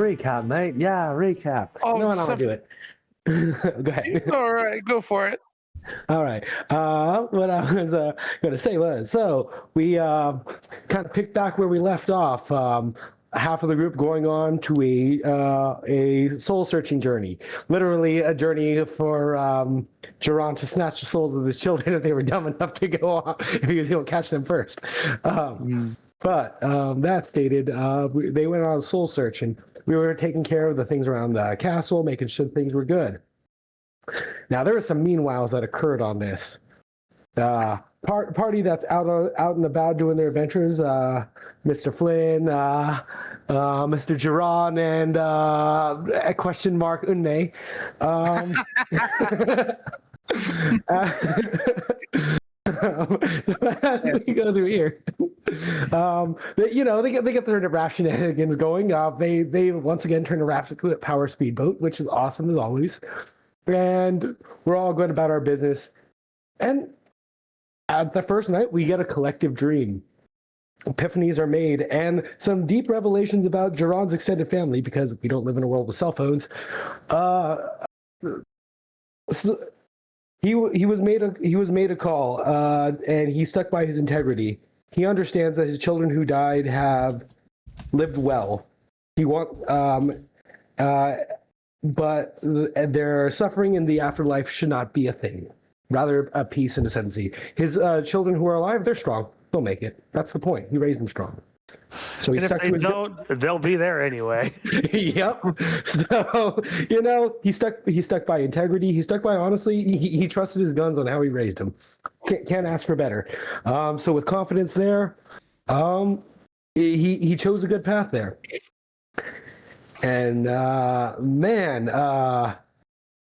recap, mate. Yeah, recap. Oh, No, I'll do it. Go ahead. All right, go for it. All right. What I was going to say was, so we kind of picked back where we left off. Half of the group going on to a soul searching journey, literally a journey for Jiran to snatch the souls of his children if they were dumb enough to go on, if he was able to catch them first. But that stated, they went on a soul search, and we were taking care of the things around the castle, making sure things were good. Now there were some meanwhiles that occurred on this. Party that's out and about doing their adventures. Mr. Flynn, Mr. Jiran, and a question mark Unne. We go through here. They get their raft shenanigans going. They once again turn a raft into a power speedboat, which is awesome as always. And we're all going about our business. And at the first night, we get a collective dream. Epiphanies are made, and some deep revelations about Jiran's extended family, because we don't live in a world with cell phones. So he was made a call, and he stuck by his integrity. He understands that his children who died have lived well. But their suffering in the afterlife should not be a thing. Rather, a peace and ascendancy. His children who are alive, they're strong. They'll make it. That's the point. He raised them strong. So he stuck to his... they'll be there anyway. Yep. So, he stuck by integrity. He stuck by honesty. He trusted his guns on how he raised them. Can't ask for better. So with confidence there, he chose a good path there. And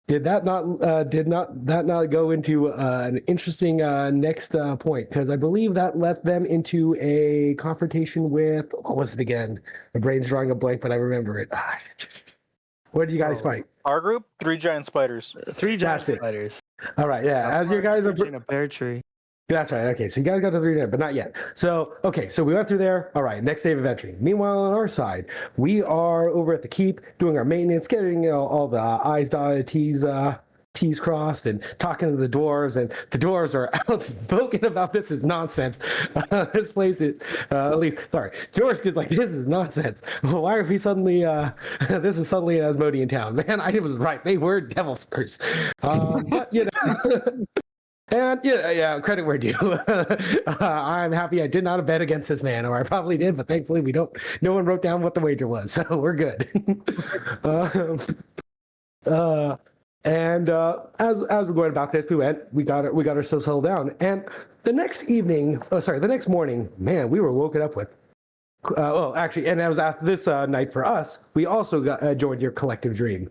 did that not go into an interesting next point? Because I believe that led them into a confrontation with, what was it again? My brain's drawing a blank, but I remember it. What did you guys fight? Our group, 3 giant spiders. 3 giant spiders. All right, yeah. As your guys are in a pear tree. That's right. Okay, so you guys got to 3 but not yet. So, okay, so we went through there. All right, next day of adventuring. Meanwhile, on our side, we are over at the keep doing our maintenance, getting all the I's dotted, T's crossed, and talking to the dwarves. And the dwarves are outspoken about this is nonsense. This place is, George is like, this is nonsense. Why are we suddenly, this is suddenly an Asmodean town? Man, I was right. They were devil's curse. But, And yeah, credit where due. I'm happy I did not bet against this man, or I probably did, but thankfully no one wrote down what the wager was, so we're good. And as we're going about this, we got ourselves settled down. And the next morning, man, we were woken up with. And that was after this night for us. We also joined your collective dream.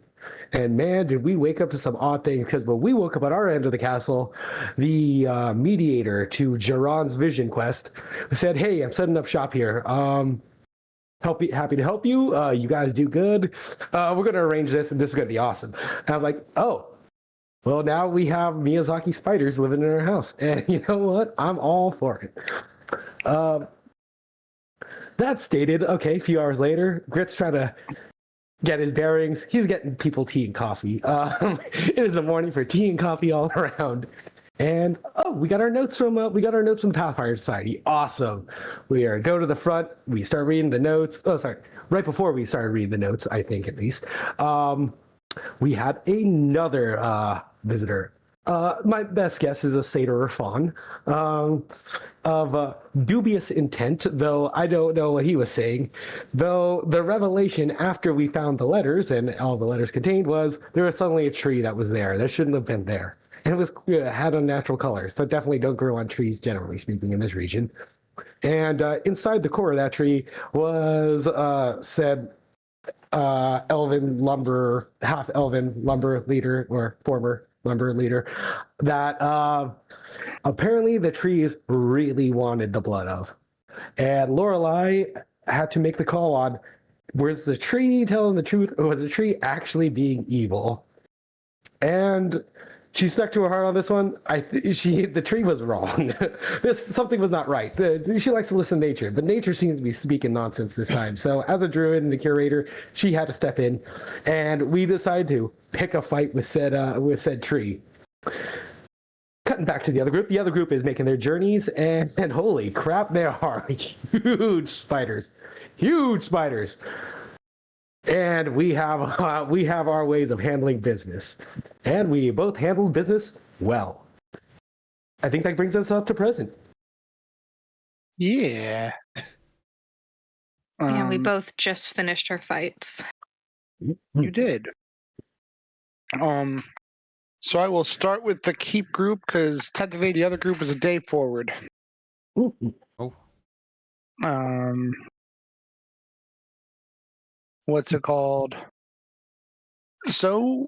And man, did we wake up to some odd things, because when we woke up at our end of the castle, the mediator to Jiran's vision quest said, "Hey, I'm setting up shop here. Happy to help you. You guys do good. We're going to arrange this, and this is going to be awesome." And I'm like, oh, well, now we have Miyazaki spiders living in our house. And you know what? I'm all for it. That stated, okay, a few hours later, Grit's trying to get his bearings. He's getting people tea and coffee. It is the morning for tea and coffee all around. And we got our notes from the Pathfinder Society. Awesome. We go to the front. We start reading the notes. Right before we started reading the notes, I think at least. We had another visitor. My best guess is a satyr or faun of dubious intent, though I don't know what he was saying. Though the revelation after we found the letters and all the letters contained was there was suddenly a tree that was there that shouldn't have been there. And it had unnatural colors that definitely don't grow on trees, generally speaking, in this region. And inside the core of that tree was said half elven lumber leader, or former lumber leader, that apparently the trees really wanted the blood of. And Lorelei had to make the call on, was the tree telling the truth, or was the tree actually being evil? And she stuck to her heart on this one. The tree was wrong. Something was not right. She likes to listen to nature, but nature seems to be speaking nonsense this time. So as a druid and the curator, she had to step in, and we decided to pick a fight with said tree. Cutting back to the other group is making their journeys, and holy crap, there are huge spiders. And we have our ways of handling business, and we both handled business well. I think that brings us up to present. Yeah. Yeah, we both just finished our fights. You did. So I will start with the keep group because technically the other group is a day forward. Ooh. What's it called? So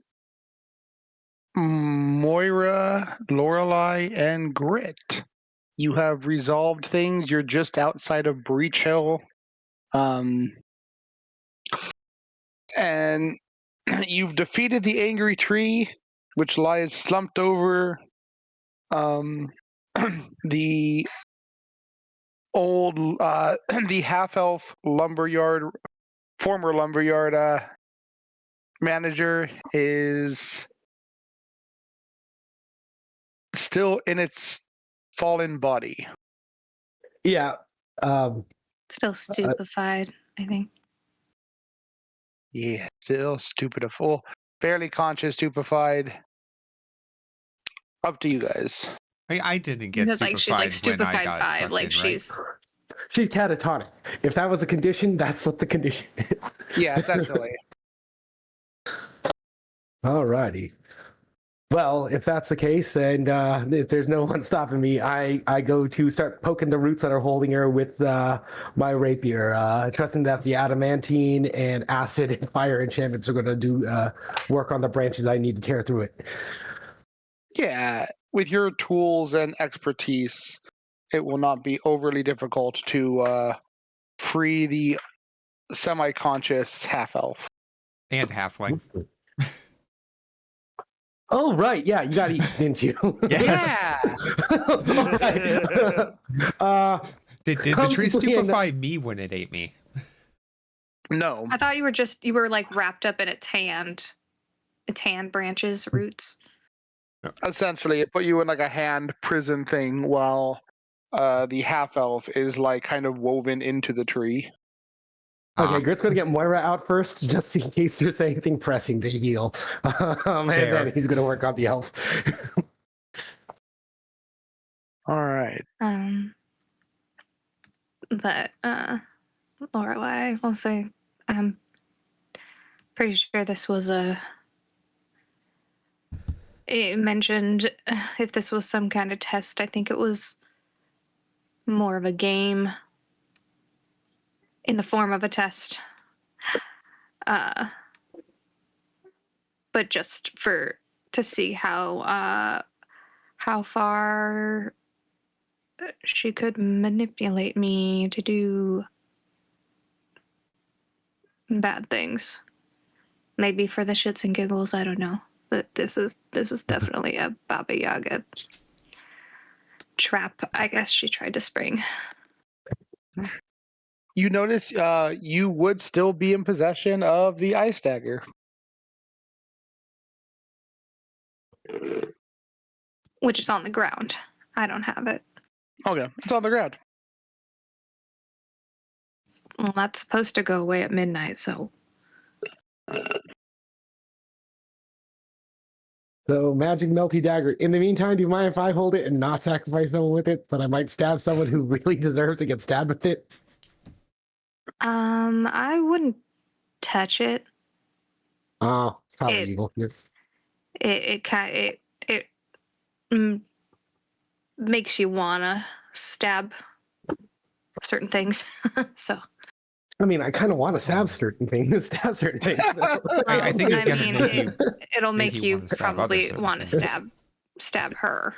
Moira, Lorelei, and Grit, you have resolved things. You're just outside of Breach Hill. And you've defeated the angry tree, which lies slumped over the old, the half-elf lumberyard, former lumberyard manager is still in its fallen body. Yeah. Still stupefied, I think. Yeah, still stupid, full, barely conscious, stupefied. Up to you guys. I didn't get Is it like she's like stupefied when I stupefied got five, sucked like in, she's She's catatonic. If that was a condition, that's what the condition is. Yeah, essentially. Alrighty. Well, if that's the case, and if there's no one stopping me, I go to start poking the roots that are holding her with my rapier, trusting that the adamantine and acid and fire enchantments are going to do work on the branches I need to tear through it. Yeah, with your tools and expertise, it will not be overly difficult to free the semi-conscious half-elf. and halfling. Oh, right. Yeah, you got to eat, didn't you? Yes. Yeah. Did the tree stupefy me when it ate me? No. I thought you were like wrapped up in its hand branches, roots. Essentially, it put you in like a hand prison thing while the half-elf is like kind of woven into the tree. Okay, Grit's going to get Moira out first, just in case there's anything pressing to heal. And then he's going to work on the elf. All right. But Lorelei will say, I'm pretty sure this was it mentioned if this was some kind of test, I think it was more of a game in the form of a test. But just to see how far she could manipulate me to do bad things. Maybe for the shits and giggles, I don't know. But this was definitely a Baba Yaga trap, I guess she tried to spring. You notice you would still be in possession of the ice dagger. Which is on the ground. I don't have it. Okay, it's on the ground. Well, that's supposed to go away at midnight, so. So, magic melty dagger. In the meantime, do you mind if I hold it and not sacrifice someone with it? But I might stab someone who really deserves to get stabbed with it. I wouldn't touch it. Oh, probably evil. It makes you wanna stab certain things. So. I mean, I kind of want to stab certain things. So. I think it's going to make you. It'll make you wanna stab probably other want to certain stab her.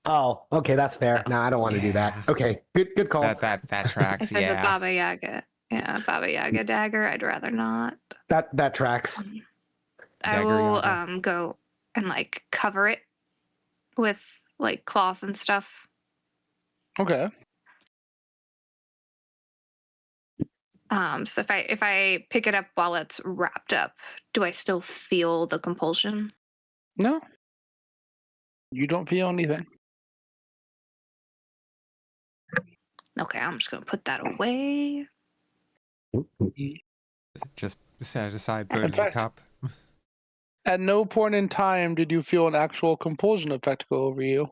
Oh, okay, that's fair. No, I don't want to do that. Okay, good call. That tracks. If it's a Yeah. Baba Yaga dagger, I'd rather not. That tracks. I Dagger will Yaga. go and like cover it with like cloth and stuff. Okay. So if I pick it up while it's wrapped up, do I still feel the compulsion? No. You don't feel anything. Okay, I'm just gonna put that away. Just set it aside, put it In in the fact- cup. At no point in time did you feel an actual compulsion effect go over you.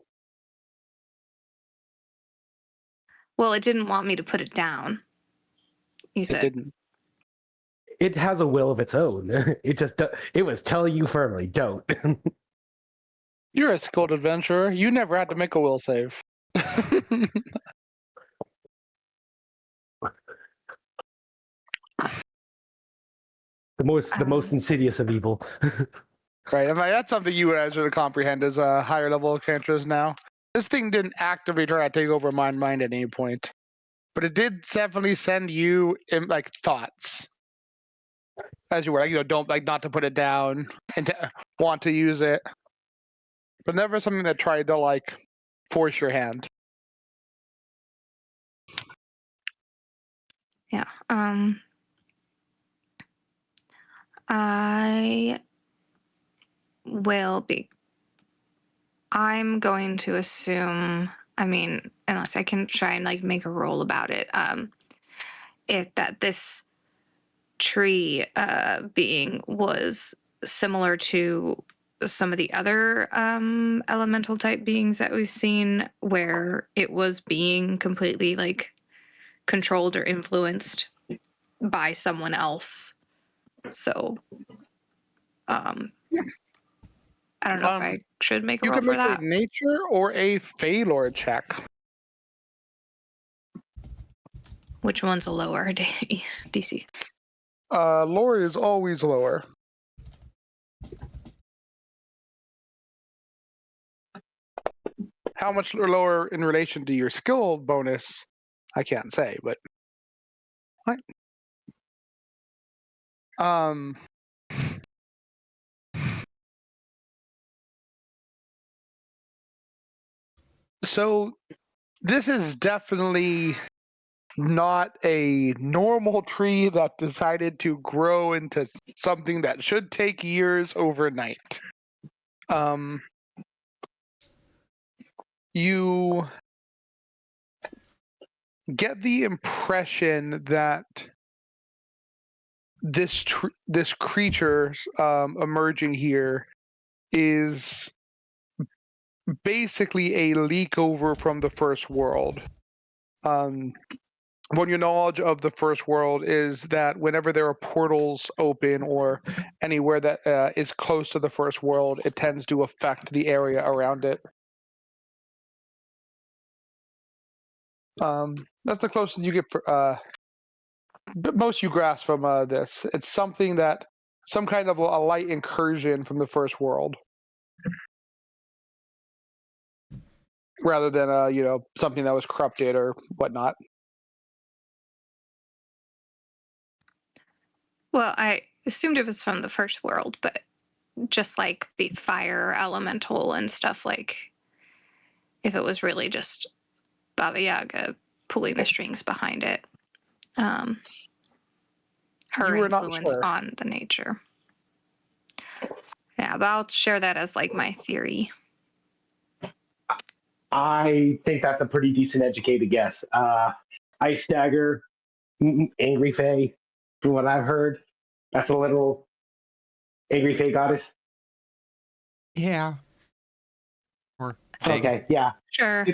Well, it didn't want me to put it down. You It said. didn't. It has a will of its own. It was telling you firmly, don't. You're a skilled adventurer. You never had to make a will save. The most insidious of evil. Right. I mean, that's something you guys would comprehend as a higher level of cantress now. This thing didn't actively try to take over my mind at any point, but it did definitely send you in like thoughts, as you were like, don't like not to put it down and to want to use it, but never something that tried to like force your hand. Yeah. I will be. I'm going to assume. I mean, unless I can try and like make a roll about it. If that this tree being was similar to some of the other elemental type beings that we've seen, where it was being completely like controlled or influenced by someone else. So, I don't know if I should make a You roll can for make that. a nature or a Phalor check. Which one's a lower DC? Lore is always lower. How much lower in relation to your skill bonus, I can't say, but what? So this is definitely not a normal tree that decided to grow into something that should take years overnight. You get the impression that this creature emerging here is basically a leak over from the first world. When your knowledge of the first world is that whenever there are portals open or anywhere that is close to the first world, it tends to affect the area around it. That's the closest you get. Most you grasp from this. It's something that some kind of a light incursion from the first world, rather than something that was corrupted or whatnot. Well, I assumed it was from the first world, but just like the fire elemental and stuff, like if it was really just Baba Yaga pulling the strings behind it, her You were not influence sure. on the nature. Yeah, but I'll share that as like my theory. I think that's a pretty decent educated guess. Ice Dagger, Angry Fae, from what I've heard, that's a literal Angry Fae goddess. Yeah. Or they, Okay, yeah, Sure.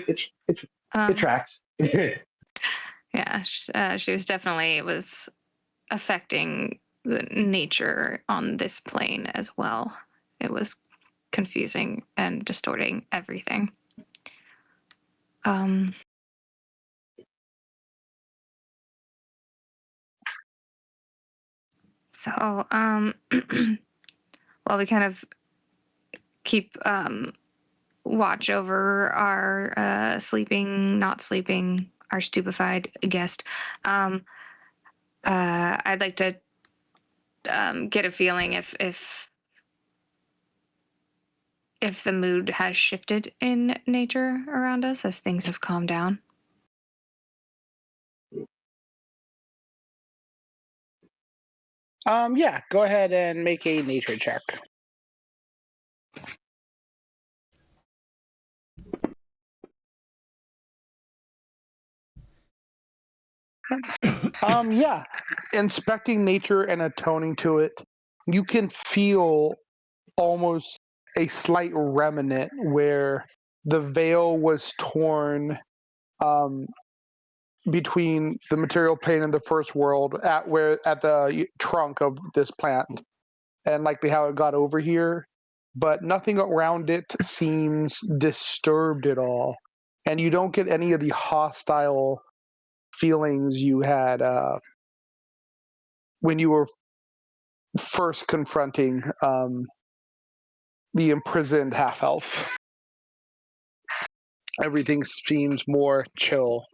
it tracks. Yeah, she was definitely, it was affecting the nature on this plane as well. It was confusing and distorting everything. So, while we kind of keep watch over our sleeping, not sleeping, our stupefied guest, I'd like to get a feeling if if the mood has shifted in nature around us, if things have calmed down. Yeah, go ahead and make a nature check. Yeah, inspecting nature and atoning to it, you can feel almost a slight remnant where the veil was torn between the material plane and the first world at the trunk of this plant, and likely how it got over here, but nothing around it seems disturbed at all, and you don't get any of the hostile feelings you had when you were first confronting the imprisoned half elf. Everything seems more chill.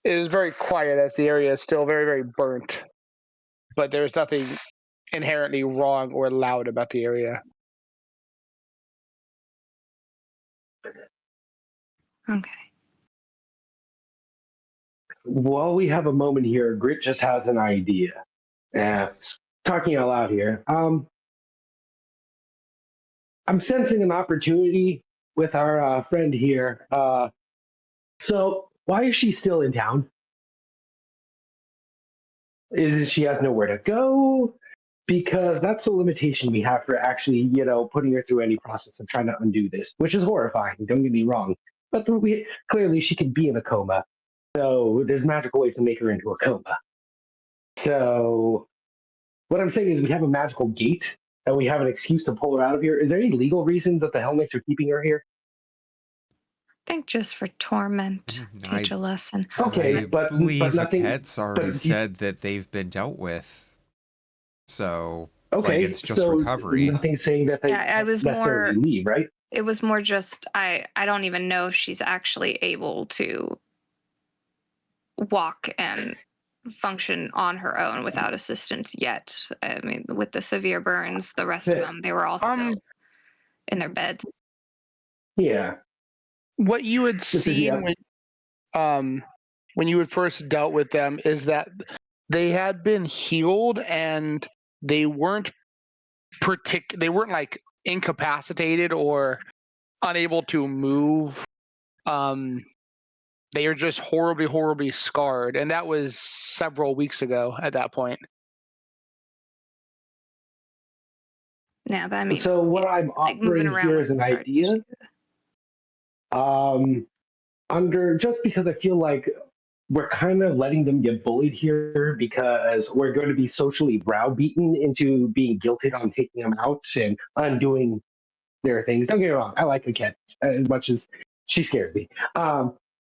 It is very quiet as the area is still very, very burnt, but there's nothing inherently wrong or loud about the area. Okay. While we have a moment here, Grit just has an idea. Talking out loud here. I'm sensing an opportunity with our friend here. So why is she still in town? Is it she has nowhere to go? Because that's the limitation we have for actually, putting her through any process of trying to undo this, which is horrifying. Don't get me wrong, but clearly she can be in a coma. So there's magical ways to make her into a coma. So what I'm saying is we have a magical gate and we have an excuse to pull her out of here. Is there any legal reasons that the Hellknights are keeping her here? I think just for torment, teach a lesson. Okay, I but believe nothing. Aket's already but- said that they've been dealt with. So, Okay, it's just so recovery. nothing saying that they Yeah, I was necessarily more. leave, right? It was more just I don't even know if she's actually able to walk and function on her own without assistance yet. I mean, with the severe burns, the rest of Yeah. them, they were all still in their beds. Yeah. What you had This is seen when you had first dealt with them is that they had been healed and they weren't like incapacitated or unable to move. They are just horribly, horribly scarred, and that was several weeks ago at that point. Yeah, but I mean, So what I'm like moving offering around here with is an scar idea. tissue. Just because I feel like we're kind of letting them get bullied here because we're going to be socially browbeaten into being guilted on taking them out and undoing their things. Don't get me wrong, I like the cat as much as she scares me.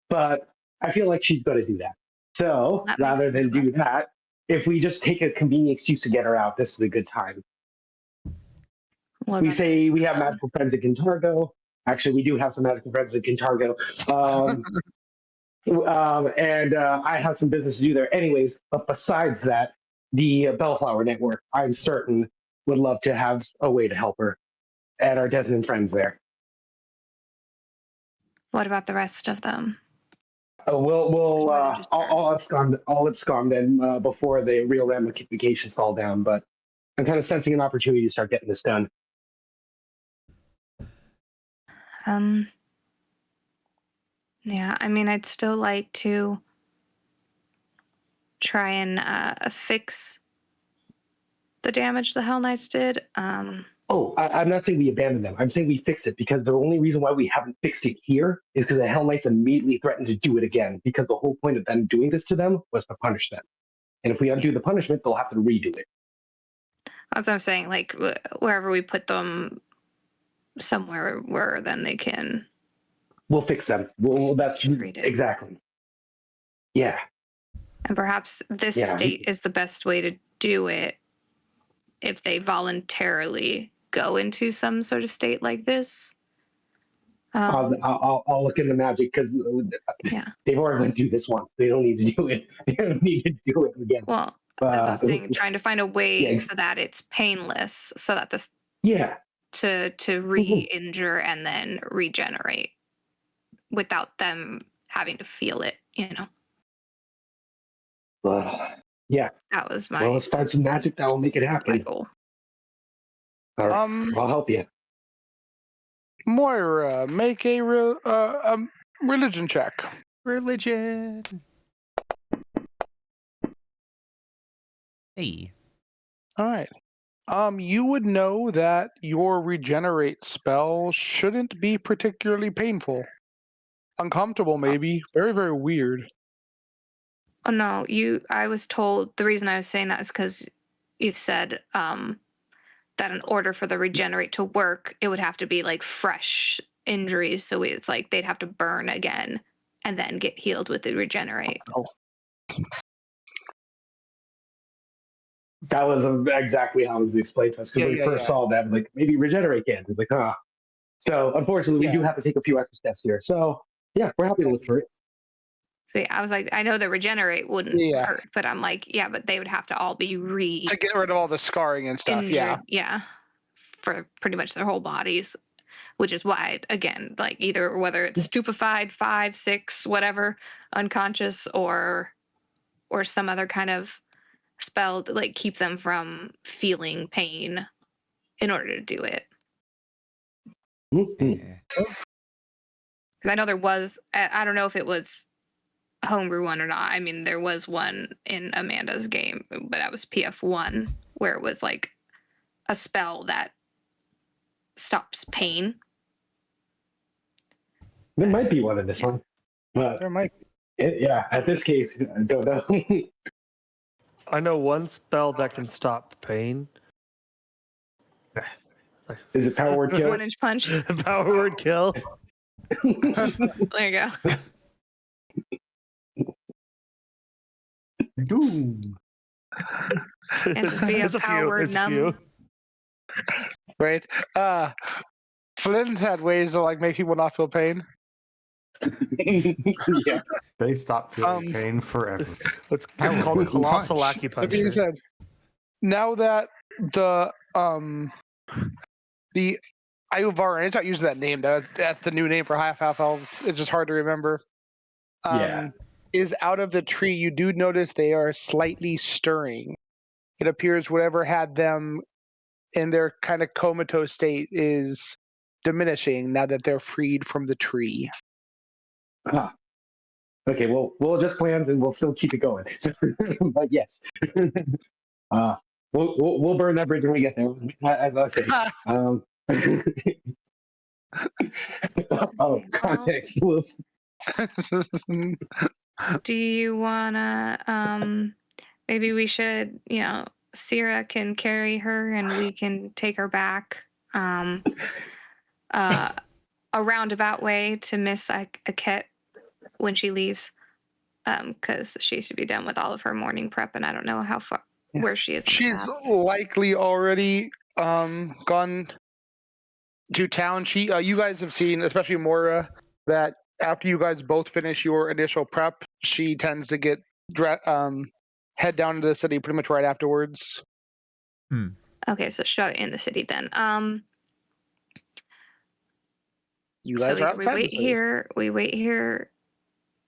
But I feel like she's going to do that. So That makes rather than me do that, if we just take a convenient excuse to get her out, this is a good time. What We about say we have magical friends in Kintargo. Actually, we do have some magical friends in Kintargo. And I have some business to do there. Anyways, but besides that, the Bellflower Network, I'm certain, would love to have a way to help her and our Desmond friends there. what about the rest of them? We'll More than just her. I'll abscond them before the real ramifications fall down. But I'm kind of sensing an opportunity to start getting this done. Yeah, I mean, I'd still like to try and fix the damage the Hell Knights did. I'm not saying we abandon them. I'm saying we fix it because the only reason why we haven't fixed it here is because the Hell Knights immediately threatened to do it again because the whole point of them doing this to them was to punish them. And if we undo the punishment, they'll have to redo it. As I'm saying, like wherever we put them, somewhere where then they can. We'll fix them. That's Treat it. exactly. Yeah. And perhaps this state is the best way to do it if they voluntarily go into some sort of state like this. I'll look into magic because they've already went through this once. They don't need to do it. They don't need to do it again. Well, as I'm saying, trying to find a way so that it's painless, so that this to re-injure and then regenerate without them having to feel it. Yeah. That was my Well, let's find some magic that will make it my happen. goal. All right, I'll help you. Moira, make a religion check. Religion. Hey. All right. You would know that your regenerate spell shouldn't be particularly painful. Uncomfortable, maybe. Very, very weird. Oh no, I was told the reason I was saying that is because you've said that in order for the regenerate to work, it would have to be like fresh injuries. So it's like they'd have to burn again and then get healed with the regenerate. That was exactly how it was explained to us. Because when we first saw that, like, maybe regenerate can. It's like, huh. So unfortunately, we do have to take a few extra steps here. So yeah, we're happy to look for it. See, I was like, I know the regenerate wouldn't hurt, but I'm like, yeah, but they would have to all be to get rid of all the scarring and stuff. injured, for pretty much their whole bodies. Which is why, again, like either whether it's stupefied, 5, 6, whatever, unconscious, or some other kind of spell to like keep them from feeling pain in order to do it. Mm-hmm. Because I know there was, I don't know if it was homebrew one or not. I mean, there was one in Amanda's game, but that was PF1, where it was like a spell that stops pain. There might be one in this one. But There might at this case, I don't know. I know one spell that can stop pain. Is it power word kill? 1-inch punch. Power word kill. There you go. Doom. It should be a It's a few, power word it's a few. numb. right. Flint had ways to like make people not feel pain. Yeah. They stop feeling pain forever. It's Power called word colossal punch. That being acupuncture. said, now that the Iovarians, not using that name. That's the new name for half elves. It's just hard to remember. Is out of the tree. You do notice they are slightly stirring. It appears whatever had them in their kind of comatose state is diminishing now that they're freed from the tree. Okay, well, we'll adjust plans and we'll still keep it going. But yes, we'll burn that bridge when we get there. As I said, context. Do you wanna maybe we should, Sierra can carry her and we can take her back a roundabout way to Miss Aket when she leaves, because she should be done with all of her morning prep, and I don't know how far where she is. She's likely already gone to town. You guys have seen, especially Moira, that after you guys both finish your initial prep, she tends to get head down to the city pretty much right afterwards. Okay, so she's in the city then. You guys are outside the city. We wait here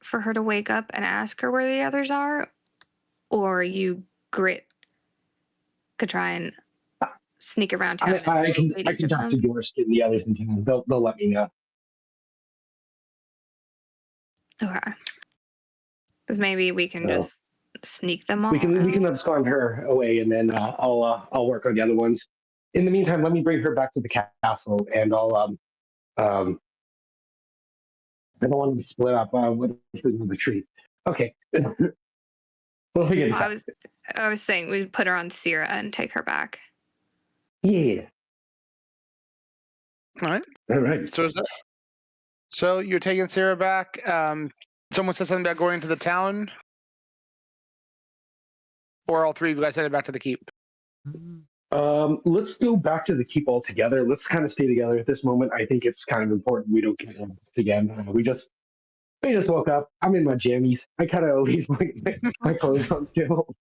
for her to wake up and ask her where the others are, or you could try and sneak around town. I can talk to George and the others in town. They'll let me know. Okay. Because maybe we can just sneak them all. We can abscond her away, and then I'll work on the other ones. In the meantime, let me bring her back to the castle, and I'll I don't want to split up. What is the tree? Okay. We'll figure this out. I was saying we'd put her on Sierra and take her back. Yeah. All right. All right. So you're taking Sarah back. Someone said something about going to the town, or all three of you guys headed back to the keep. Let's go back to the keep altogether. Let's kind of stay together at this moment. I think it's kind of important we don't get lost again. We just woke up. I'm in my jammies. I kind of leave my clothes on still.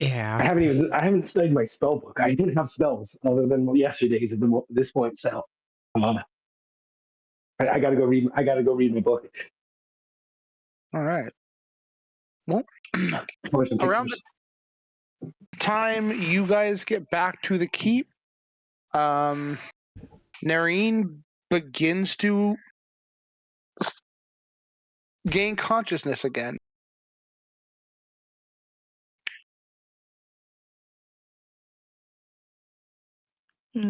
I Yeah. haven't studied my spell book. I didn't have spells other than yesterday's at this point. So, I gotta go read. I gotta go read my book. All right. Well, around the time you guys get back to the keep, Nareen begins to gain consciousness again.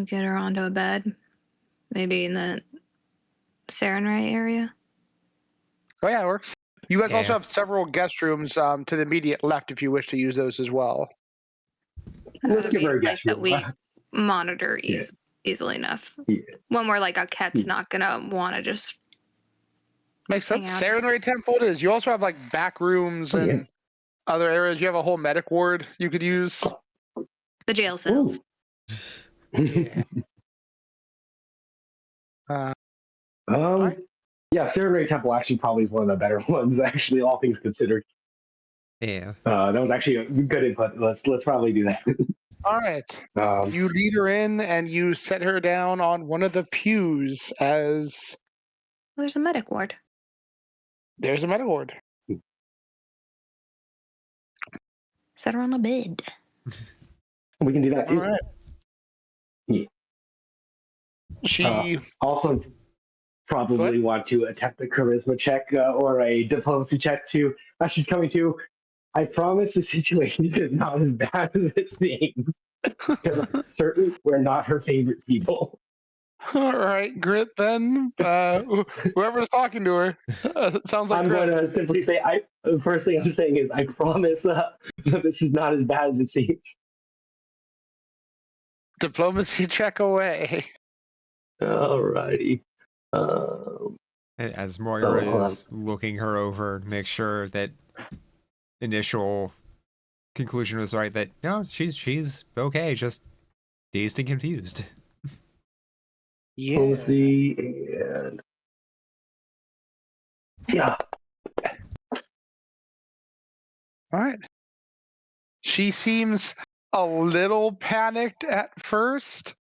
Get her onto a bed, maybe in the Sarenrae area. Oh yeah, it works. You guys also Yeah. have several guest rooms to the immediate left if you wish to use those as well. I'd Let's rather give be her in a a place guest that room. we monitor Yeah. easily enough. Yeah. One where like a cat's Yeah. not gonna want to just Makes sense. hang out. Serenade Temple it is. You also have like back rooms Oh, yeah. and other areas. You have a whole medic ward you could use. The jail cells. Yeah. Uh, Um, yeah, Serenade Temple actually probably is one of the better ones. Actually, all things considered, Yeah. that was actually a good input. Let's probably do that. all right. Um, You lead her in and you set her down on one of the pews as Well, there's a medic ward. there's a medic ward. Set her on a bed. we can do that All too. right. Yeah. She Also, probably want to attempt a charisma check or a diplomacy check too. As she's coming to, I promise the situation is not as bad as it seems. Because I'm certain we're not her favorite people. all right, Grit then. Whoever's talking to her. Sounds like I'm Grit. going to simply say, the first thing I'm saying is, I promise that this is not as bad as it seems. Diplomacy check away. Alrighty. As Moira hold is looking her over to make sure that initial conclusion was right, that no, she's okay, just dazed and confused. Yeah. Diplomacy and yeah. All right. She seems a little panicked at first,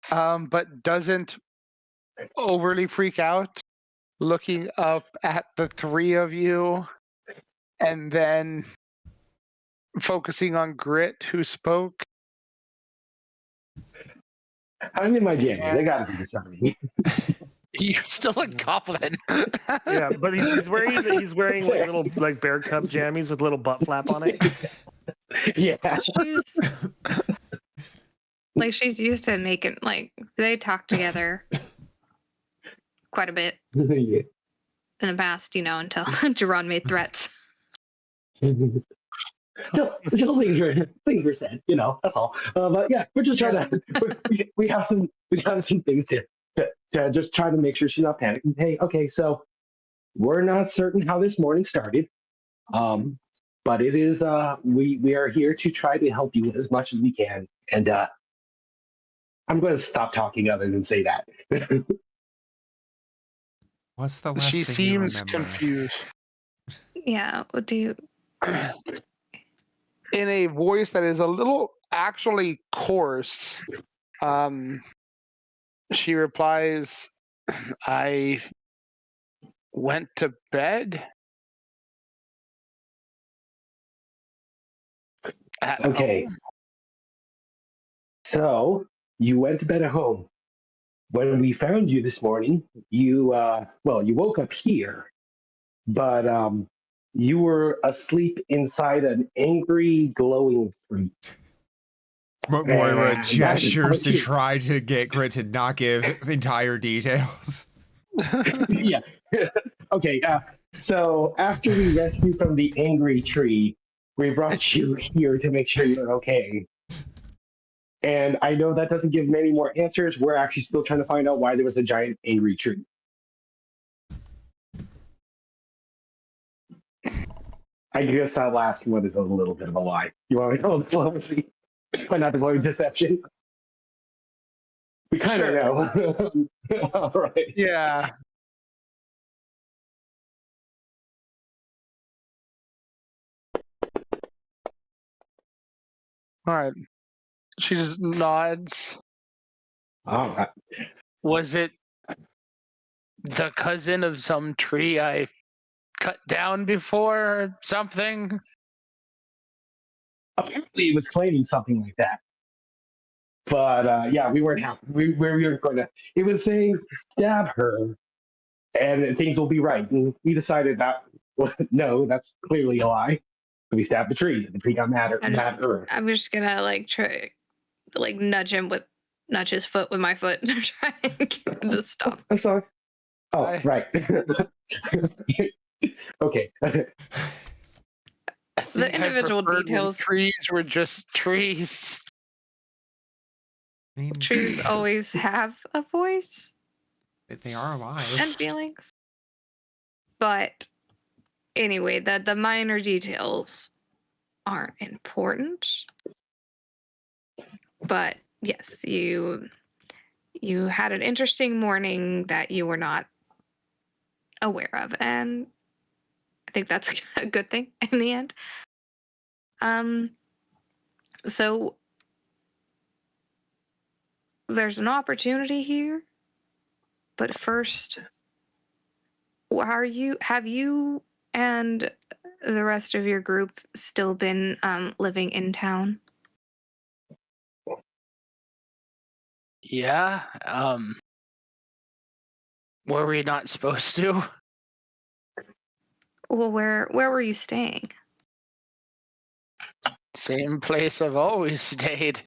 but doesn't overly freak out, looking up at the three of you and then focusing on Grit, who spoke. I'm in my jammies. They gotta be discerning. You're still a goblin. Yeah, but he's wearing like little like bear cub jammies with little butt flap on it. Yeah. She's like she's used to making like they talk together quite a bit Yeah. in the past, until Jerron made threats. Still things were said, that's all. But yeah, we're just trying to. We have some things to just try to make sure she's not panicking. Hey, okay, so we're not certain how this morning started, but it is. We are here to try to help you as much as we can, and I'm going to stop talking other than say that. What's the last She thing you seems remember? confused. Yeah, what do you In a voice that is a little actually coarse, she replies, I went to bed at Okay. home. So you went to bed at home. When we found you this morning, you you woke up here, but you were asleep inside an angry, glowing tree. Moira And gestures to that is try to get Grit to not give entire details. yeah. Okay. So after we rescued from the angry tree, we brought you here to make sure you're okay. And I know that doesn't give many more answers. We're actually still trying to find out why there was a giant angry tree. I guess that last one is a little bit of a lie. You want me to call diplomacy, but not diplomacy deception? We kind of know. All right. Yeah. All right. She just nods. All right. Was it the cousin of some tree I cut down before or something? Apparently, it was claiming something like that. But yeah, we weren't happy. We weren't going to. It was saying stab her, and things will be right. And we decided that well, no, that's clearly a lie. We stabbed the tree. The tree got mad at. I'm just gonna like try like nudge his foot with my foot and try and get him to stop. I'm sorry. Oh, I- right. Okay. I think I individual preferred when details- Trees were just trees. I mean, Trees always have a voice they are alive. and feelings. But anyway, the minor details aren't important. But yes, you had an interesting morning that you were not aware of, and I think that's a good thing in the end. So there's an opportunity here, but first, have you and the rest of your group still been living in town? Yeah. Were we not supposed to? Well, where were you staying? Same place I've always stayed.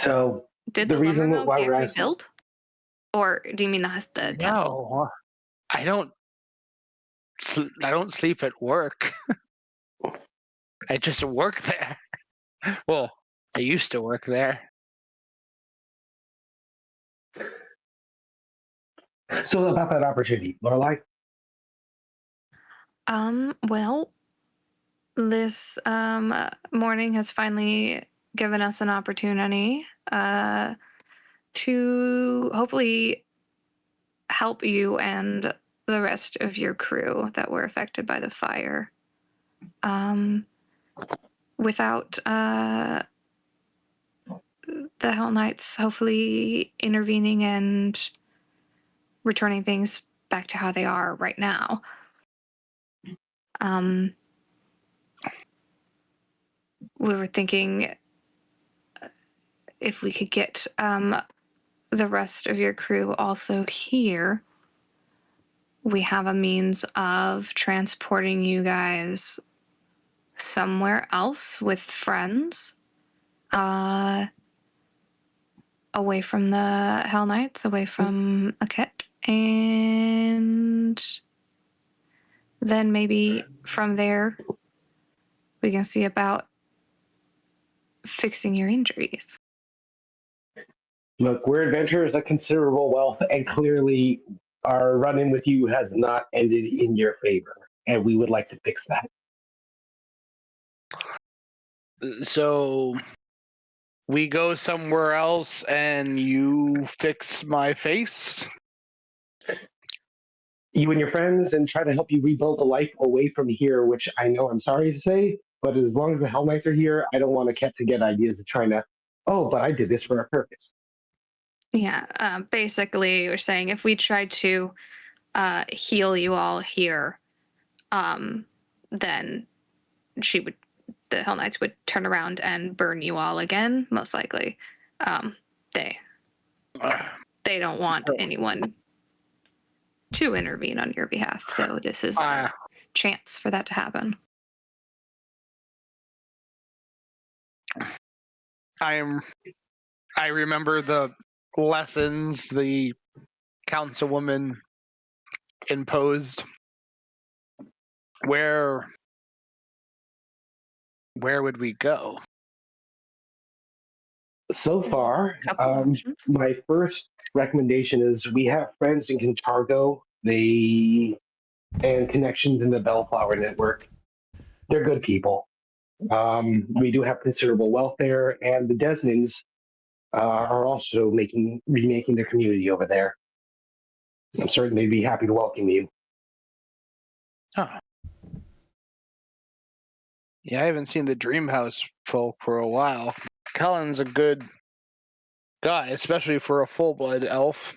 So Did The the reason lumber mill why get we're asking- rebuilt? Or do you mean the temple? No, I don't. I don't sleep at work. I just work there. Well, I used to work there. So about that opportunity, Lorelai. Well, this morning has finally given us an opportunity to hopefully help you and the rest of your crew that were affected by the fire. Without the Hell Knights hopefully intervening and returning things back to how they are right now. We were thinking if we could get the rest of your crew also here, we have a means of transporting you guys somewhere else with friends, away from the Hell Knights, away from Aket, and then maybe from there we can see about fixing your injuries. Look, we're adventurers of considerable wealth, and clearly our run-in with you has not ended in your favor, and we would like to fix that. So we go somewhere else and you fix my face? You and your friends, and try to help you rebuild a life away from here, which I know I'm sorry to say, but as long as the Hell Knights are here, I don't want to get ideas of trying to, oh, but I did this for a purpose. Yeah, basically, we're saying if we tried to heal you all here, then the Hell Knights would turn around and burn you all again, most likely. They don't want anyone to intervene on your behalf, so this is a chance for that to happen. I remember the lessons the councilwoman imposed. Where would we go? So far, Couple options. my first recommendation is we have friends in Cantargo, and connections in the Bellflower Network. They're good people. We do have considerable wealth there, and the Desnins are also remaking their community over there. I'm certain they'd be happy to welcome you. Huh. Yeah, I haven't seen the Dream House folk for a while. Cullen's a good guy, especially for a full-blood elf.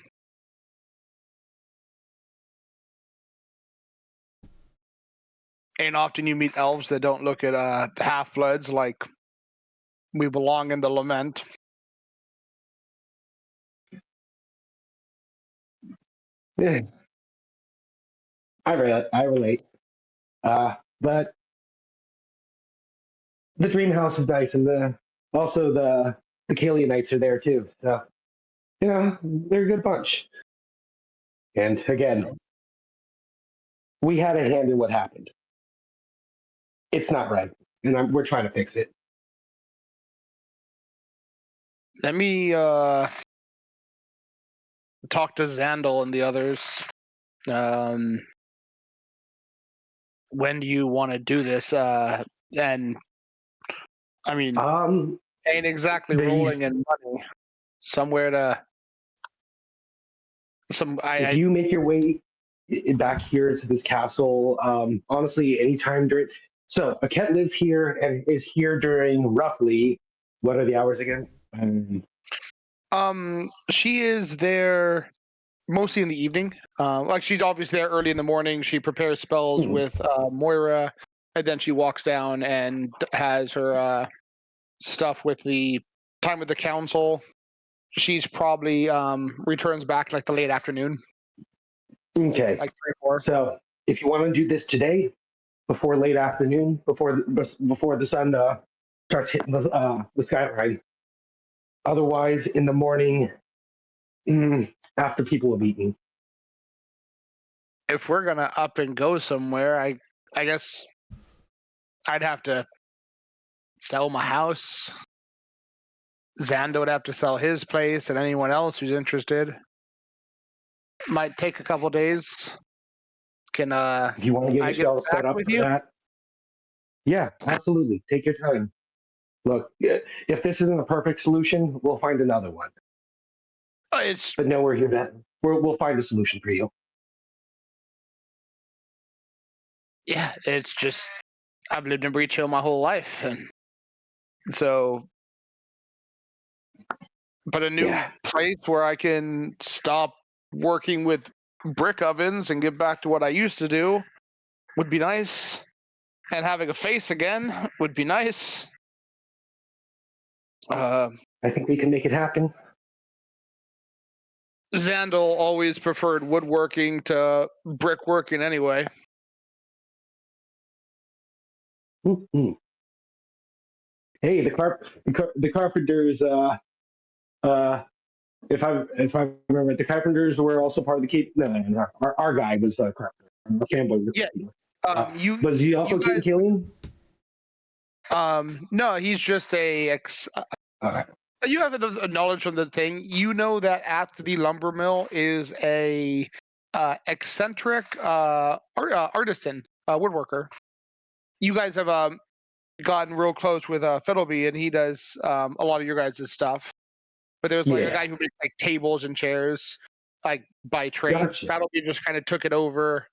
Ain't often you meet elves that don't look at half-bloods like we belong in the lament. Yeah. I relate. But the dream house is nice, and also the Kalianites are there too. So yeah, they're a good bunch. And again, we had a hand in what happened. It's not right, and we're trying to fix it. Let me talk to Xandal and the others. When do you want to do this? And I mean, ain't exactly These- rolling in money. Somewhere to some. if you make your way back here to this castle, honestly, anytime during. So Aket lives here and is here during roughly. What are the hours again? She is there mostly in the evening. Like she's obviously there early in the morning. She prepares spells with Moira, and then she walks down and has her stuff with the time with the council. She's probably returns back like the late afternoon, Okay. like 3 or 4. So if you want to do this today, before late afternoon, before the sun starts hitting the skyline. Otherwise, in the morning, after people have eaten. If we're gonna up and go somewhere, I guess I'd have to sell my house. Xander would have to sell his place, and anyone else who's interested. Might take a couple days. Can If you want to get I get yourself back set up with for you? that, yeah, absolutely. Take your time. Look, if this isn't a perfect solution, we'll find another one. It's But no, we're here to we'll find a solution for you. yeah, it's just I've lived in Breach Hill my whole life, and so but a new place where I can stop working with brick ovens and get back to what I used to do would be nice. And having a face again would be nice. I think we can make it happen. Xandal always preferred woodworking to brickworking anyway. Mm-hmm. Hey, the carpenters. If I remember, the carpenters were also part of the keep. No. Our guy was a carpenter. Campbell. Yeah. Was he also you guys, killing? no, he's just a Okay. you have a knowledge from the thing. You know that at the lumber mill is a eccentric artisan woodworker. You guys have gotten real close with Fiddleby, and he does a lot of your guys' stuff. But there's like a guy who makes like tables and chairs, like by trade. Gotcha. Fiddleby just kind of took it over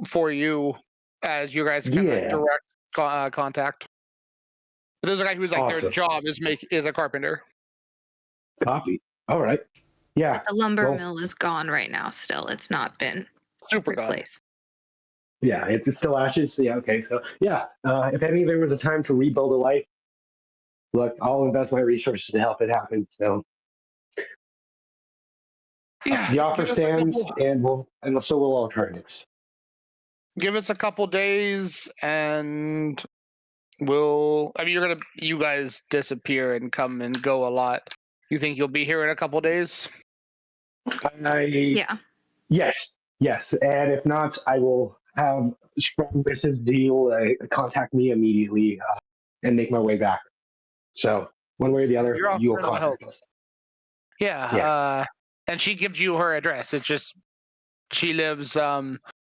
for you as you guys kind of like direct contact. But there's a guy who's like their job is a carpenter. Copy. All right. Yeah. The lumber mill is gone right now. Still, it's not been super replaced. Yeah, it's still ashes. Yeah. Okay. So yeah, if any there was a time to rebuild a life, look, I'll invest my resources to help it happen. So yeah, the offer stands, and so will alternatives. Give us a couple days, and we'll. I mean, you guys disappear and come and go a lot. You think you'll be here in a couple days? Yeah. Yes. And if not, I will have Scrum Mrs. Deal contact me immediately and make my way back. So one way or the other, you'll contact us. Yeah. And she gives you her address. It's just she lives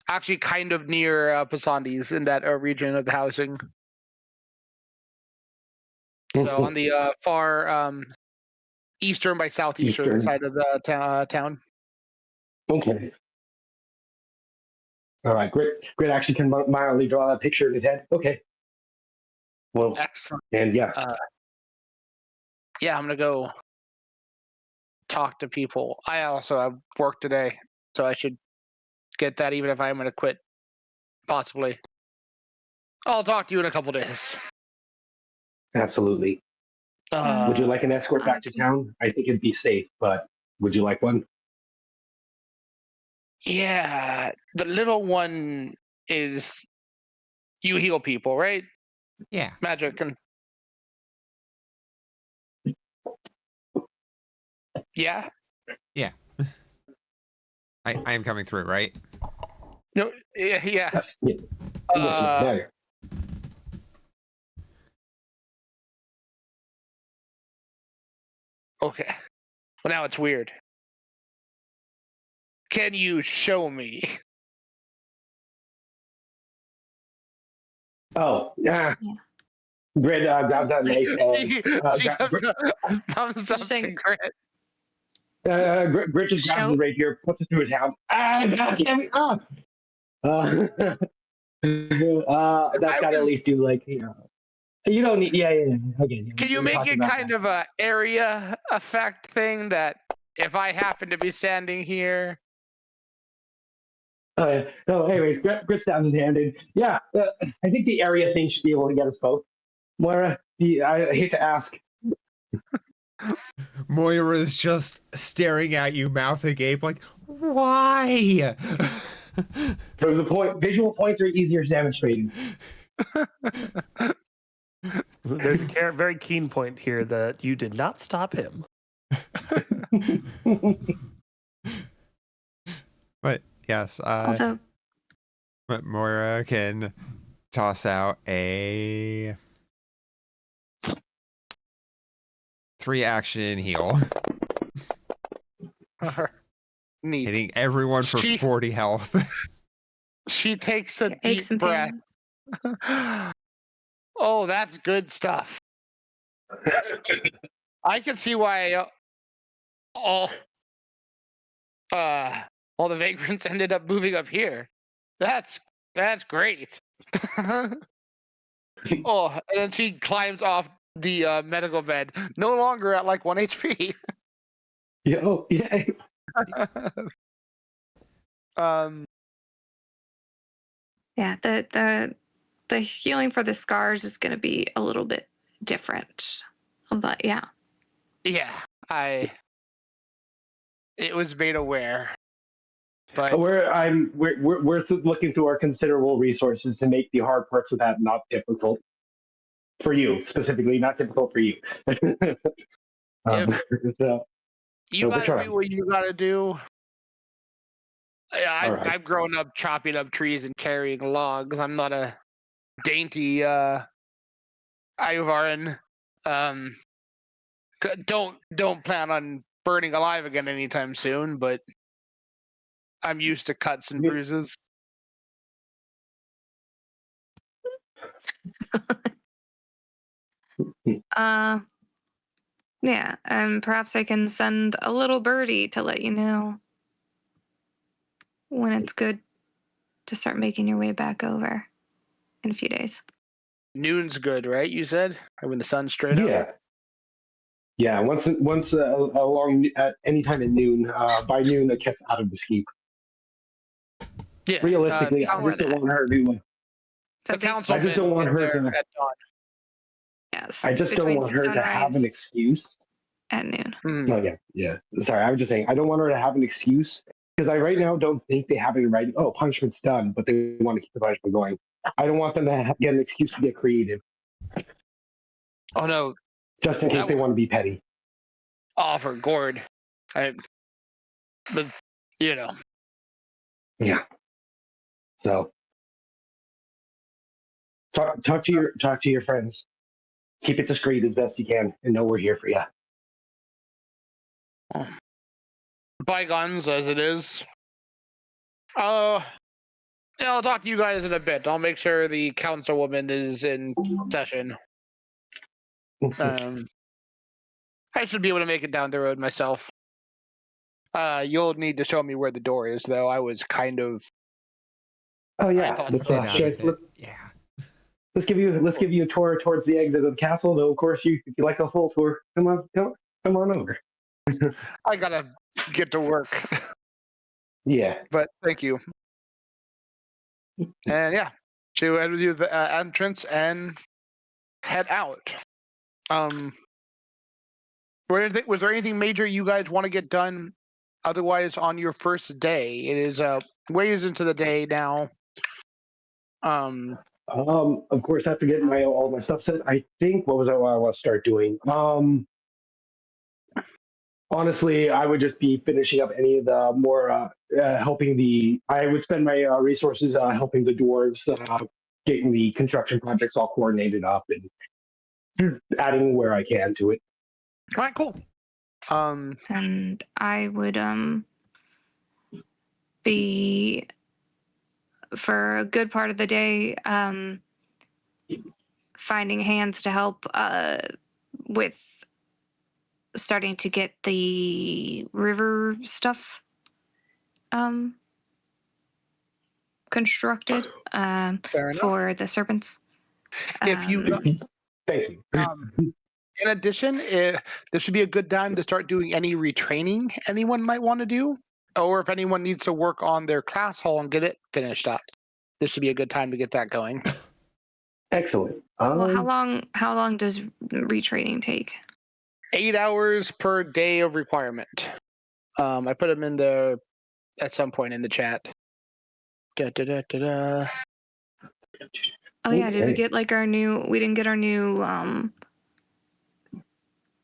actually kind of near Pasandes in that region of the housing. So on the far eastern by southeastern side of the town. Okay. All right, Grit actually can mildly draw that picture in his head. Okay. Well, Excellent. and yeah, Yeah, I'm gonna go talk to people. I also have work today, so I should get that even if I'm gonna quit. Possibly. I'll talk to you in a couple days. absolutely. Would you like an escort back to Okay. town? I think it'd be safe, but would you like one? Yeah, the little one is you heal people, right? Yeah. Magic and yeah. Yeah. I am coming through, right? No, yeah. Yes. Yeah. I'm listening. Uh, There. okay. Well, now it's weird. Can you show me? Oh, yeah. Yeah. Grit grabs that knife and She thumbs up to Interesting. Grit. Grit just grabs the Show. rapier, puts it through his hand. God damn it! That's I got to at was. least do like you don't need. Yeah. Again, Can you we're make talking it about kind that. of a area effect thing that if I happen to be standing here, No, anyways, Grit stabs his hand in. Yeah, I think the area thing should be able to get us both. Moira, I hate to ask. Moira's just staring at you, mouth agape, like, why? There's a point. Visual points are easier demonstrated. There's a very keen point here that you did not stop him. But yes, Although, but Moira can toss out a 3-action heal, neat. hitting everyone for She- 40 health. She takes a your aches deep and breath. pains. Oh, that's good stuff. I can see why all the vagrants ended up moving up here. That's great. Oh, and then she climbs off the medical bed, no longer at like 1 HP. Yeah. Oh, yeah. um, Yeah, the healing for the scars is going to be a little bit different, but yeah. yeah, it was made aware, but We're looking through our considerable resources to make the hard parts of that not difficult for you specifically, not difficult for you. if So, you we're gotta trying. do what you gotta do. Yeah, All right. I've grown up chopping up trees and carrying logs. I'm not a dainty Ivarin. Don't plan on burning alive again anytime soon, but I'm used to cuts and Yeah. bruises. Yeah, and perhaps I can send a little birdie to let you know when it's good to start making your way back over in a few days. Noon's good, right? You said when the sun's straight up. Yeah. Yeah. Once along at any time at noon. By noon, it gets out of the skeep. Yeah. Realistically, I just don't want her to. So the bas- councilman I just don't want get her there to- at dawn. yes, I just don't between want her to have an sunrise excuse. at noon. Mm. Oh yeah. Sorry, I was just saying I don't want her to have an excuse because I right now don't think they have it right. Oh, punishment's done, but they want to keep the punishment going. I don't want them to get an excuse to get creative, Oh no, just in case That they w- want to be petty. offer Gord. But you know, Yeah. So talk to your friends. Keep it discreet as best you can, and know we're here for you. bygones as it is. Yeah, I'll talk to you guys in a bit. I'll make sure the councilwoman is in session. I should be able to make it down the road myself. You'll need to show me where the door is, though. I was kind of Oh yeah, thought let's so. Get out of it. Yeah. let's give you a tour towards the exit of the castle. Though of course if you like a full tour, come on over. I gotta get to work, Yeah. but thank you. And yeah, to head with you to the entrance and head out. Was there anything major you guys want to get done otherwise on your first day? It is ways into the day now. Of course, after getting all my stuff set, I think what I want to start doing? Honestly, I would just be finishing up any of the more helping the. I would spend my resources helping the dwarves, getting the construction projects all coordinated up and adding where I can to it. All right, cool. And I would be for a good part of the day finding hands to help with starting to get the river stuff constructed Fair enough. for the serpents. If you Thank you. in addition, this would be a good time to start doing any retraining anyone might want to do, or if anyone needs to work on their class hall and get it finished up. This should be a good time to get that going. Excellent. Well, how long does retraining take? 8 hours per day of requirement. I put them in the at some point in the chat. Da, da, da, da, da. Oh yeah, did we Okay. get like our new? We didn't get our new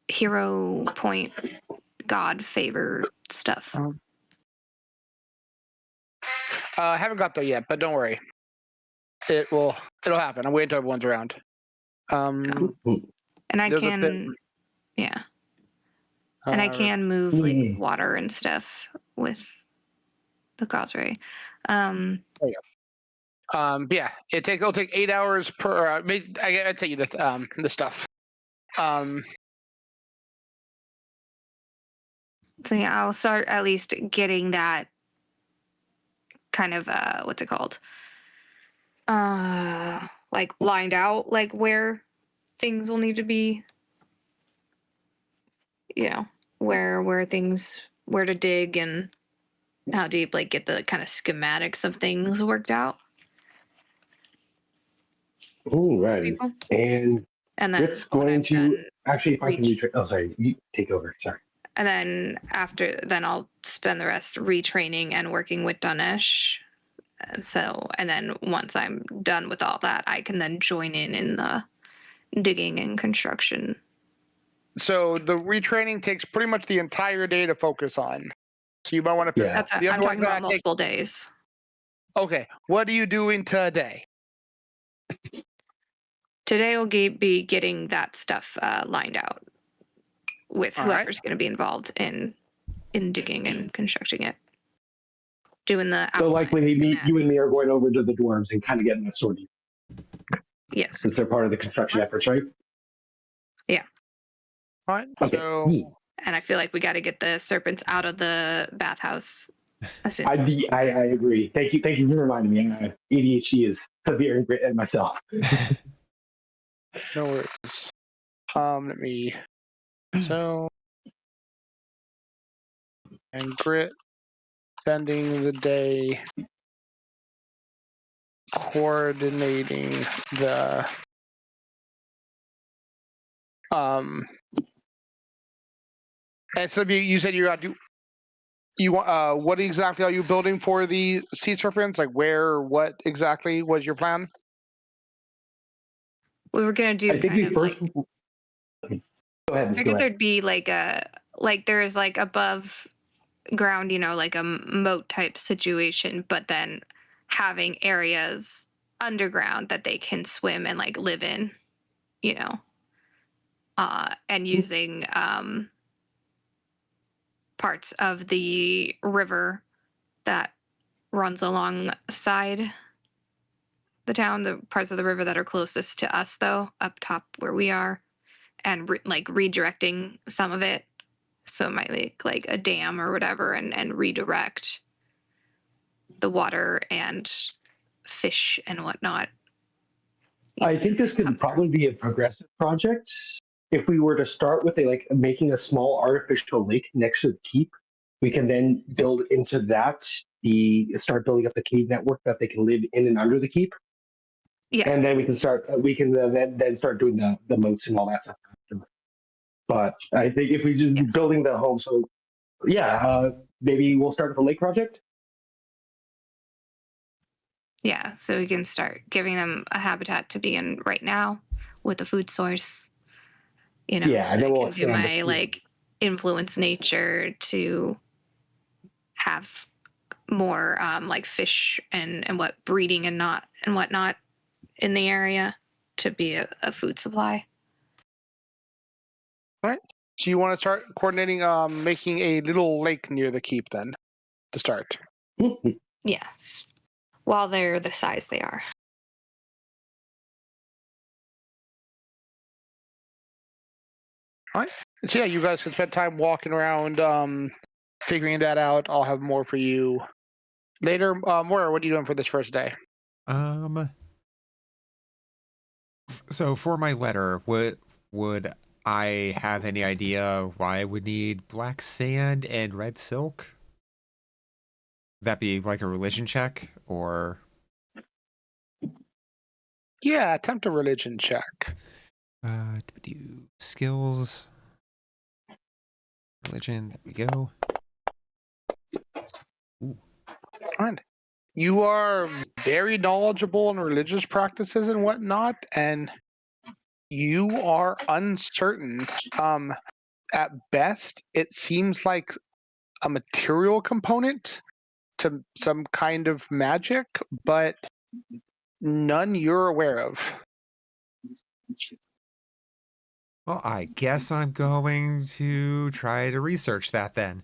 hero point god favor stuff. I haven't got there yet, but don't worry. It'll happen. I'm waiting until everyone's around. And I there's a can, yeah, and I can move like water and stuff with the causeway. Yeah, it'll take 8 hours per. I'd tell you the stuff. So yeah, I'll start at least getting that kind of what's it called? Like lined out, like where things will need to be. You know, where to dig and how deep, like get the kind of schematics of things worked out. Right. People. And then it's going to actually, if I can retrain. Oh, sorry, you take over. Sorry. And then then I'll spend the rest retraining and working with Danesh. And then once I'm done with all that, I can then join in the digging and construction. So the retraining takes pretty much the entire day to focus on. So you might want to. Yeah. I'm talking about multiple days. Okay, what are you doing today? Today will be getting that stuff lined out with whoever's going to be involved in digging and constructing it. Doing the so likely you and me are going over to the dwarves and kind of getting that sorted. Yes. Since they're part of the construction efforts, right? Yeah. All right. Okay. So, and I feel like we got to get the serpents out of the bathhouse. I agree. Thank you for reminding me. ADHD is severe and great at myself. No worries. Let me. So, and grit, spending the day coordinating the and so you said you got to what exactly are you building for the sea serpents? Like where, what exactly was your plan? We were gonna do. I think we first. Go ahead. I figured there'd be like there's like above ground, like a moat type situation, but then having areas underground that they can swim and like live in, and using parts of the river that runs alongside the town, the parts of the river that are closest to us, though, up top where we are, and redirecting some of it. So it might make like a dam or whatever and redirect the water and fish and whatnot. I think this could probably be a progressive project. If we were to start with making a small artificial lake next to the keep, we can then build into that start building up the cave network that they can live in and under the keep. Yeah. And then we can start then start doing the moats and all that stuff. But I think if we just building the home, so maybe we'll start with the lake project. Yeah, so we can start giving them a habitat to be in right now with a food source. You know, Yeah, and then I we'll can do expand my influence nature to have more fish and what breeding and whatnot in the area to be a food supply. All right. So you want to start coordinating making a little lake near the keep then to start. Yes, while they're the size they are. All right. So yeah, you guys can spend time walking around, figuring that out. I'll have more for you later. Moira, what are you doing for this first day? So for my letter, would I have any idea why I would need black sand and red silk? That be like a religion check, or Yeah, attempt a religion check. do skills, religion. There we go. Ooh. All right. You are very knowledgeable in religious practices and whatnot, and you are uncertain. At best, it seems like a material component to some kind of magic, but none you're aware of. Well, I guess I'm going to try to research that then.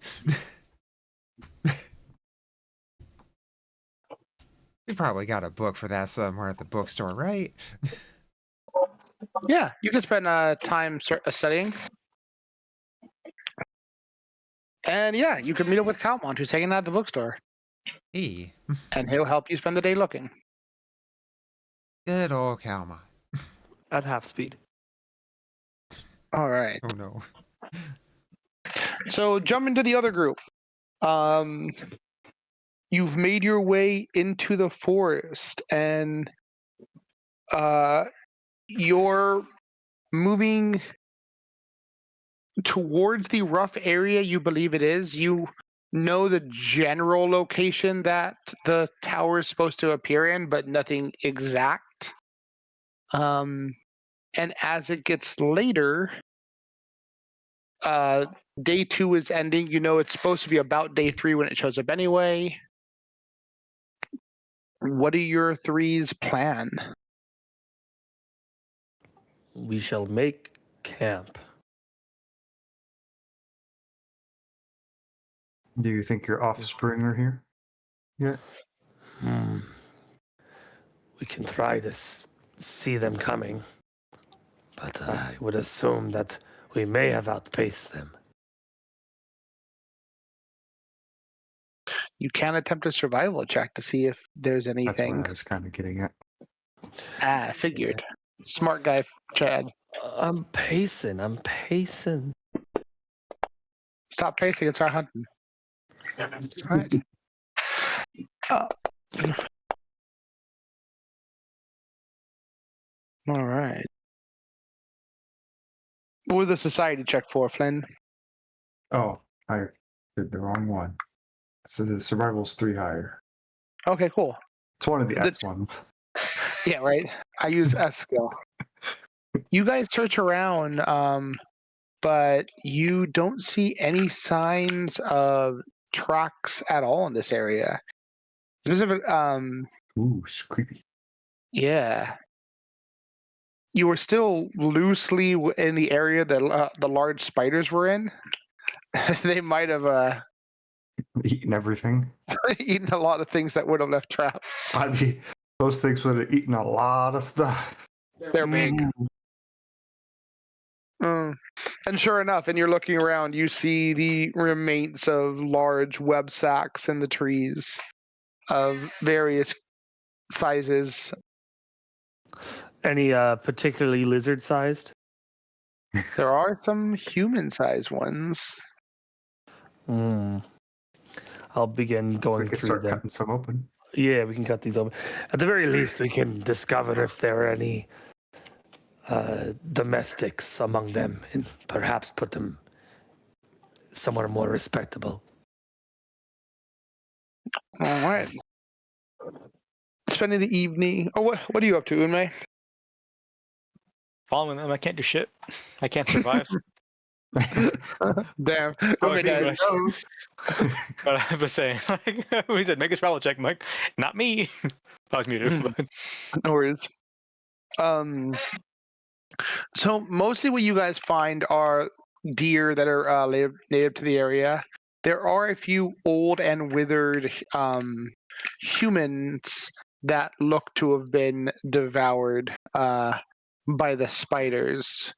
You probably got a book for that somewhere at the bookstore, right? Yeah, you can spend time studying. And yeah, you can meet up with Calmont, who's hanging out at the bookstore. Hey, And he'll help you spend the day looking. good old Kalma. At half speed. All right. Oh no. So jump into the other group. You've made your way into the forest, and you're moving towards the rough area you believe it is. You know the general location that the tower is supposed to appear in, but nothing exact. And as it gets later, day 2 is ending. You know it's supposed to be about day 3 when it shows up anyway. What are your three's plan? We shall make camp. Do you think your offspring are here? Yeah. We can try to see them coming, but I would assume that we may have outpaced them. You can attempt a survival check to see if there's That's anything. what I was kind of getting at. Figured. Smart guy, Chad. I'm pacing. Stop pacing and start hunting. All right. All right. What was the society check for, Flynn? Oh, I did the wrong one. So the survival's 3 higher. Okay, cool. It's one of the The- S ones. Yeah, right. I use S skill. You guys search around, but you don't see any signs of tracks at all in this area. Specific, Ooh, it's creepy. yeah. You were still loosely in the area that the large spiders were in. They might have Eating everything. eaten a lot of things that would have left traps. I mean, those things would have eaten a lot of stuff. They're big. And sure enough, and you're looking around, you see the remains of large web sacks in the trees of various sizes. Any particularly lizard-sized? There are some human-sized ones. Hmm. I'll begin We going could through start them. cutting some open. Yeah, we can cut these open. At the very least, we can discover if there are any domestics among them, and perhaps put them somewhere more respectable. All right. Spending the evening. Oh, what are you up to, Unmei? Following them, I can't do shit. I can't survive. Damn. I Unmei agree, does. guys. But I was saying, like, he said, make a spell check. I'm like, not me. I was muted. But No worries. So mostly what you guys find are deer that are native to the area. There are a few old and withered humans that look to have been devoured by the spiders.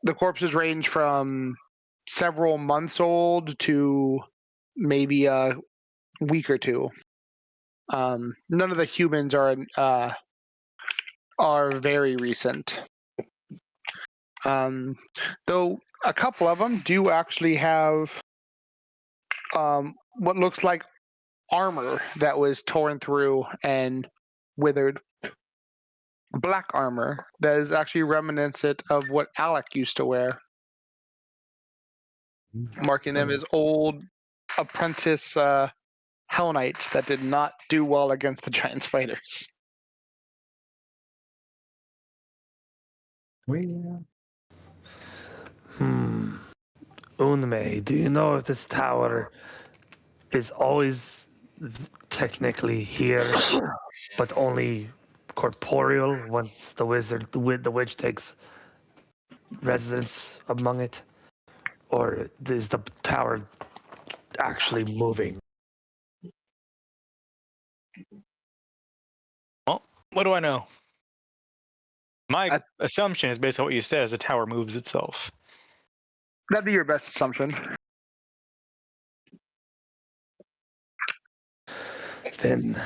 The corpses range from several months old to maybe a week or two. None of the humans are very recent. Though a couple of them do actually have what looks like armor that was torn through and withered. Black armor that is actually reminiscent of what Alec used to wear, marking them as old apprentice Hell Knights that did not do well against the giant spiders. Unmei, do you know if this tower is always technically here, but only corporeal once the witch takes residence among it? Or is the tower actually moving? well, what do I know? My assumption is based on what you said, is the tower moves itself. That'd be your best assumption. Then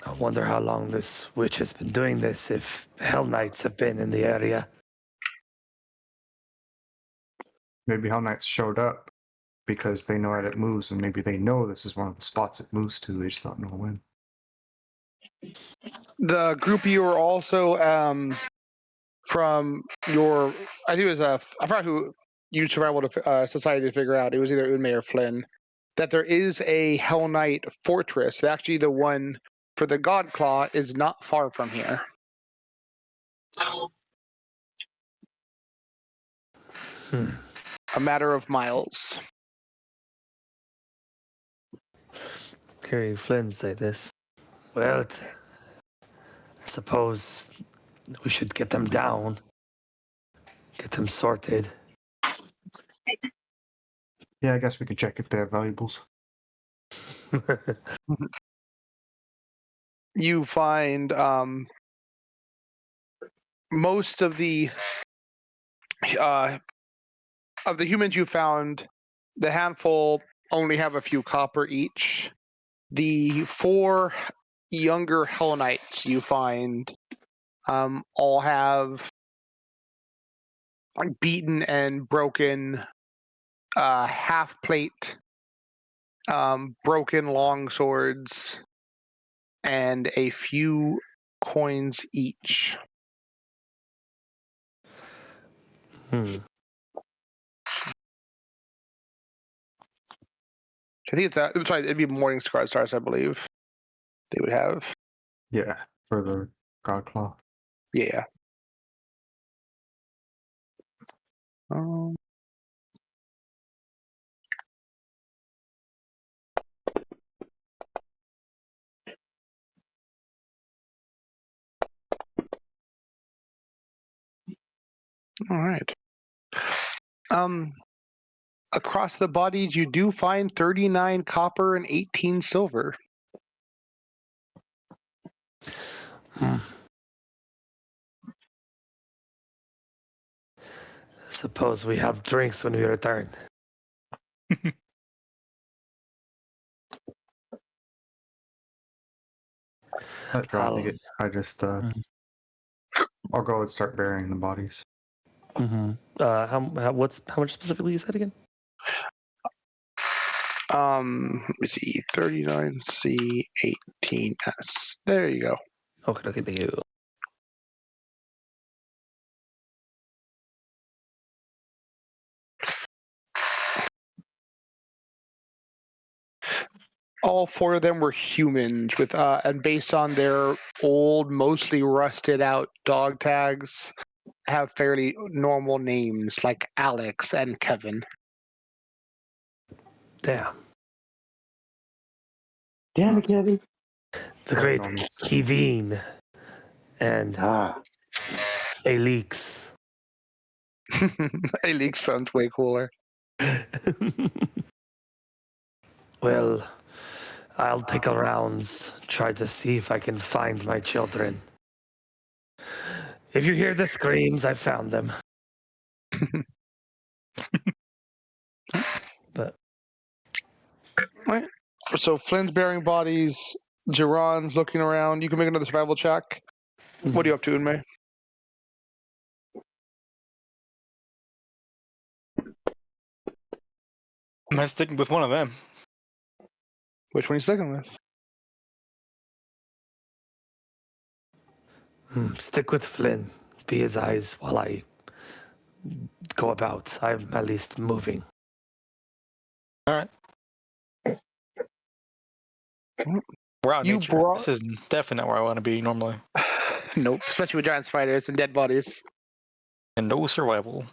I wonder how long this witch has been doing this, if Hell Knights have been in the area. Maybe Hell Knights showed up because they know that it moves, and maybe they know this is one of the spots it moves to. They just don't know when. The group you were also from your, I think it was I forgot who you survival to society to figure out. It was either Unmei or Flynn. That there is a Hell Knight fortress. Actually, the one for the God Claw is not far from here. A matter of miles. Hearing Flynn say this, well, I suppose we should get them down, get them sorted. Yeah, I guess we can check if they have valuables. You find most of the humans you found, the handful only have a few copper each. The 4 younger Hell Knights you find all have beaten and broken half plate, broken long swords, and a few coins each. I think it'd be Morning Scar Stars, I believe. They would have. Yeah, for the God Claw. Yeah. All right. Across the bodies, you do find 39 copper and 18 silver. Suppose we have drinks when we return. Not dropping it. I just Mhm. I'll go and start burying the bodies. Mm-hmm. How much specifically you said again? Let me see. 39C 18S. There you go. Okay, thank you. All 4 of them were humans with and based on their old, mostly rusted out dog tags, have fairly normal names like Alex and Kevin. Damn. Damn it, Kevin. The great Normies. Kevin and Ah, Elix. Elix sounds way cooler. Well, I'll take a rounds, try to see if I can find my children. If you hear the screams, I found them. But Right. So Flynn's burying bodies. Geron's looking around. You can make another survival check. What are you up to in May? I'm sticking with one of them. Which one are you sticking with? stick with Flynn. Be his eyes while I go about. I'm at least moving. All right. We're out in You nature. brought- This is definitely where I want to be normally. Nope, especially with giant spiders and dead bodies. And no survival.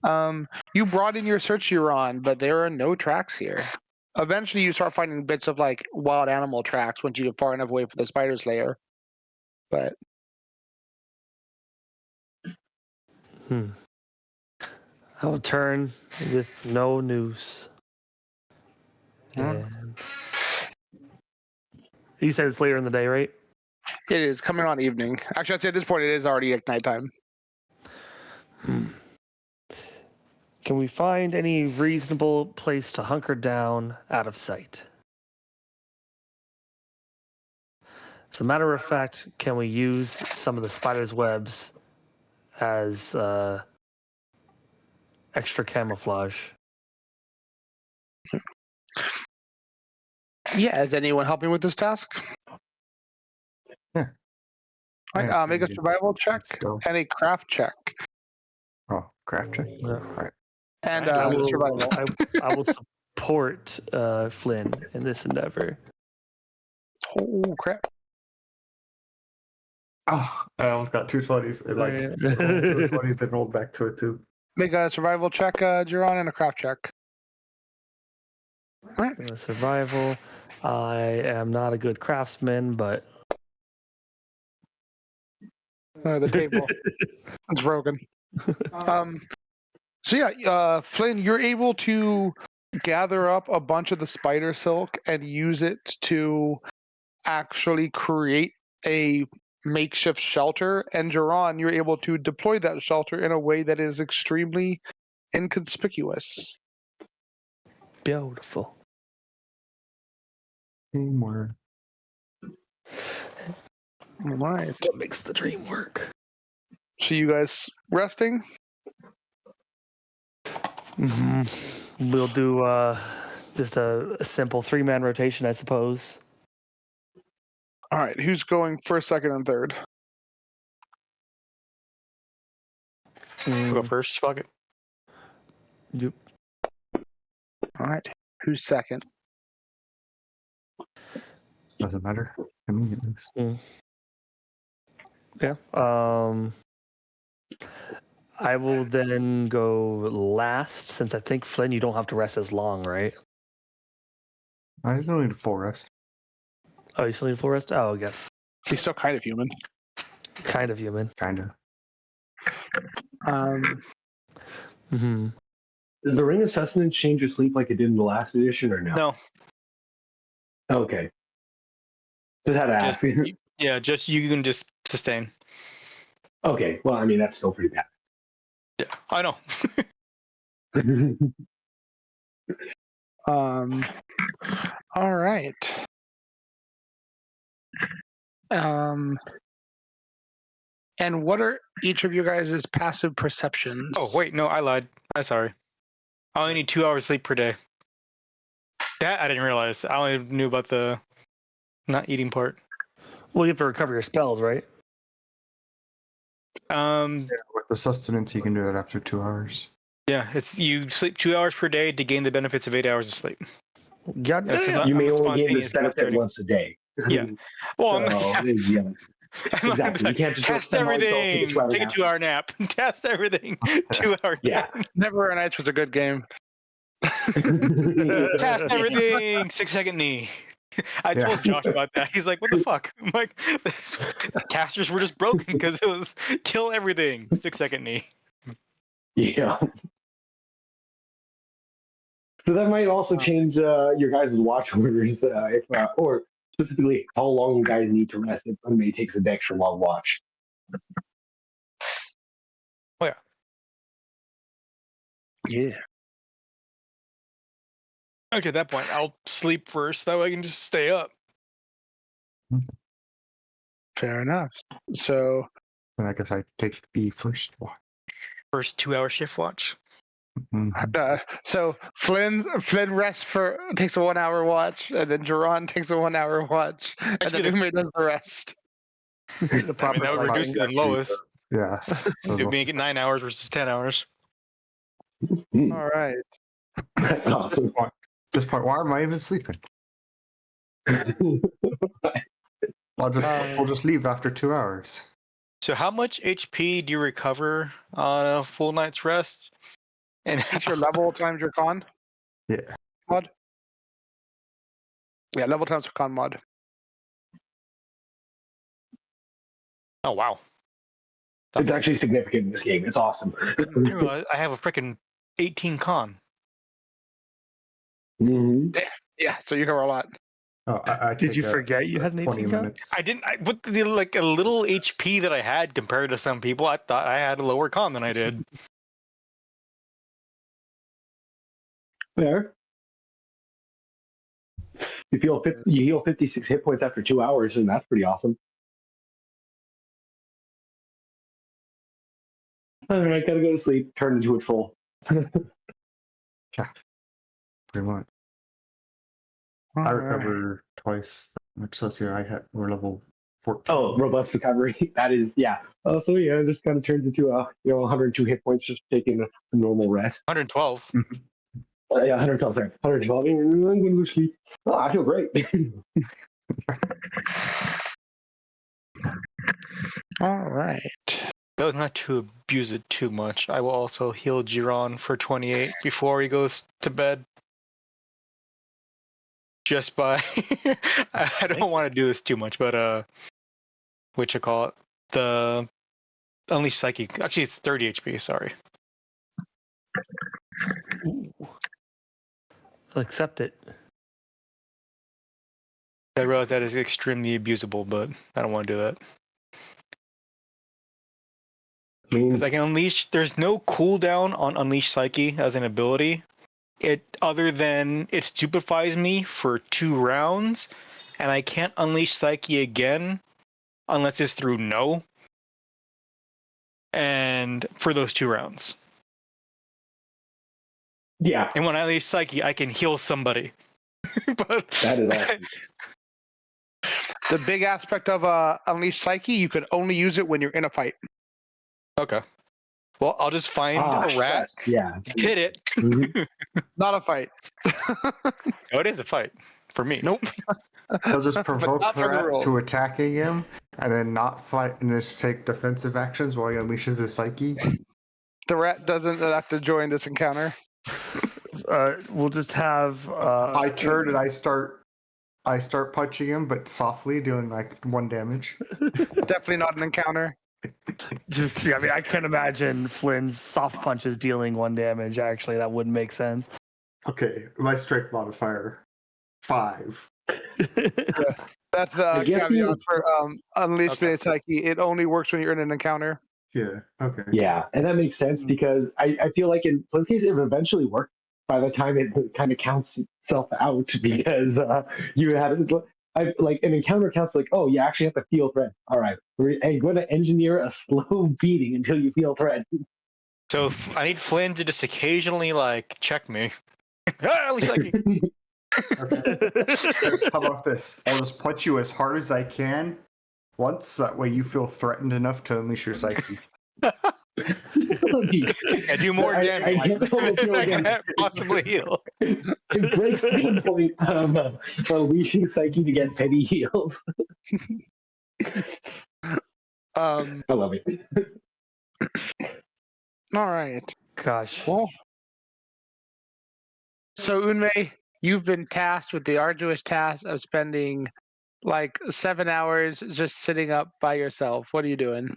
You brought in your search Euron, but there are no tracks here. Eventually, you start finding bits of like wild animal tracks once you get far enough away from the spider's lair. But I will turn with no news. Hmm. And you said it's later in the day, right? it is coming on evening. Actually, I'd say at this point it is already at nighttime. Can we find any reasonable place to hunker down out of sight? As a matter of fact, can we use some of the spider's webs as extra camouflage? Yeah, is anyone helping with this task? Yeah. All right, Yeah, make a maybe. survival check Still. and a craft check. Oh, craft check. Yeah. And I will, survival. I will support Flynn in this endeavor. Oh, crap. Oh, I almost got 220s. It, like, Yeah. rolled to a 20, then rolled back to a 2. Make a survival check, Geron, and a craft check. All right. Survival. I am not a good craftsman, but The table. It's broken. So yeah, Flynn, you're able to gather up a bunch of the spider silk and use it to actually create a makeshift shelter. And Geron, you're able to deploy that shelter in a way that is extremely inconspicuous. beautiful. Teamwork. All right. That's what makes the dream work. So you guys resting? Mm-hmm. We'll do just a simple 3-man rotation, I suppose. All right. Who's going first, second, and third? I'll go first. Fuck it. Yep. All right. Who's second? Doesn't matter. I mean, it is. Yeah. I will then go last, since I think Flynn, you don't have to rest as long, right? I just don't need a full rest. Oh, you still need a full rest? Oh, I guess. He's still kind of human. Kind of human. Kinda. Mm-hmm. does the Ring of Sustenance change your sleep like it did in the last edition, or no? No. Okay. Just had to ask. Just you can just sustain. Okay. Well, I mean that's still pretty bad. Yeah, I know. All right. And what are each of you guys' passive perceptions? Oh wait, no, I lied. I'm sorry. I only need 2 hours sleep per day. That I didn't realize. I only knew about the not eating part. Well, you have to recover your spells, right? With the sustenance, you can do it after 2 hours. Yeah, it's you sleep 2 hours per day to gain the benefits of 8 hours of sleep. God It's just damn. You I'm may a only gain this spontaneous benefit caster. once a day. Yeah. Well, So, I'm yeah, I'm not exactly. You like, can't just go cast spend all your spells, take a everything. 2 hour Take a nap. 2 hour nap. Cast everything. 2 hour Yeah. nap. Neverwhere Nights was a good game. Cast everything. 6-second knee. I Yeah. told Josh about that. He's like, "What the fuck?" I'm like, this, "Casters were just broken because it was kill everything." 6-second knee. Yeah. So that might also change your guys' watch orders, if or specifically how long you guys need to rest if somebody takes an extra long watch. Oh yeah. Yeah. Okay, at that point, I'll sleep first. That way I can just stay up. Fair enough. So And I guess I take the first one. First 2 hour shift watch. Mhm. so Flynn rests for takes a 1 hour watch, and then Duran takes a 1 hour watch, and then Actually, Ume does the rest. The I mean, proper that would cycling. reduce it than Lois. Yeah. So It'd make it 9 hours versus 10 hours. All right. That's awesome. At this point, why am I even sleeping? We'll just leave after 2 hours. So how much HP do you recover on a full night's rest? And Each your level times your con Yeah. mod. Yeah, level times your con mod. oh wow, It's actually significant in this game. It's awesome. I didn't realize I have a freaking 18 con. Mhm. Yeah, so you cover a lot. Oh, I Did take you forget you had an 20 18 con? minutes. I didn't. What the like a little HP that I had compared to some people? I thought I had a lower con than I did. Fair. You heal 56 hit points after 2 hours, and that's pretty awesome. All right, gotta go to sleep. Turn into it full. Yeah. Pretty much. All I right. recover twice. Which says here we're level 14. Oh, robust recovery. That is, yeah. So yeah, it just kind of turns into 102 hit points just taking a normal rest. 112. Yeah, 112. Sorry, 112. I'm going to go sleep. Oh, I feel great. All right. That was not to abuse it too much. I will also heal Jiron for 28 before he goes to bed. Just by I don't want to do this too much, but what you call it? The Unleash Psychic. Actually, it's 30 HP. Sorry. I'll accept it. I realize that is extremely abusable, but I don't want to do that. Because I can unleash. There's no cooldown on Unleash Psyche as an ability. Other than it stupefies me for 2 rounds, and I can't unleash Psyche again unless it's through no. And for those 2 rounds. Yeah. And when I unleash Psyche, I can heal somebody. But that is awesome. The big aspect of Unleash Psyche, you can only use it when you're in a fight. Okay. Well, I'll just find a rat, Yes, yeah. hit it. Mhm. Not a fight. No, it is a fight for me. Nope. He'll just But provoke not the for the rat rule. to attacking him, and then not fight, and just take defensive actions while he unleashes his psyche. The rat doesn't have to join this encounter. We'll just have. I turn and I start punching him, but softly, doing like 1 damage. Definitely not an encounter. I mean, I can't imagine Flynn's soft punches dealing 1 damage. Actually, that wouldn't make sense. Okay, my strength modifier 5. That's the I guess caveat for Unleash Okay. Psyche. It only works when you're in an encounter. Yeah. Okay. Yeah, and that makes sense because I feel like in Flynn's case, it would eventually work by the time it kind of counts itself out because you had like an encounter counts like, oh, you actually have to feel threat. All right, I'm going to engineer a slow beating until you feel threat. So I need Flynn to just occasionally like check me. At least like Okay. How about this? I'll just punch you as hard as I can once. That way you feel threatened enough to unleash your psyche. I do more I damage can't almost feel than I again. can possibly heal. It breaks the point of unleashing psyche to get petty heals. I love it. All right. Gosh. Well, so Unmei, you've been tasked with the arduous task of spending like 7 hours just sitting up by yourself. What are you doing?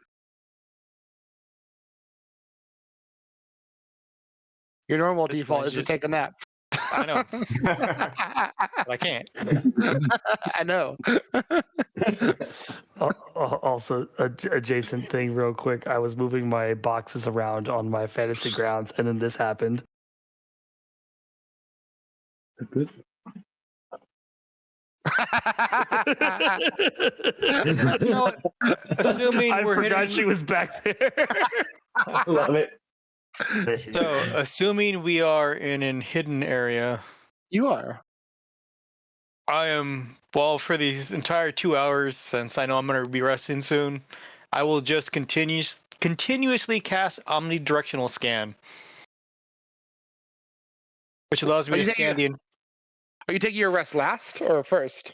Your normal Just default is to just- take a nap. I know, but I can't. I know. Also, adjacent thing, real quick. I was moving my boxes around on my fantasy grounds, and then this happened. You know what? Assuming I we're forgot hitting, she was back there. I love it. so assuming we are in an hidden area, You are. I am well for these entire 2 hours. Since I know I'm gonna be resting soon, I will just continuously cast omnidirectional scan, which allows me to scan the. Are you taking your rest last or first?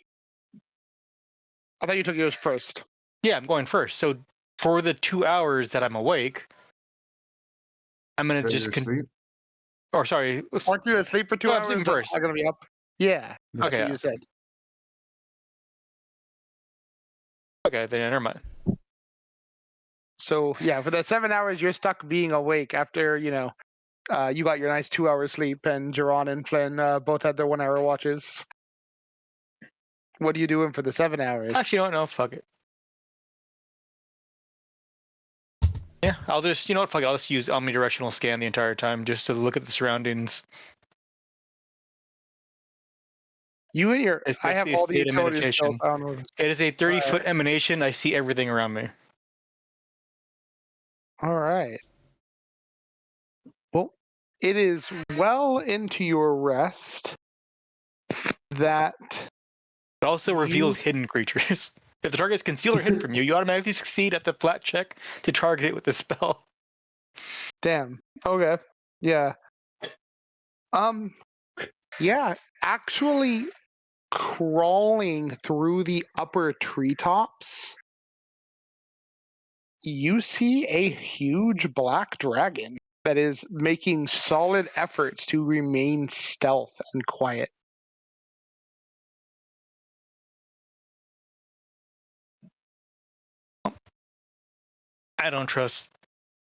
I thought you took yours first. Yeah, I'm going first. So for the 2 hours that I'm awake, I'm gonna Ready just to sleep? or sorry. Aren't you asleep for 2 No, I'm hours? sleeping That's first. not gonna be up. Yeah, that's Okay. what you said. Okay, then never mind. So yeah, for the 7 hours you're stuck being awake after you got your nice 2 hours sleep, and Jerron and Flynn both had their 1 hour watches. What are you doing for the 7 hours? Actually, I don't know. Fuck it. Yeah, I'll just, you know what, fuck it, I'll just use omnidirectional scan the entire time just to look at the surroundings. You and your, It's I have basically a all the state of utility meditation. skills. I don't know. It is a 30-foot emanation. I see everything around me. All right. Well, it is well into your rest that It also reveals hidden creatures. If the target is concealed or hidden from you, you automatically succeed at the flat check to target it with the spell. damn. Okay. Yeah. Yeah, actually crawling through the upper treetops, you see a huge black dragon that is making solid efforts to remain stealth and quiet. I don't trust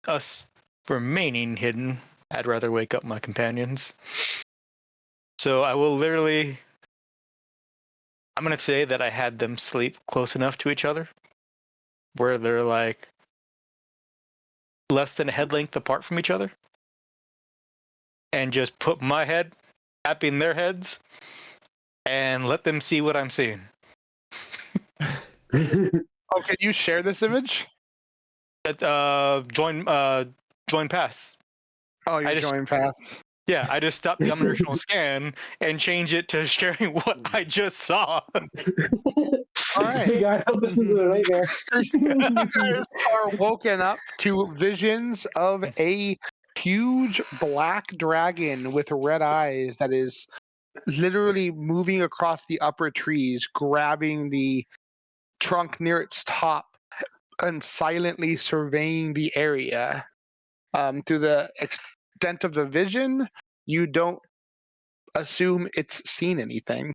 us remaining hidden. I'd rather wake up my companions. So I will literally... I'm going to say that I had them sleep close enough to each other where they're like less than a head length apart from each other, and just put my head tapping their heads and let them see what I'm seeing. Oh, can you share this image? Join pass. Oh, you're I just- joining fast. Yeah, I just stopped the omnidirectional scan and change it to sharing what I just saw. All right. Hey guys, this is a nightmare. You guys are woken up to visions of a huge black dragon with red eyes that is literally moving across the upper trees, grabbing the trunk near its top and silently surveying the area. To the extent of the vision, you don't assume it's seen anything.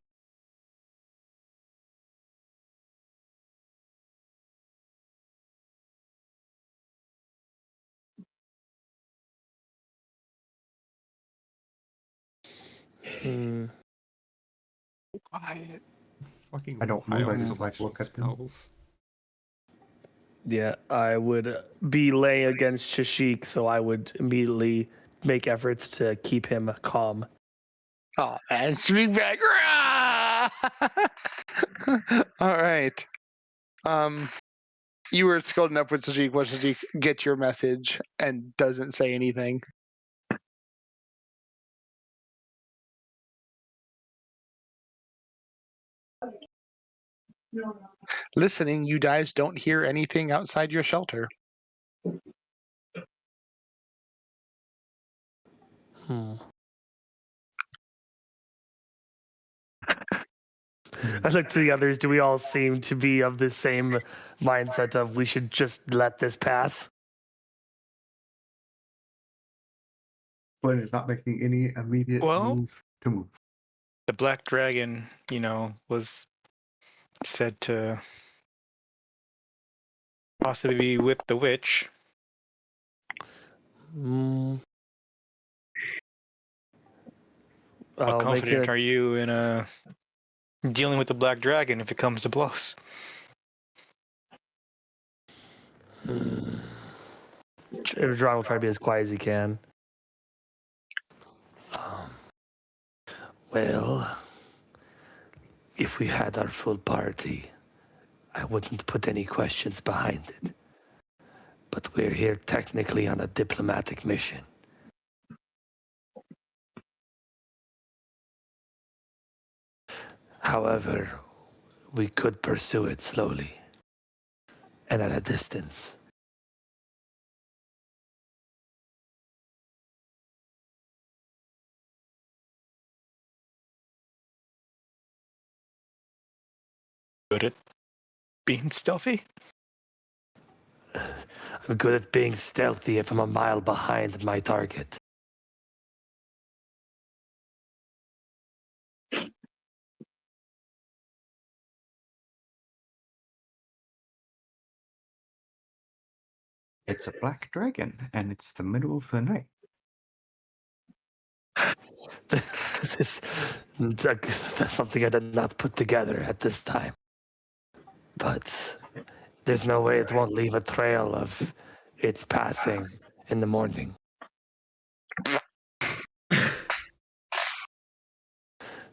Fucking I don't move, I wild just like selection look at them. spells. Yeah, I would be laying against Shashik, so I would immediately make efforts to keep him calm. Oh, man, speak back. All right. You were skilled enough with Sajik, where Sajik gets your message and doesn't say anything. Listening, you guys don't hear anything outside your shelter. Hmm. I look to the others. Do we all seem to be of the same mindset of we should just let this pass? Flynn is not making any immediate Well- move to move. The black dragon, was said to possibly be with the witch. Mm. How I'll make confident it. are you in dealing with the black dragon if it comes to blows? John will try to be as quiet as he can. Well, if we had our full party, I wouldn't put any questions behind it. But we're here technically on a diplomatic mission. However, we could pursue it slowly and at a distance. Good at being stealthy? I'm good at being stealthy if I'm a mile behind my target. It's a black dragon, and it's the middle of the night. That's something I did not put together at this time. But there's no way it won't leave a trail of its passing in the morning.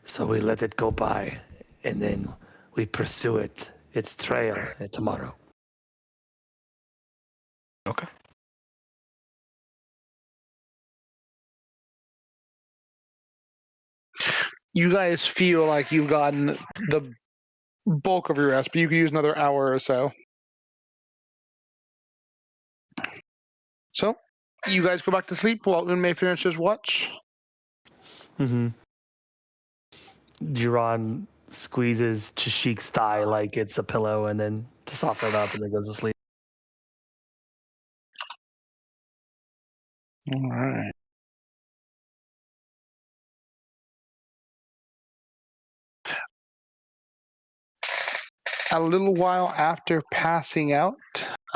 So we let it go by, and then we pursue its trail tomorrow. Okay. You guys feel like you've gotten the bulk of your rest, but you could use another hour or so. So, you guys go back to sleep while Unmei finishes watch. Mm-hmm. Jiran squeezes Chashik's thigh like it's a pillow, and then to soften it up, and then goes to sleep. All right. A little while after passing out,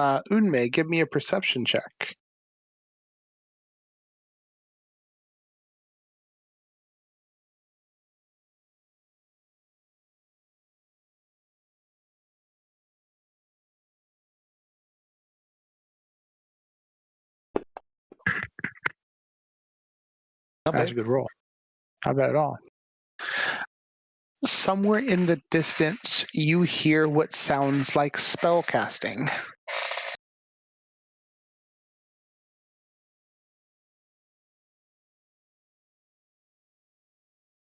Unmei, give me a perception check. That's a good roll. Not bad at all. Somewhere in the distance, you hear what sounds like spell casting.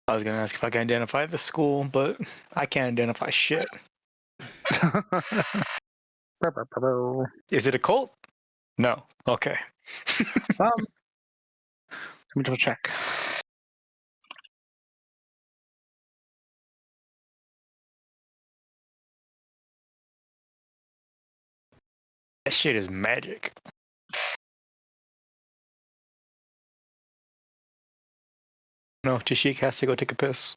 I was gonna ask if I can identify the school, but I can't identify shit. Is it a cult? No. Okay. Let me double check. That shit is magic. No, Tashik has to go take a piss.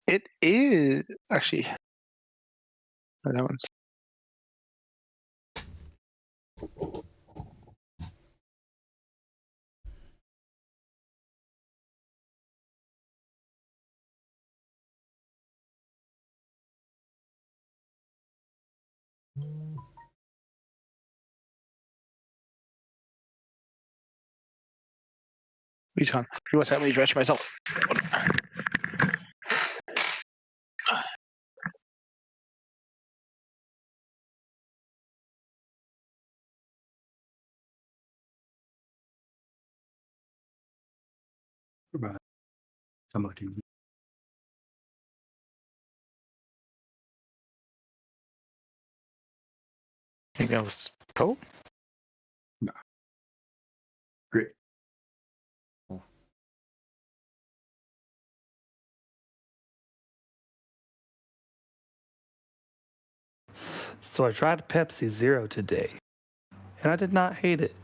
It is actually. That one's. Each time. Give me one second. Let me stretch myself. Goodbye. Somebody. I think that was Poe. Great. So I tried Pepsi Zero today, and I did not hate it.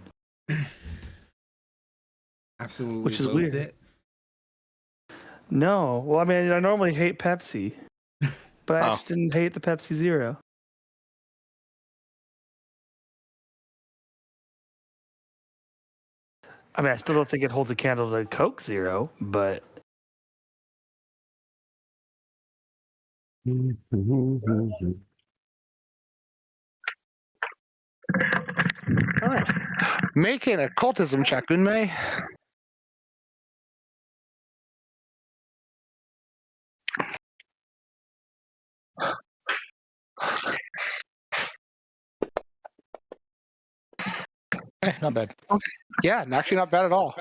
Absolutely Which is loathed weird. it. No, well, I mean, I normally hate Pepsi, but I Oh. actually didn't hate the Pepsi Zero. I mean, I still don't think it holds a candle to Coke Zero, but All right. Make an occultism check, Unmei. Not bad. Yeah, actually not bad at all.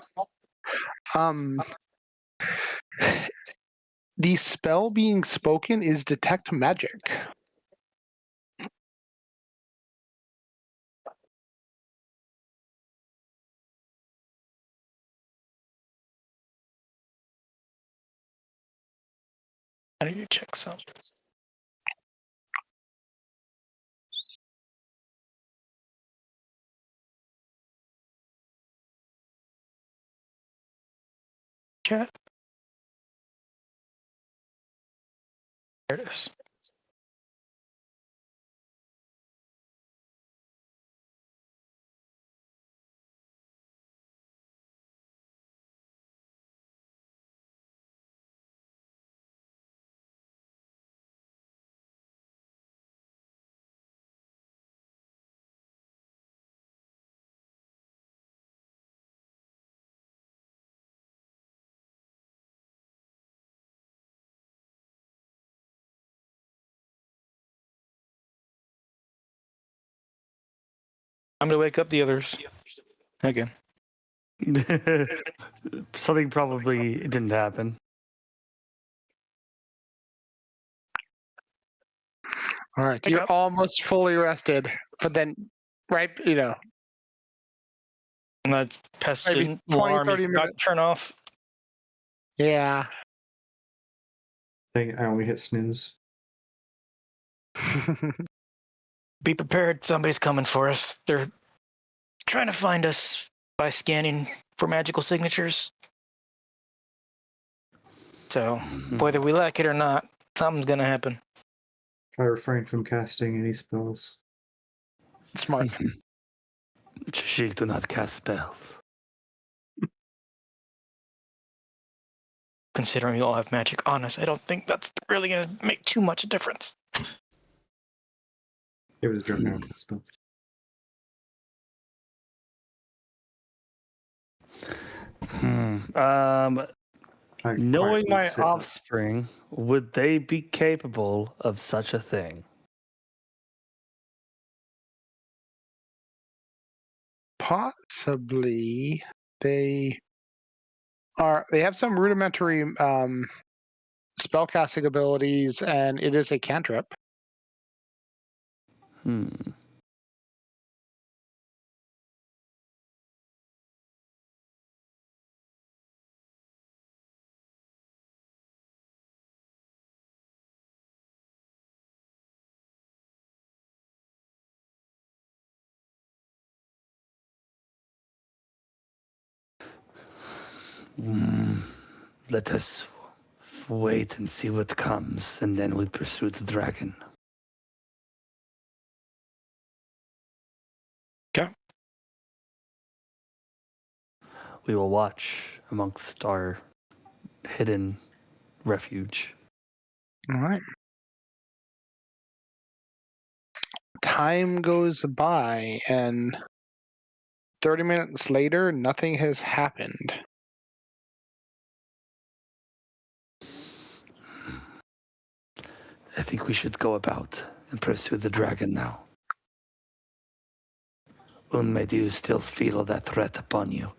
The spell being spoken is detect magic. I need to check some. Chat. There it is. I'm gonna wake up the others again. something probably didn't happen. All right, Wake you're up. almost fully rested, but then, right, And that pestilent 20, alarm 30 you got minutes. turn off. Yeah. Dang it, I only hit snooze. Be prepared. Somebody's coming for us. They're trying to find us by scanning for magical signatures. So, whether we like it or not, something's gonna happen. I refrain from casting any spells. Smart. She do not cast spells. Considering we all have magic on us, I don't think that's really gonna make too much difference. It was a dramatic spell. I Knowing quietly my sit up. offspring, would they be capable of such a thing? Possibly. They have some rudimentary spellcasting abilities, and it is a cantrip. Let us wait and see what comes, and then we pursue the dragon. Okay. We will watch amongst our hidden refuge. All right. Time goes by, and 30 minutes later, nothing has happened. think we should go about and pursue the dragon now. Unme, do you still feel that threat upon you?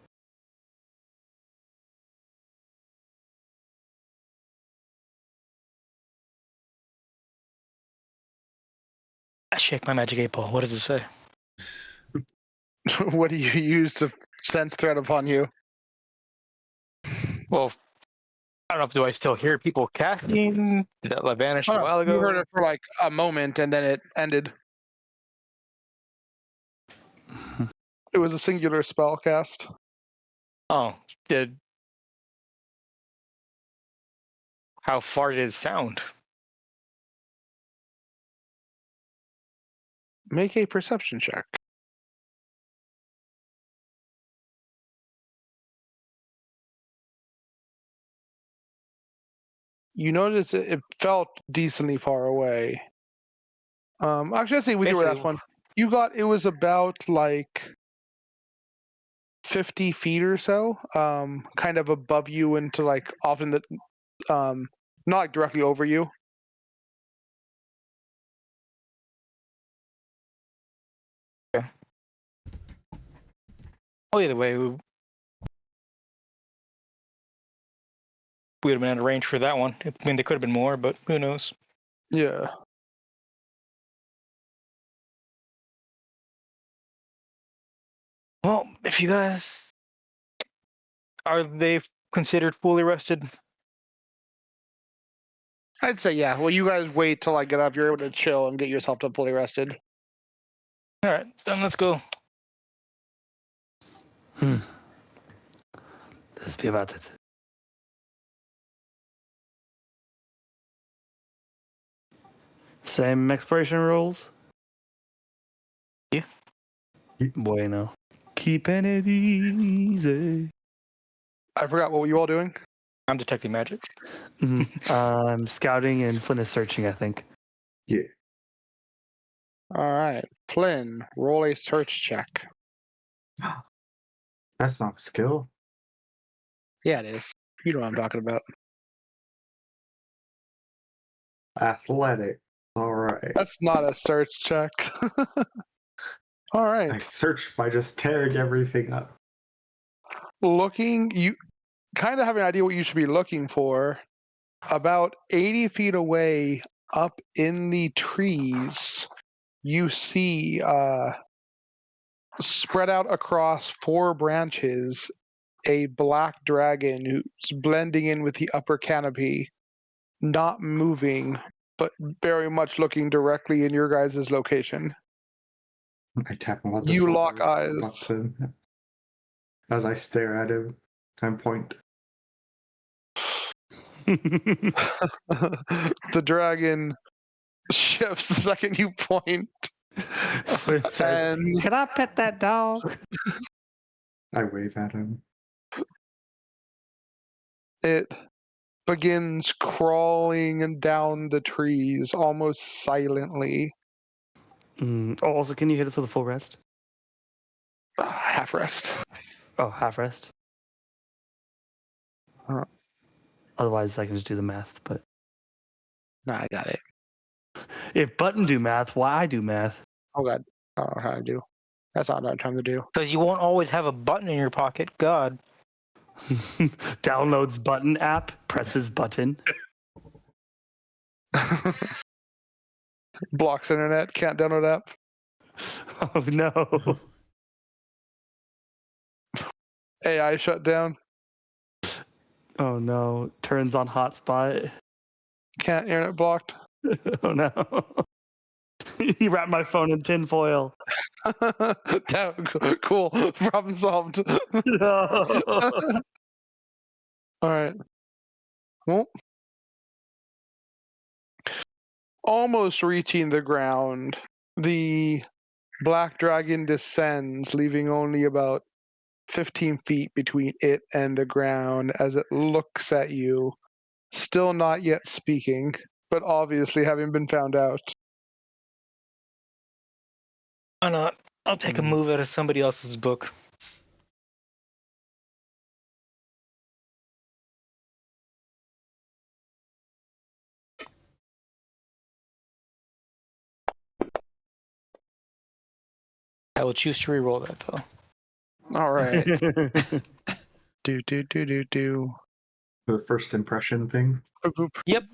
I shake my magic 8-ball. What does it say? What do you use to sense threat upon you? Well, I don't know. Do I still hear people casting? Did that vanish a while ago? You heard it for like a moment and then it ended. It was a singular spell cast. Oh, how far did it sound? Make a perception check. You notice it felt decently far away. Actually, I'd say with your last one, it was about like 50 feet or so, kind of above you into like often the, not directly over you. Oh, either way, we would have been out of range for that one. I mean, there could have been more, but who knows? Yeah. Well, if you guys are they considered fully rested? I'd say yeah. Well, you guys wait till I get up. You're able to chill and get yourself to fully rested. All right, then let's go. Let's be about it. Same exploration rules? Yeah. Bueno. Keeping it easy. I forgot what were you all doing. I'm detecting magic. Scouting and Flynn is searching, I think. Yeah. All right, Flynn, roll a search check. That's not a skill. Yeah, it is. You know what I'm talking about. Athletic. All right. That's not a search check. All right. I searched by just tearing everything up. Looking, you kind of have an idea what you should be looking for. About 80 feet away, up in the trees, you see spread out across 4 branches a black dragon who's blending in with the upper canopy, not moving, but very much looking directly in your guys' location. I tap him on the You shoulder. lock eyes. Stops him. As I stare at him and point. The dragon shifts the second you point. Flynn says, And "Can I pet that dog?" I wave at him. it begins crawling down the trees almost silently. Oh, also, can you hit us with a full rest? Half rest. Oh, half rest. Otherwise, I can just do the math. But No, I got it. if Button do math, why I do math? Oh god. I don't know how to do. That's not what I'm trying to do. Because you won't always have a button in your pocket. God. Downloads Button app, presses button. Blocks internet, can't download app. Oh no. AI shut down. Oh no. Turns on hotspot. Can't internet blocked. Oh no. He wrapped my phone in tinfoil. Cool. Problem solved. No. All right. Well, almost reaching the ground, the black dragon descends, leaving only about 15 feet between it and the ground as it looks at you, still not yet speaking, but obviously having been found out. Why not? I'll take a move out of somebody else's book. I will choose to re-roll that though. All right. Do. The first impression thing. Boop, boop. Yep.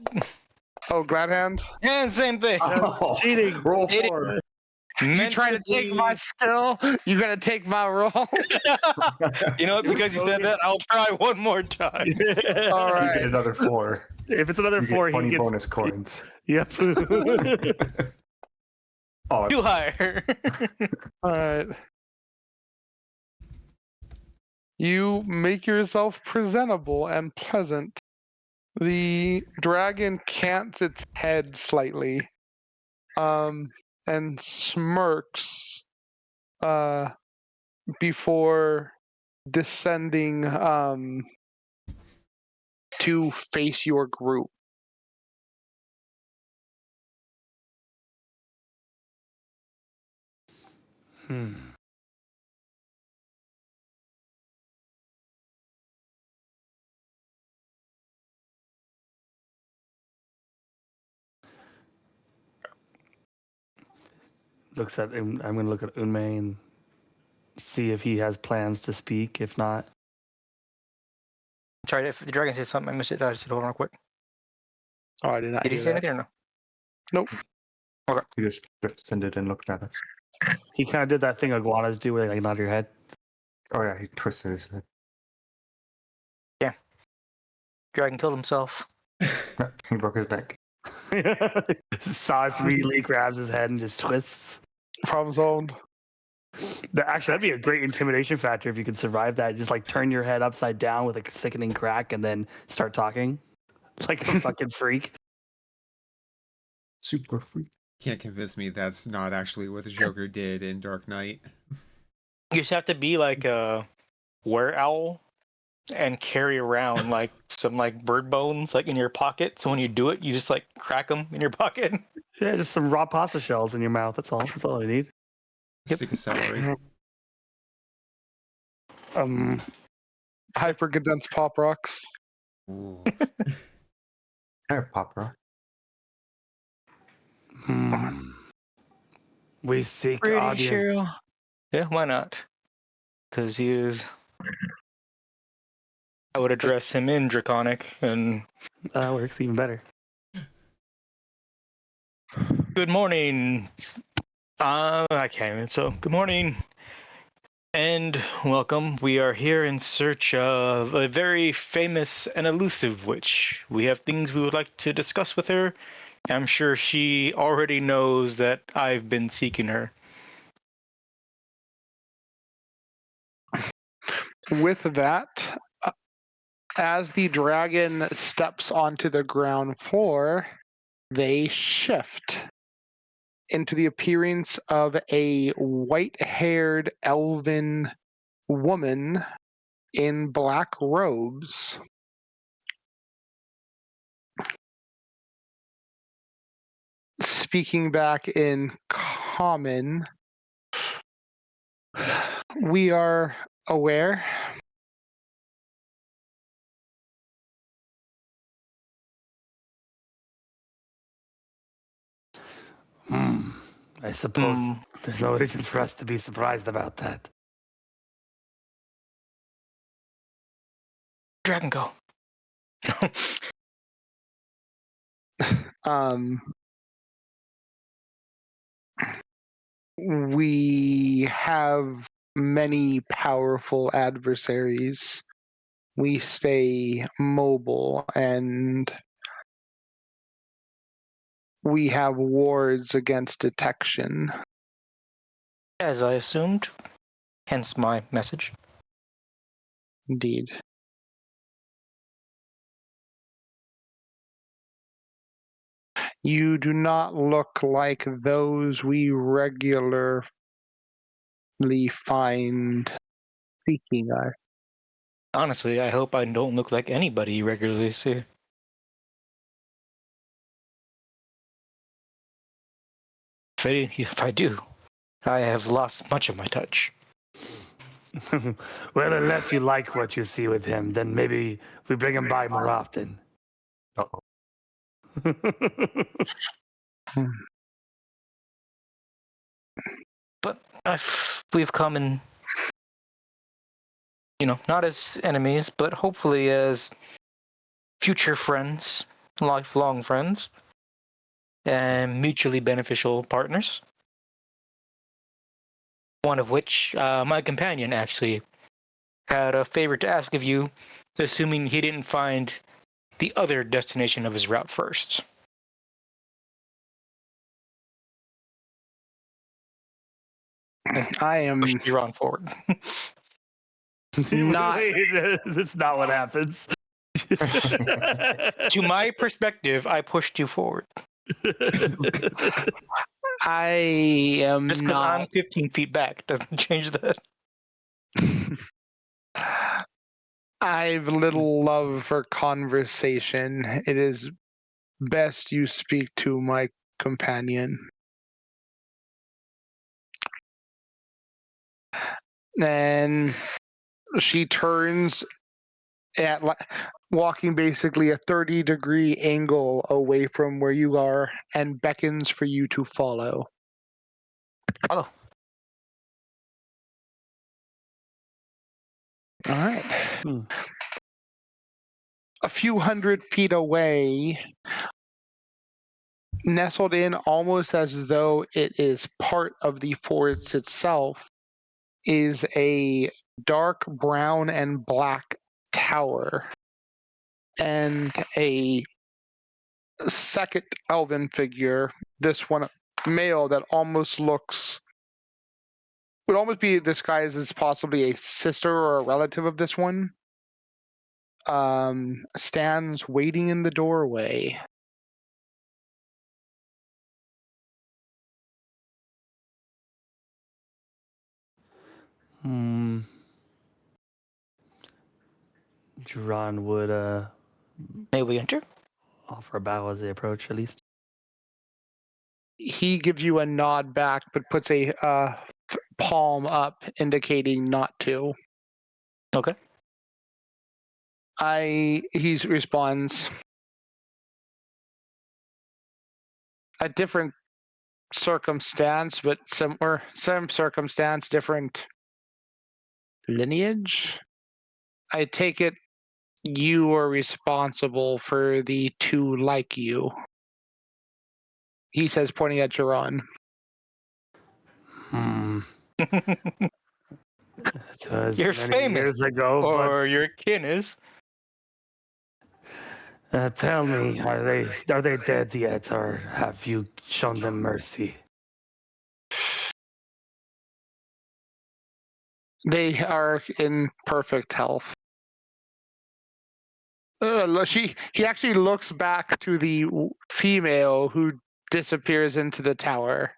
Oh, glad hand. And same thing. Oh, cheating. Roll It- 4. You trying to take my skill? You gonna take my roll? You know what? Because you said that, I'll try one more time. All You right. get another 4. If it's another You 4, get 20 he gets. bonus coins. Yep. Oh, Too higher. All right. You make yourself presentable and pleasant. The dragon cants its head slightly, and smirks, before descending, to face your group. Looks at. I'm going to look at Unmei and see if he has plans to speak. If not, Sorry, if the dragon said something, I missed it. I just said hold on real quick. Oh, I did not Did he hear say that. anything or no? Nope. You just descended and looked at us. he kind of did that thing iguanas do, where they like nod your head. Oh yeah, he twisted his head. Dragon killed himself. He broke his neck. Sauce immediately grabs his head and just twists. Problem solved. Actually, that'd be a great intimidation factor if you could survive that. Just like turn your head upside down with a sickening crack and then start talking like a fucking freak. Super free. Can't convince me that's not actually what the Joker did in Dark Knight. You just have to be like a were-owl and carry around like some like bird bones like in your pocket. So when you do it, you just like crack them in your pocket. Yeah, just some raw pasta shells in your mouth. That's all. That's all I need. Stick of celery. Hyper condensed pop rocks. Ooh. I have pop rock. We seek Pretty audience. sure. Yeah, why not? Because he is. I would address him in Draconic and. That works even better. Good morning. I came. So, good morning. And welcome. We are here in search of a very famous and elusive witch. We have things we would like to discuss with her. I'm sure she already knows that I've been seeking her. With that, as the dragon steps onto the ground floor, they shift into the appearance of a white-haired elven woman in black robes. Speaking back in common, we are aware. I suppose there's no reason for us to be surprised about that. Dragon go. We have many powerful adversaries. We stay mobile and we have wards against detection. As I assumed. Hence my message. Indeed. You do not look like those we regularly find seeking us. Honestly, I hope I don't look like anybody you regularly see. If I do, I have lost much of my touch. Well, unless you like what you see with him, then maybe we bring him by more often. Uh-oh. But We've come in, not as enemies, but hopefully as future friends, lifelong friends, and mutually beneficial partners. One of which, my companion actually had a favor to ask of you, assuming he didn't find the other destination of his route first. I am Push Jiran forward. not. Wait, that's not what happens. To my perspective, I pushed you forward. I am Just because I'm not. 15 feet back doesn't change that. I've little love for conversation. It is best you speak to my companion. And she turns at walking basically a 30-degree angle away from where you are and beckons for you to follow. Oh, All right. A few hundred feet away, nestled in almost as though it is part of the forest itself, is a dark brown and black tower and a second elven figure, this one male, that would almost be disguised as possibly a sister or a relative of this one, stands waiting in the doorway. Jiran would may we enter? offer a bow as they approach, at least. He gives you a nod back, but puts a palm up, indicating not to. Okay. He responds, a different circumstance, but similar, same circumstance, different lineage. I take it you are responsible for the two like you. He says, pointing at Jiran. It was You're many famous, years ago, or but your kin is. tell me, are they dead yet, or have you shown them mercy? They are in perfect health. He actually looks back to the female who disappears into the tower.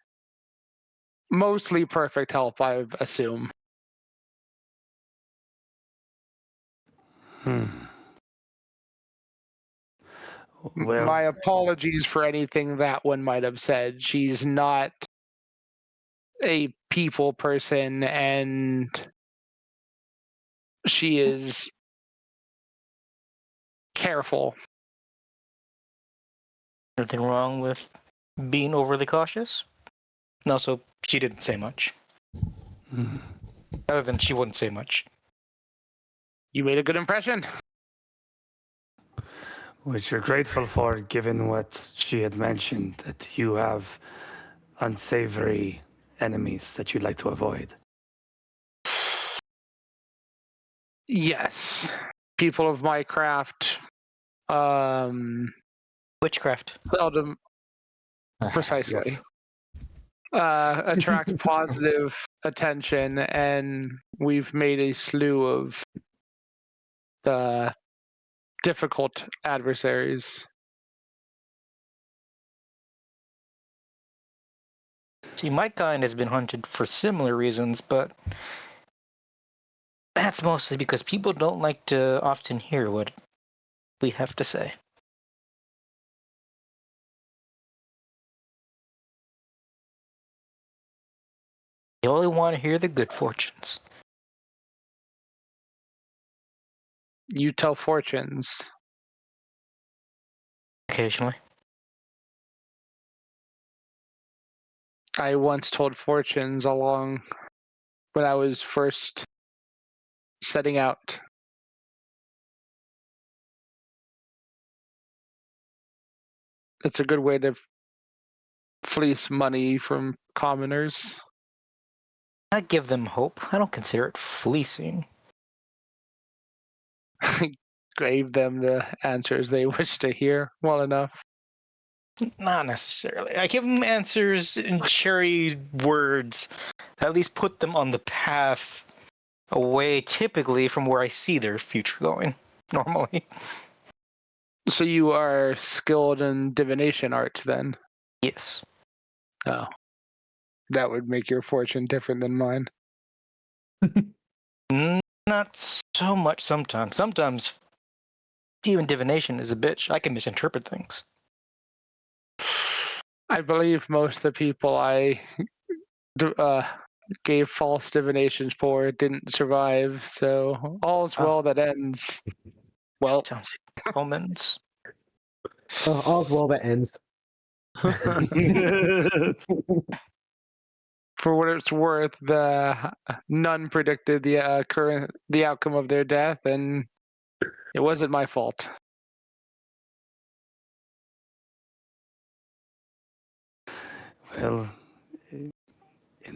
Mostly perfect health, I assume. Well, My apologies for anything that one might have said. She's not a people person, and she is careful. Nothing wrong with being overly cautious. And also, she didn't say much. Other than she wouldn't say much. You made a good impression. which you're grateful for, given what she had mentioned, that you have unsavory enemies that you'd like to avoid. Yes. People of my craft Witchcraft. seldom precisely Yes. attract positive attention, and we've made a slew of the difficult adversaries. See, my kind has been hunted for similar reasons, but that's mostly because people don't like to often hear what we have to say. They only want to hear the good fortunes. You tell fortunes. Occasionally. I once told fortunes along when I was first setting out. It's a good way to fleece money from commoners. I give them hope. I don't consider it fleecing. Gave them the answers they wished to hear well enough. Not necessarily. I give them answers in cherry words. At least put them on the path away, typically, from where I see their future going, normally. So you are skilled in divination arts then? Yes. Oh. That would make your fortune different than mine. Not so much sometimes. Sometimes even divination is a bitch. I can misinterpret things. I believe most of the people I gave false divinations for didn't survive, so all's well that ends well. Sounds like omens. All's well that ends. For what it's worth, the none predicted the outcome of their death, and it wasn't my fault. Well, in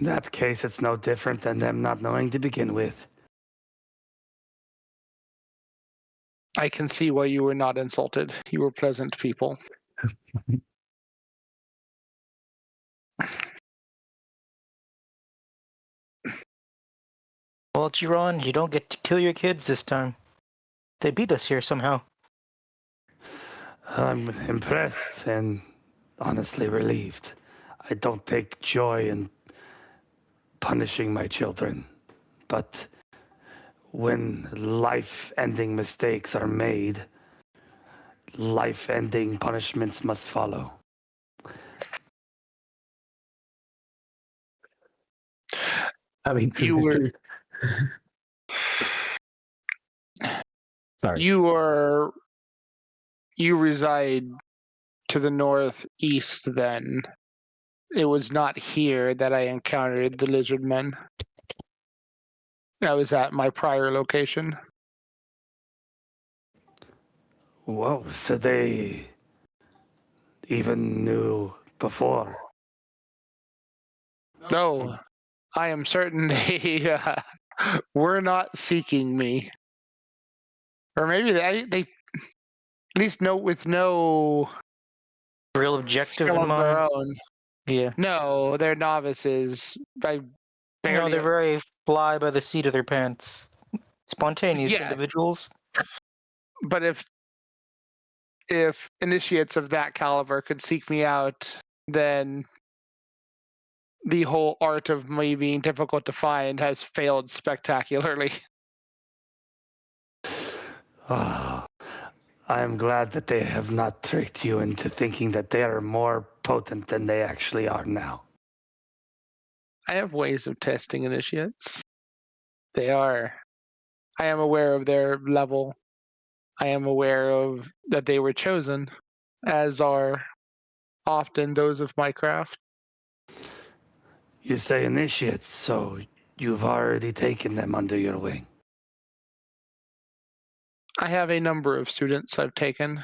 that case, it's no different than them not knowing to begin with. I can see why you were not insulted. You were pleasant people. Well, Jiron, you don't get to kill your kids this time. They beat us here somehow. I'm impressed and honestly relieved. I don't take joy in punishing my children, but when life-ending mistakes are made, life-ending punishments must follow. I mean, You were Sorry. you reside to the northeast then. It was not here that I encountered the lizard men. I was at my prior location. Whoa, so they even knew before. No, I am certain they were not seeking me. Or maybe they at least with no Real objective skill in of their mind. own. Yeah. No, they're novices. I barely. They're very fly by the seat of their pants. Spontaneous Yeah, individuals. but if initiates of that caliber could seek me out, then the whole art of me being difficult to find has failed spectacularly. Ah, I am glad that they have not tricked you into thinking that they are more potent than they actually are now. I have ways of testing initiates. I am aware of their level. I am aware of that they were chosen, as are often those of my craft. You say initiates, so you've already taken them under your wing. I have a number of students I've taken.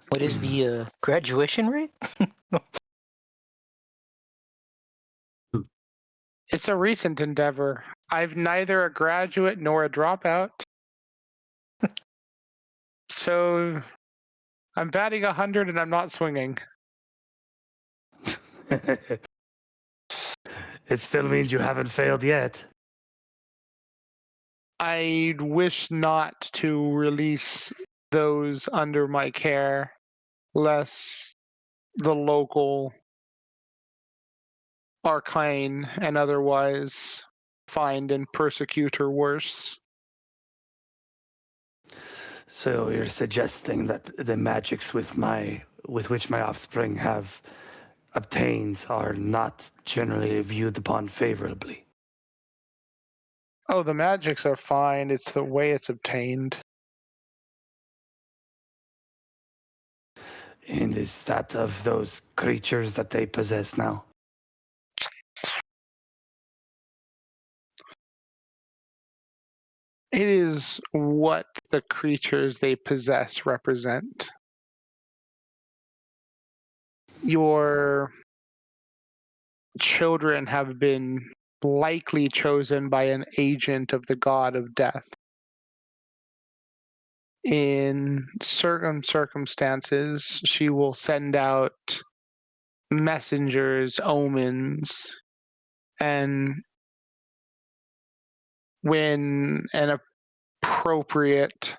What is the graduation rate? It's a recent endeavor. I've neither a graduate nor a dropout. So I'm batting 100 and I'm not swinging. It still means you haven't failed yet. I wish not to release those under my care, lest the local arcane and otherwise find and persecute or worse. So you're suggesting that the magics with which my offspring have obtained are not generally viewed upon favorably. Oh, the magics are fine. It's the way it's obtained. And is that of those creatures that they possess now? It is what the creatures they possess represent. Your children have been likely chosen by an agent of the god of death. In certain circumstances, she will send out messengers, omens, and when an appropriate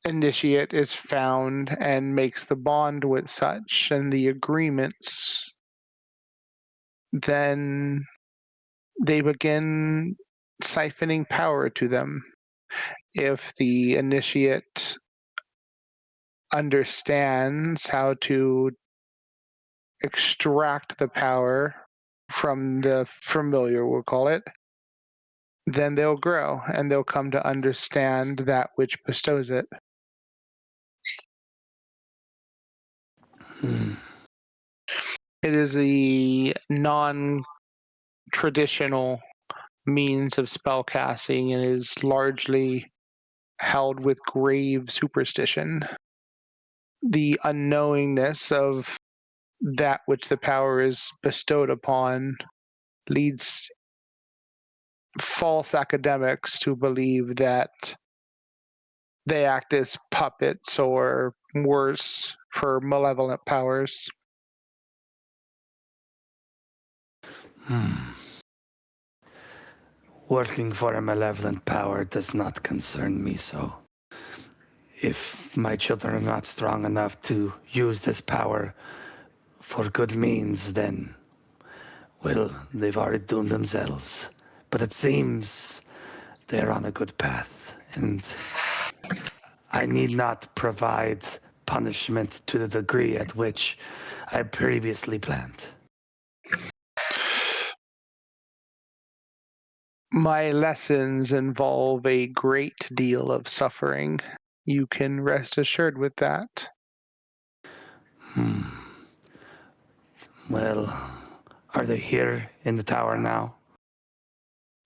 initiate is found and makes the bond with such and the agreements, then they begin siphoning power to them. If the initiate understands how to extract the power from the familiar, we'll call it, then they'll grow and they'll come to understand that which bestows it. It is a non-traditional means of spellcasting and is largely held with grave superstition. The unknowingness of that which the power is bestowed upon leads false academics to believe that they act as puppets or worse for malevolent powers. Working for a malevolent power does not concern me so. If my children are not strong enough to use this power for good means, then, well, they've already doomed themselves. But it seems they're on a good path, and I need not provide punishment to the degree at which I previously planned. My lessons involve a great deal of suffering. You can rest assured with that. Well, are they here in the tower now?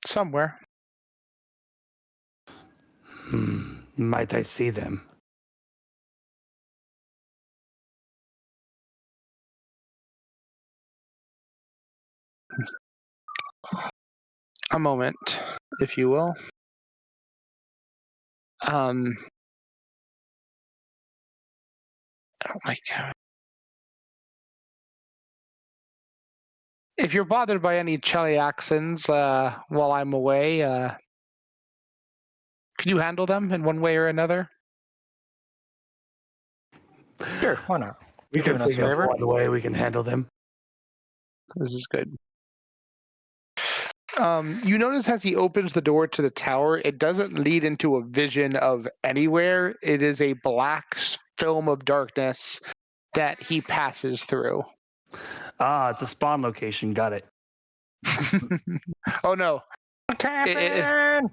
Somewhere. Might I see them? A moment, if you will. Oh my God. If you're bothered by any Cheliaxons while I'm away, can you handle them in one way or another? Sure, why not? We You're can doing us a think of favor. one way we can handle them. This is good. You notice as he opens the door to the tower, it doesn't lead into a vision of anywhere. It is a black film of darkness that he passes through. Ah, it's a spawn location. Got it. Oh no. Captain!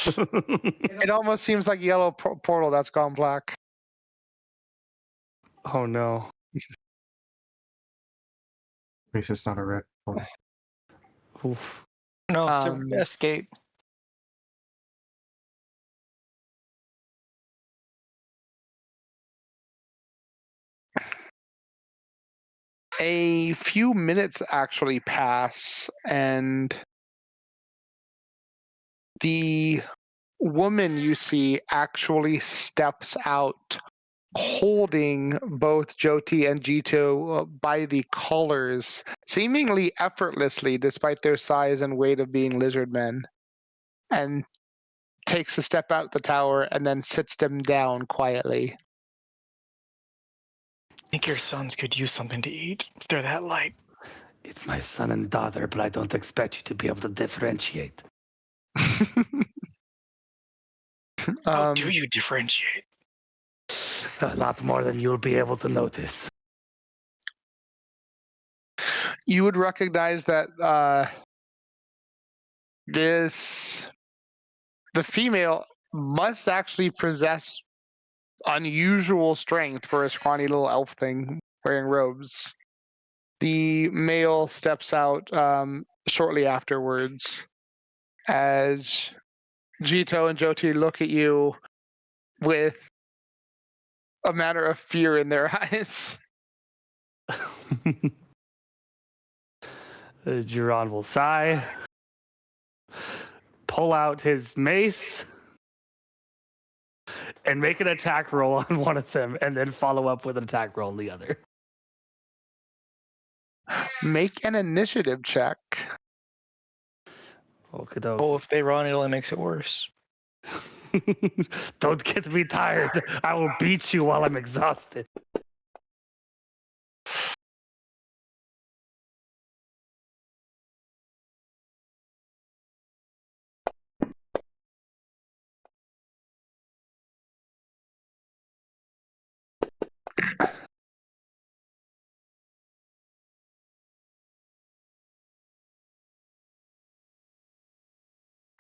It almost seems like yellow portal that's gone black. Oh no. At least it's not a red portal. Oof. No, it's Um, a escape. A few minutes actually pass, and the woman you see actually steps out holding both Jyoti and Jito by the collars, seemingly effortlessly despite their size and weight of being lizard men, and takes a step out the tower and then sits them down quietly. I think your sons could use something to eat if they're that light. It's my son and daughter, but I don't expect you to be able to differentiate. How do you differentiate? A lot more than you'll be able to notice. You would recognize that the female must actually possess unusual strength for a scrawny little elf thing wearing robes. The male steps out shortly afterwards as Jito and Joti look at you with a matter of fear in their eyes. Jiran will sigh, pull out his mace, and make an attack roll on one of them, and then follow up with an attack roll on the other. Make an initiative check. Okey-doke. Oh, if they run, it only makes it worse. Don't get me tired. I will beat you while I'm exhausted.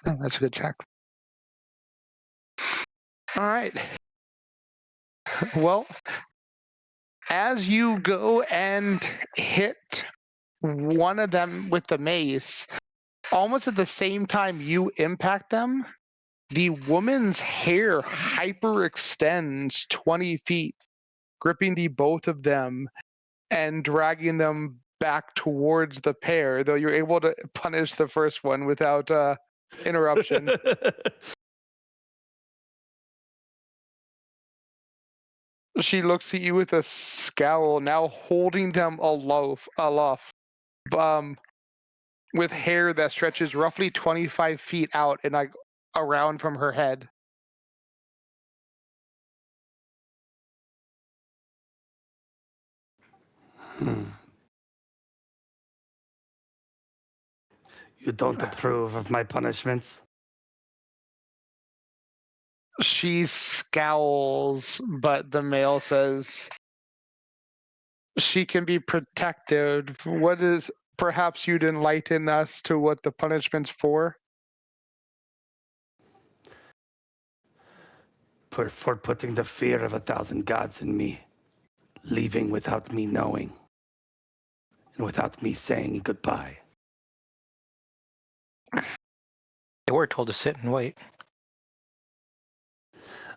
Oh, that's a good check. All right. Well, as you go and hit one of them with the mace, almost at the same time you impact them, the woman's hair hyperextends 20 feet, gripping the both of them and dragging them back towards the pair, though you're able to punish the first one without interruption. She looks at you with a scowl, now holding them aloft, with hair that stretches roughly 25 feet out and like around from her head. You don't approve of my punishments? She scowls, but the male says she can be protected. What is, perhaps you'd enlighten us to what the punishment's for? For putting the fear of 1,000 gods in me, leaving without me knowing, and without me saying goodbye. They were told to sit and wait.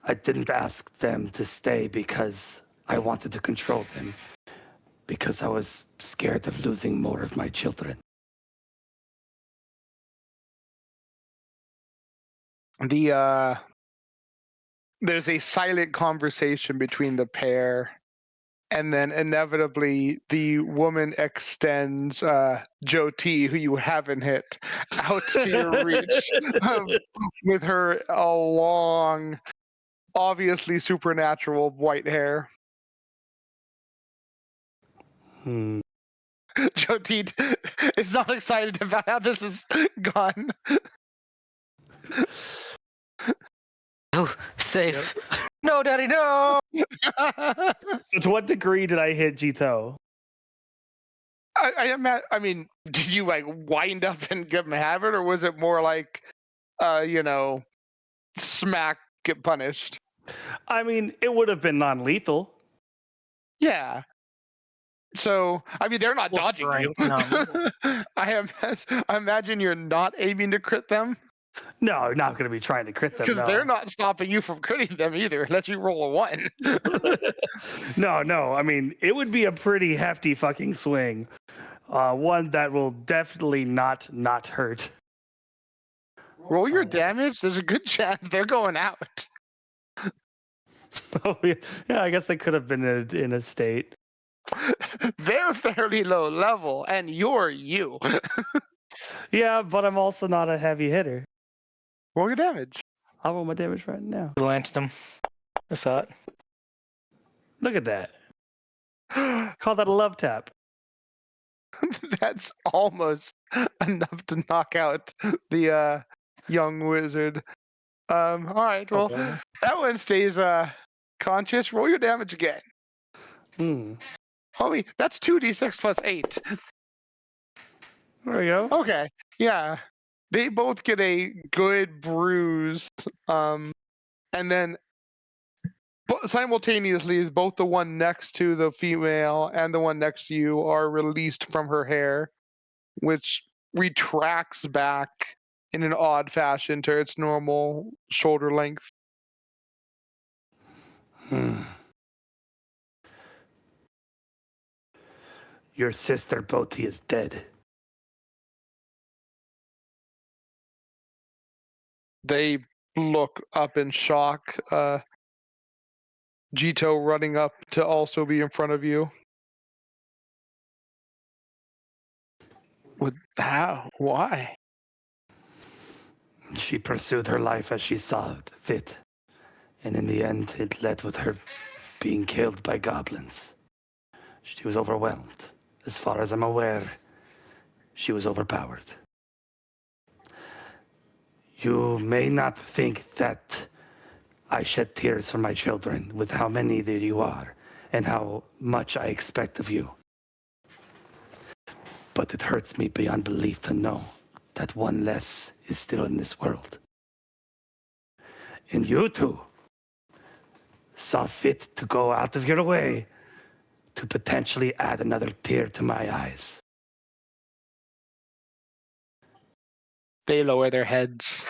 I didn't ask them to stay because I wanted to control them, because I was scared of losing more of my children. There's a silent conversation between the pair, and then inevitably the woman extends Joti, who you haven't hit, out to your reach with her long, obviously supernatural white hair. Joti is not excited about how this is gone. Oh, safe. No, Daddy, no! So to what degree did I hit Jito? I mean, did you like wind up and give him have it, or was it more like, smack, get punished? I mean, it would have been non-lethal. Yeah. So, I mean, they're not Well, dodging right, you. no. I imagine you're not aiming to crit them, No, I'm not going to be trying to crit them. because No. they're not stopping you from critting them either, unless you roll a 1. No. I mean, it would be a pretty hefty fucking swing. One that will definitely not hurt. Roll your damage. There's a good chance they're going out. Oh, yeah, I guess they could have been in a state. They're fairly low level, and you're you. Yeah, but I'm also not a heavy hitter. Roll your damage. I'll roll my damage right now. Lanced him. I saw it. Look at that. Call that a love tap. That's almost enough to knock out the young wizard. All right, well, Okay. that one stays conscious. Roll your damage again. Homie, that's 2d6 plus 8. There we go. Okay, yeah. They both get a good bruise. And then But simultaneously, both the one next to the female and the one next to you are released from her hair, which retracts back in an odd fashion to its normal shoulder length. Your sister Boti is dead. They look up in shock. Jito running up to also be in front of you. How? Why? She pursued her life as she saw fit, and in the end, it led with her being killed by goblins. She was overwhelmed. As far as I'm aware, she was overpowered. You may not think that I shed tears for my children with how many that you are and how much I expect of you. But it hurts me beyond belief to know that one less is still in this world. And you two saw fit to go out of your way to potentially add another tear to my eyes. They lower their heads.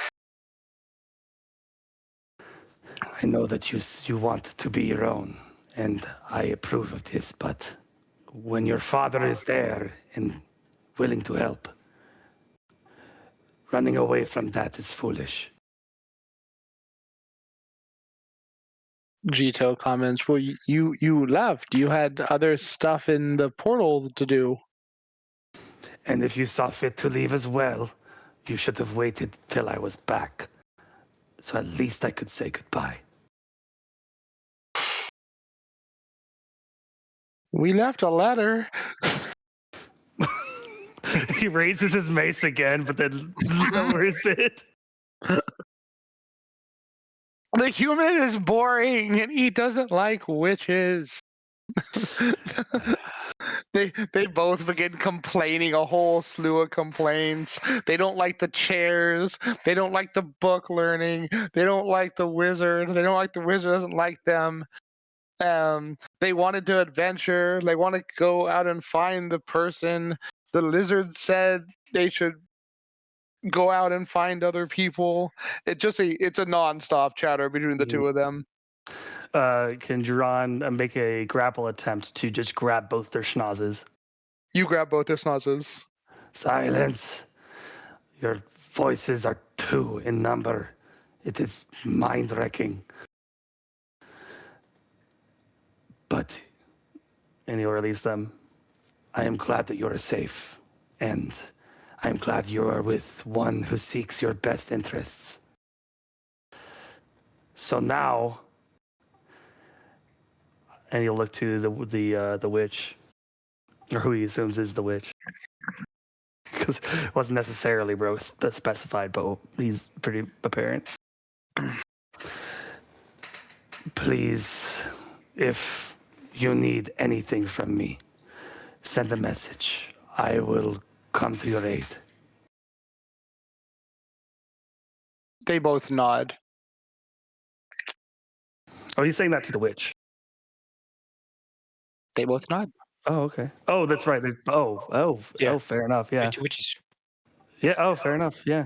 I know that you want to be your own, and I approve of this, but when your father is there and willing to help, running away from that is foolish. Jito comments, well, you left. You had other stuff in the portal to do. And if you saw fit to leave as well, you should have waited till I was back, so at least I could say goodbye. We left a letter. He raises his mace again, but then lowers it. The human is boring and he doesn't like witches. They both begin complaining, a whole slew of complaints. They don't like the chairs. They don't like the book learning. They don't like the wizard. They don't like the wizard doesn't like them. They wanted to adventure. They want to go out and find the person. The lizard said they should go out and find other people. It's a nonstop chatter between the two of them. Can Duran make a grapple attempt to just grab both their schnozzes? You grab both their snozzes. Silence. Your voices are two in number. It is mind-wrecking. But, and he'll release them. I am glad that you are safe, and I am glad you are with one who seeks your best interests. So now, and he'll look to the witch, or who he assumes is the witch, because it wasn't necessarily specified, but he's pretty apparent. Please, if you need anything from me, send a message. I will come to your aid. They both nod. Oh, he's saying that to the witch. They both nod. Oh, okay. Oh, that's right. Yeah. Fair enough. Yeah. Which is Yeah. Oh, fair enough. Yeah.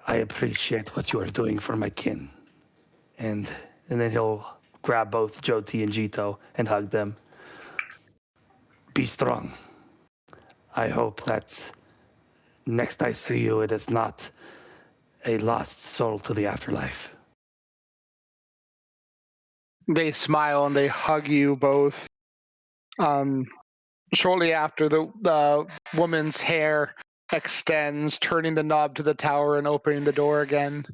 I appreciate what you are doing for my kin, and then he'll grab both Joti and Jito and hug them. Be strong. I hope that next I see you, it is not a lost soul to the afterlife. They smile and they hug you both. Shortly after, the woman's hair extends, turning the knob to the tower and opening the door again.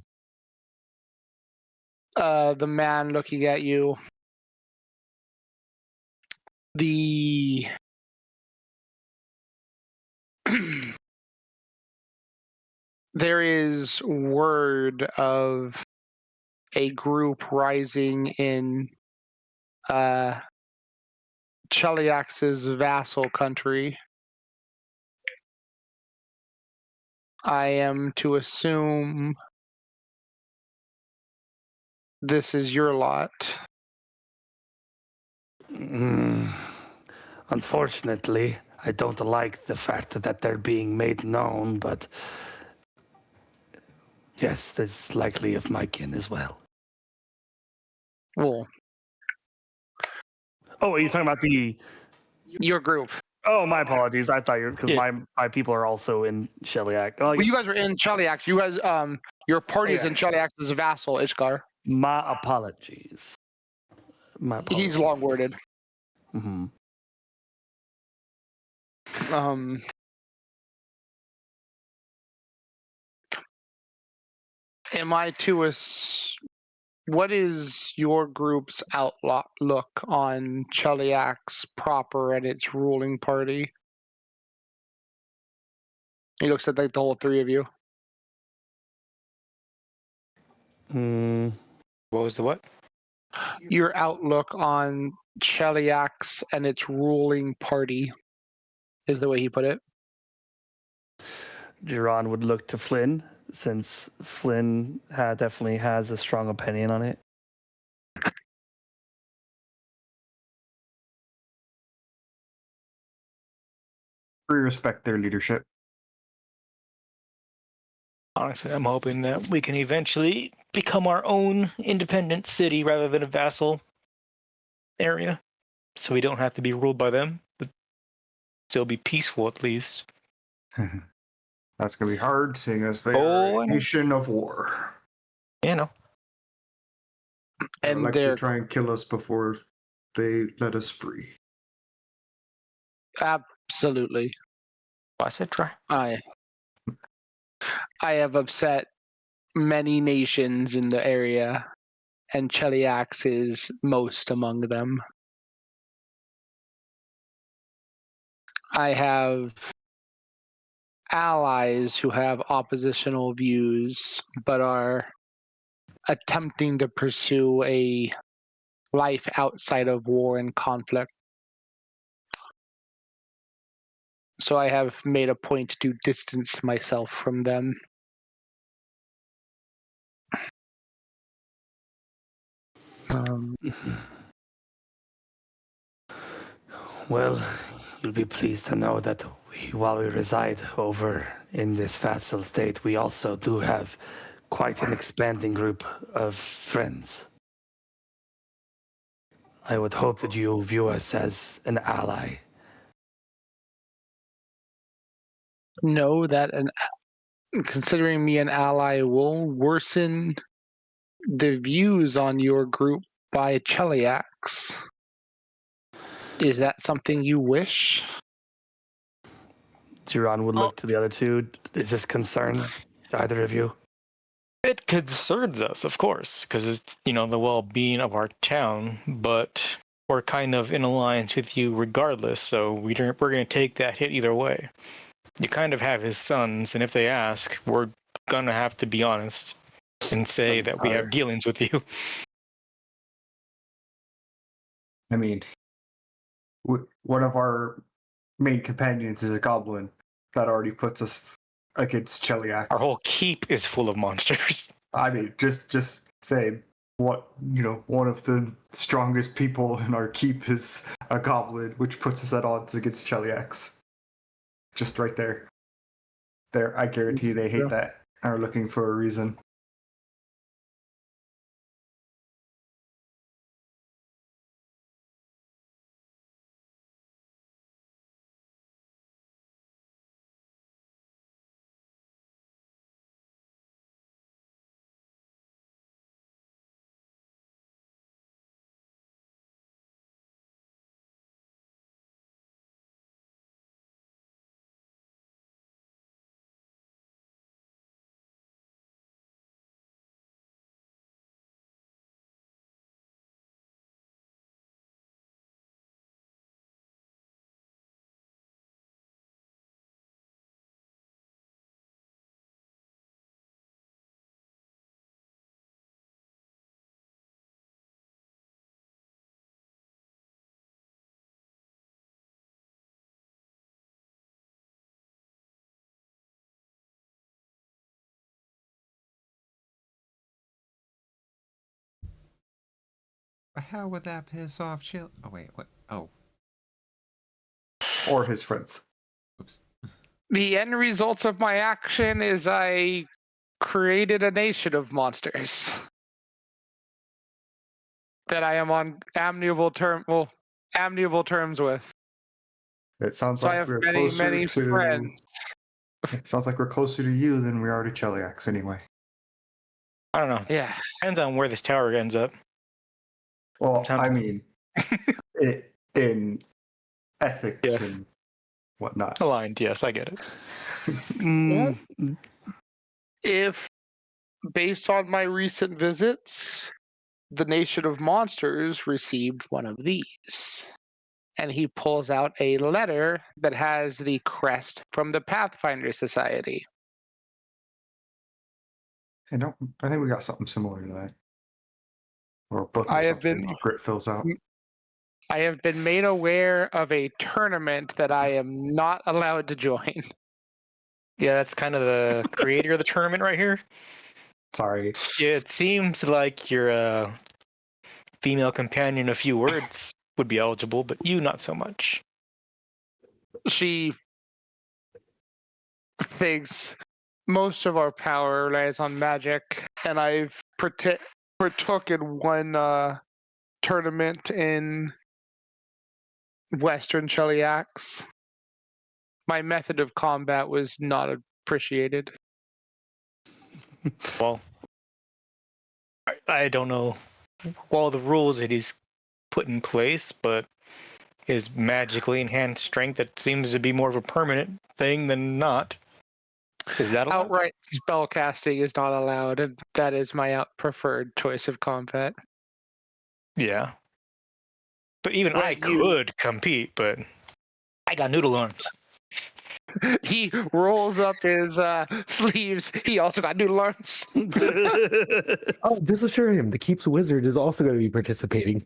The man looking at you. There is word of a group rising in Cheliax's vassal country. I am to assume this is your lot. Unfortunately, I don't like the fact that they're being made known, but yes, that's likely of my kin as well. Well, Oh, are you talking about the... your group. Oh, my apologies. I thought you were... Because Yeah. my people are also in Sheliak. Oh, Well, you guys are in Chaliax. You guys, your party is yeah. in Chaliax as a vassal, Ishkar. My apologies. My apologies. He's long worded. Mm-hmm. Am I to what is your group's outlook on Cheliax proper and its ruling party? He looks at like the whole three of you. What was the what? Your outlook on Cheliax and its ruling party is the way he put it. Jiran would look to Flynn, since Flynn definitely has a strong opinion on it. We respect their leadership. Honestly, I'm hoping that we can eventually become our own independent city rather than a vassal area, so we don't have to be ruled by them, but still be peaceful at least. That's gonna be hard, seeing as they Oh, are I a know. nation of war. You know, They And like to they're try and kill us before they let us free. absolutely. I said try. I have upset many nations in the area, and Cheliax is most among them. I have allies who have oppositional views, but are attempting to pursue a life outside of war and conflict. So I have made a point to distance myself from them. Well, you'll be pleased to know that while we reside over in this vassal state, we also do have quite an expanding group of friends. I would hope that you view us as an ally. Know that considering me an ally will worsen the views on your group by Cheliax. Is that something you wish? Jiran would look to the other two. Is this concern either of you? It concerns us, of course, because it's, the well-being of our town, but we're kind of in alliance with you regardless, so we're going to take that hit either way. You kind of have his sons, and if they ask, we're going to have to be honest and say that we have dealings with you. I mean, one of our main companions is a goblin. That already puts us against Cheliax. Our whole keep is full of monsters. I mean, just say one of the strongest people in our keep is a goblin, which puts us at odds against Cheliax. Just right there. I guarantee they hate that and are looking for a reason. How would that piss off Chill? Oh wait, what? Oh, Or his friends. oops. The end results of my action is I created a nation of monsters that I am on amiable terms with. It sounds So I like have we're many, closer many to. friends. It sounds like we're closer to you than we are to Cheliax, anyway. I don't know. Yeah. Depends on where this tower ends up. Well, Sounds- I mean, in ethics Yeah. and whatnot. Aligned, yes, I get it. Mm, If, based on my recent visits, the Nation of Monsters received one of these. And he pulls out a letter that has the crest from the Pathfinder Society. I think we got something similar to that. Or a book or I have something. been Grit fills out. I have been made aware of a tournament that I am not allowed to join. Yeah, that's kind of the creator of the tournament right here. Sorry. Yeah, it seems like your female companion, a few words, would be eligible, but you not so much. She thinks most of our power relies on magic, and I've partook in one tournament in Western Cheliax. My method of combat was not appreciated. Well, I don't know all the rules that he's put in place, but his magically enhanced strength, that seems to be more of a permanent thing than not. Is that allowed? Outright spell casting is not allowed, and that is my preferred choice of combat. Yeah. But even When I you- could compete, but I got noodle arms. He rolls up his sleeves. He also got noodle arms. Oh, just assure him the Keep's wizard is also going to be participating.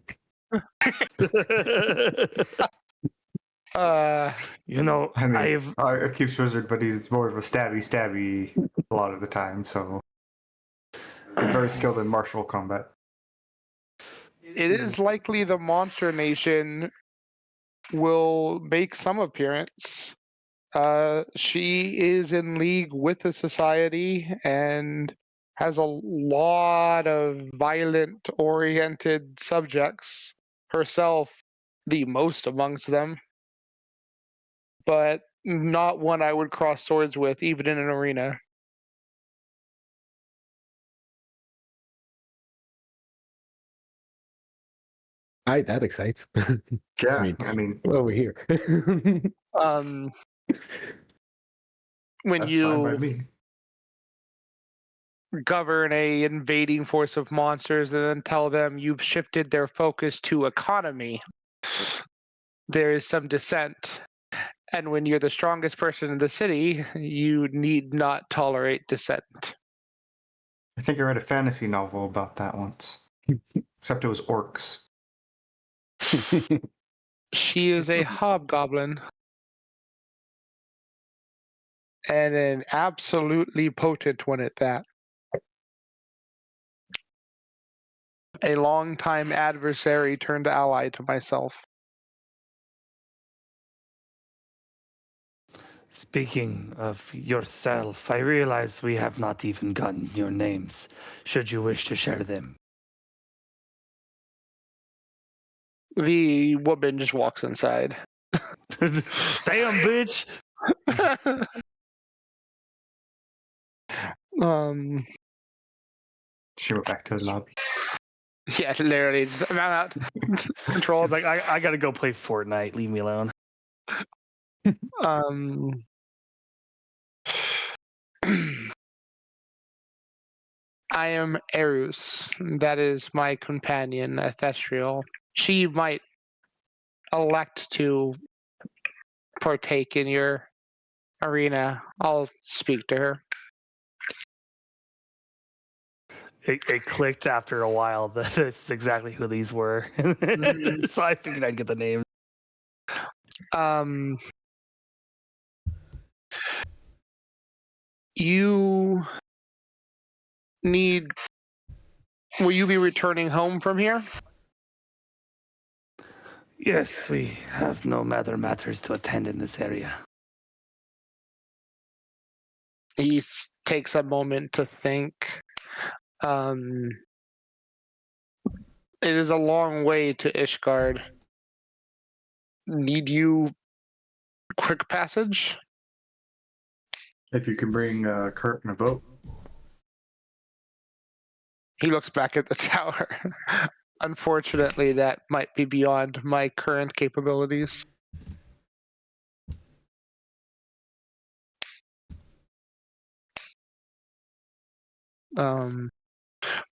you know, I mean, I've I keeps wizard, but he's more of a stabby a lot of the time, so he's very skilled in martial combat. It is likely the Monster Nation will make some appearance. She is in league with the society and has a lot of violent-oriented subjects. Herself, the most amongst them, but not one I would cross swords with, even in an arena. That excites. Yeah, I mean, over here. When that's fine by you me. govern a invading force of monsters and then tell them you've shifted their focus to economy, there is some dissent. And when you're the strongest person in the city, you need not tolerate dissent. I think I read a fantasy novel about that once. Except it was orcs. She is a hobgoblin. And an absolutely potent one at that. A longtime adversary turned ally to myself. Speaking of yourself, I realize we have not even gotten your names. Should you wish to share them? The woman just walks inside. Damn, bitch! She went back to the lobby. Yeah, literally, just, I'm out. Control. He's like, I gotta go play Fortnite. Leave me alone. I am Erus. That is my companion, Ethestrial. She might elect to partake in your arena. I'll speak to her. It clicked after a while that that's exactly who these were. So I figured I'd get the name. You need. Will you be returning home from here? Yes, we have no other matters to attend in this area. He takes a moment to think. It is a long way to Ishgard. Need you quick passage? If you can bring Kurt in a boat. He looks back at the tower. Unfortunately, that might be beyond my current capabilities.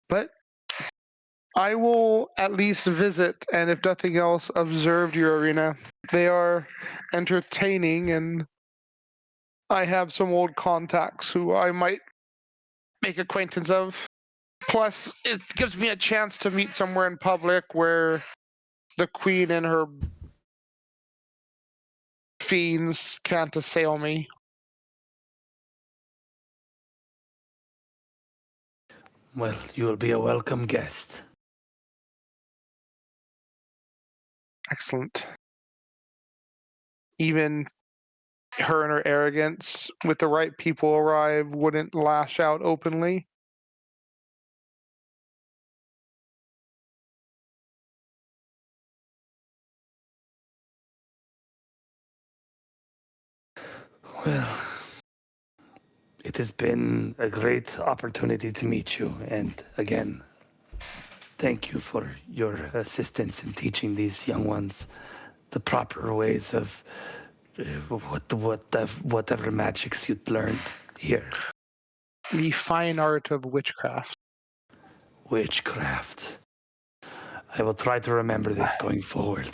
But I will at least visit, and if nothing else, observe your arena. They are entertaining, and I have some old contacts who I might make acquaintance of. Plus, it gives me a chance to meet somewhere in public where the queen and her fiends can't assail me. Well, you will be a welcome guest. Excellent. Even her and her arrogance, with the right people arrive, wouldn't lash out openly. Well, it has been a great opportunity to meet you, and again, thank you for your assistance in teaching these young ones the proper ways of whatever magics you'd learned here. The fine art of witchcraft. Witchcraft. I will try to remember this going forward.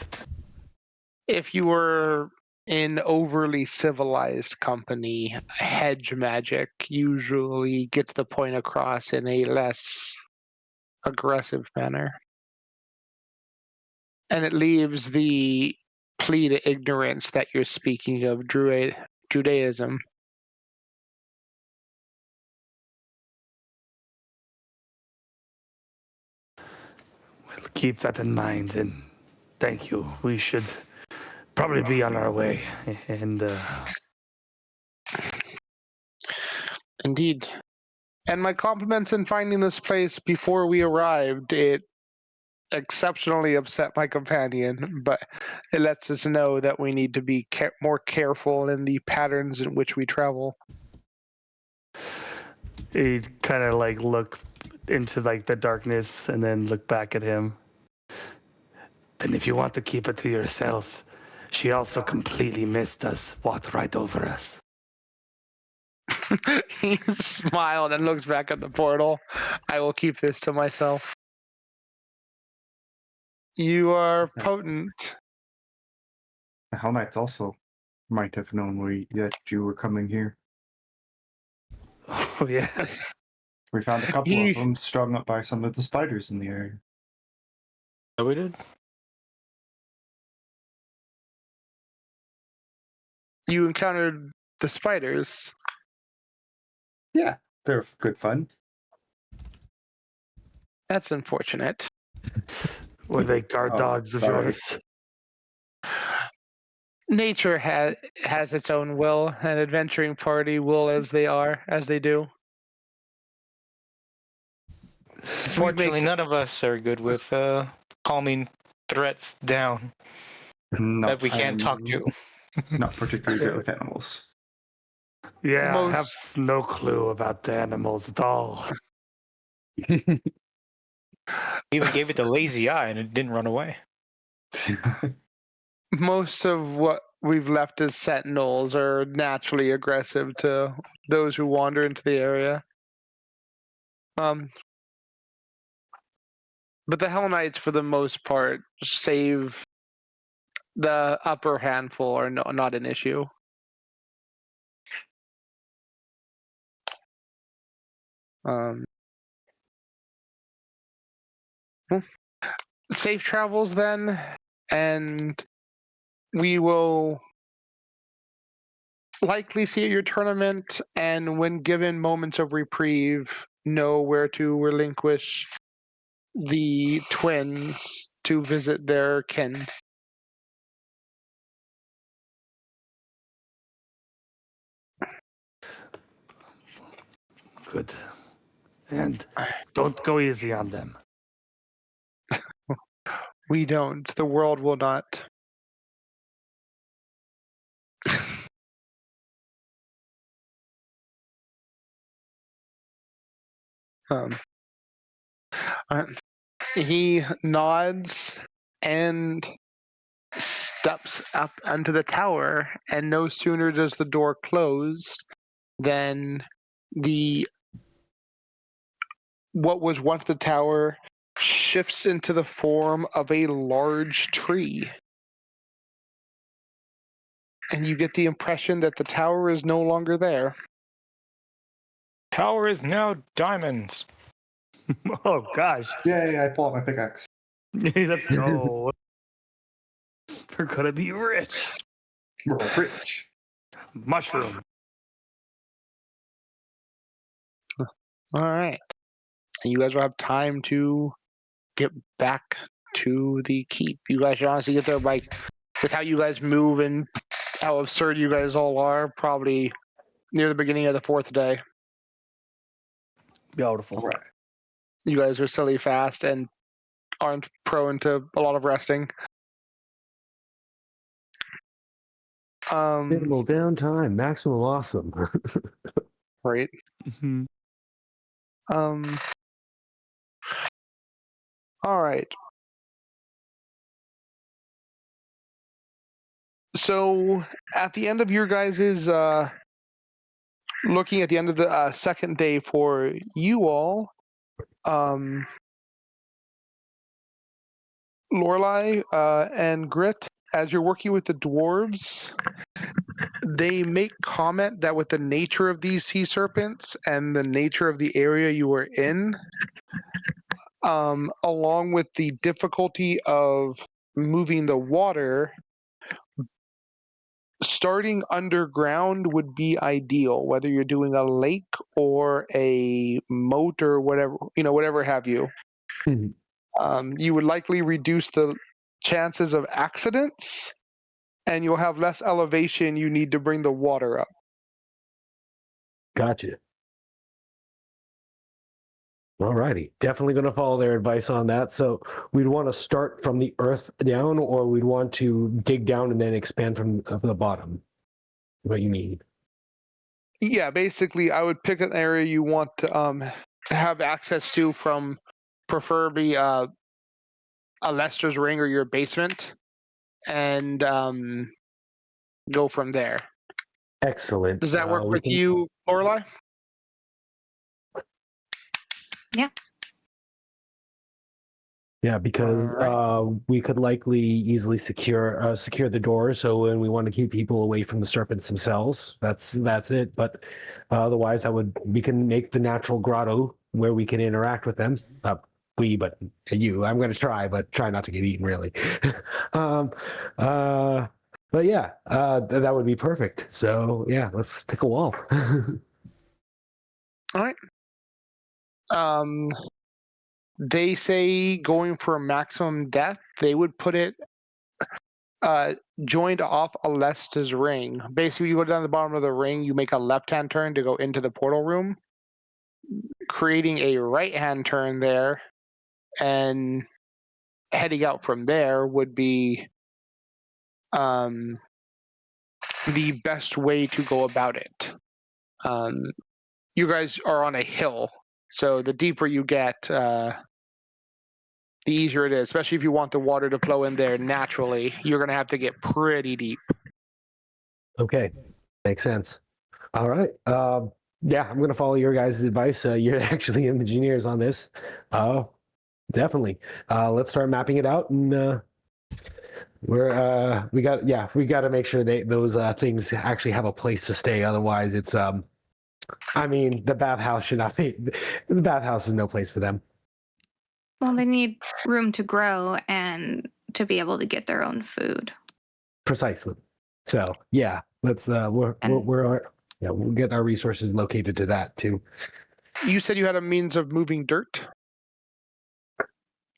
If you were in overly civilized company, hedge magic usually gets the point across in a less aggressive manner. And it leaves the plea to ignorance that you're speaking of, Judaism. We'll keep that in mind, and thank you. We should probably be on our way, and Indeed. And my compliments in finding this place before we arrived. It exceptionally upset my companion, but it lets us know that we need to be more careful in the patterns in which we travel. he'd kind of like look into like the darkness and then look back at him. Then if you want to keep it to yourself, she also completely missed us, walked right over us. He smiled and looks back at the portal. I will keep this to myself. You are potent. The Hell Knights also might have known that you were coming here. Oh, yeah. We found a couple of them strung up by some of the spiders in the area. So we did. You encountered the spiders. Yeah, they're good fun. That's unfortunate. Were they guard dogs of sorry. yours? Nature has its own will, an adventuring party will as they do. Fortunately, none of us are good with calming threats down No, that we can't talk I'm to. not particularly good with animals. Yeah, I have Most- no clue about the animals at all. Even gave it the lazy eye and it didn't run away. Most of what we've left as sentinels are naturally aggressive to those who wander into the area. But the Hell Knights, for the most part, save the upper handful are not an issue. Safe travels then, and we will likely see at your tournament, and when given moments of reprieve, know where to relinquish the twins to visit their kin. Good. And don't go easy on them. We don't. The world will not. um, he nods and steps up onto the tower, and no sooner does the door close than what was once the tower shifts into the form of a large tree. And you get the impression that the tower is no longer there. Tower is now diamonds. Oh gosh. Yay, I pull out my pickaxe. Let's go. We're gonna be rich. We're rich. Mushroom. All right. And you guys will have time to get back to the keep. You guys should honestly get there by, with how you guys move and how absurd you guys all are, probably near the beginning of the fourth day. Beautiful. Right. You guys are silly fast and aren't prone to a lot of resting. Minimal downtime, maximum awesome. Right. Mhm. All right. So at the end of your guys's looking at the end of the second day for you all, Lorelai and Grit, as you're working with the dwarves, they make comment that with the nature of these sea serpents and the nature of the area you are in, along with the difficulty of moving the water, starting underground would be ideal, whether you're doing a lake or a moat or whatever, whatever have you. You would likely reduce the chances of accidents, and you'll have less elevation you need to bring the water up. Gotcha. Alrighty, definitely going to follow their advice on that. So we'd want to start from the earth down, or we'd want to dig down and then expand from the bottom. What you mean? Yeah, basically, I would pick an area you want to have access to from preferably a Lester's ring or your basement, and go from there. Excellent. Does that work We with can- you, Lorelai? Yeah, because Alright. we could likely easily secure the doors. So when we want to keep people away from the serpents themselves, that's it. But otherwise, we can make the natural grotto where we can interact with them. But you, I'm going to try, but try not to get eaten, really. But yeah, that would be perfect. So yeah, let's pick a wall. All right. They say going for maximum depth, they would put it joined off Alesta's ring. Basically, you go down the bottom of the ring, you make a left-hand turn to go into the portal room, creating a right-hand turn there, and heading out from there would be the best way to go about it. You guys are on a hill, so the deeper you get, the easier it is, especially if you want the water to flow in there naturally. You're going to have to get pretty deep. Okay, makes sense. All right. Yeah, I'm going to follow your guys' advice. You're actually engineers on this. Definitely. Let's start mapping it out, and we got to make sure those things actually have a place to stay. Otherwise, it's I mean, the bathhouse should not be. The bathhouse is no place for them. Well, they need room to grow and to be able to get their own food. Precisely. So yeah, let's we'll get our resources located to that too. You said you had a means of moving dirt?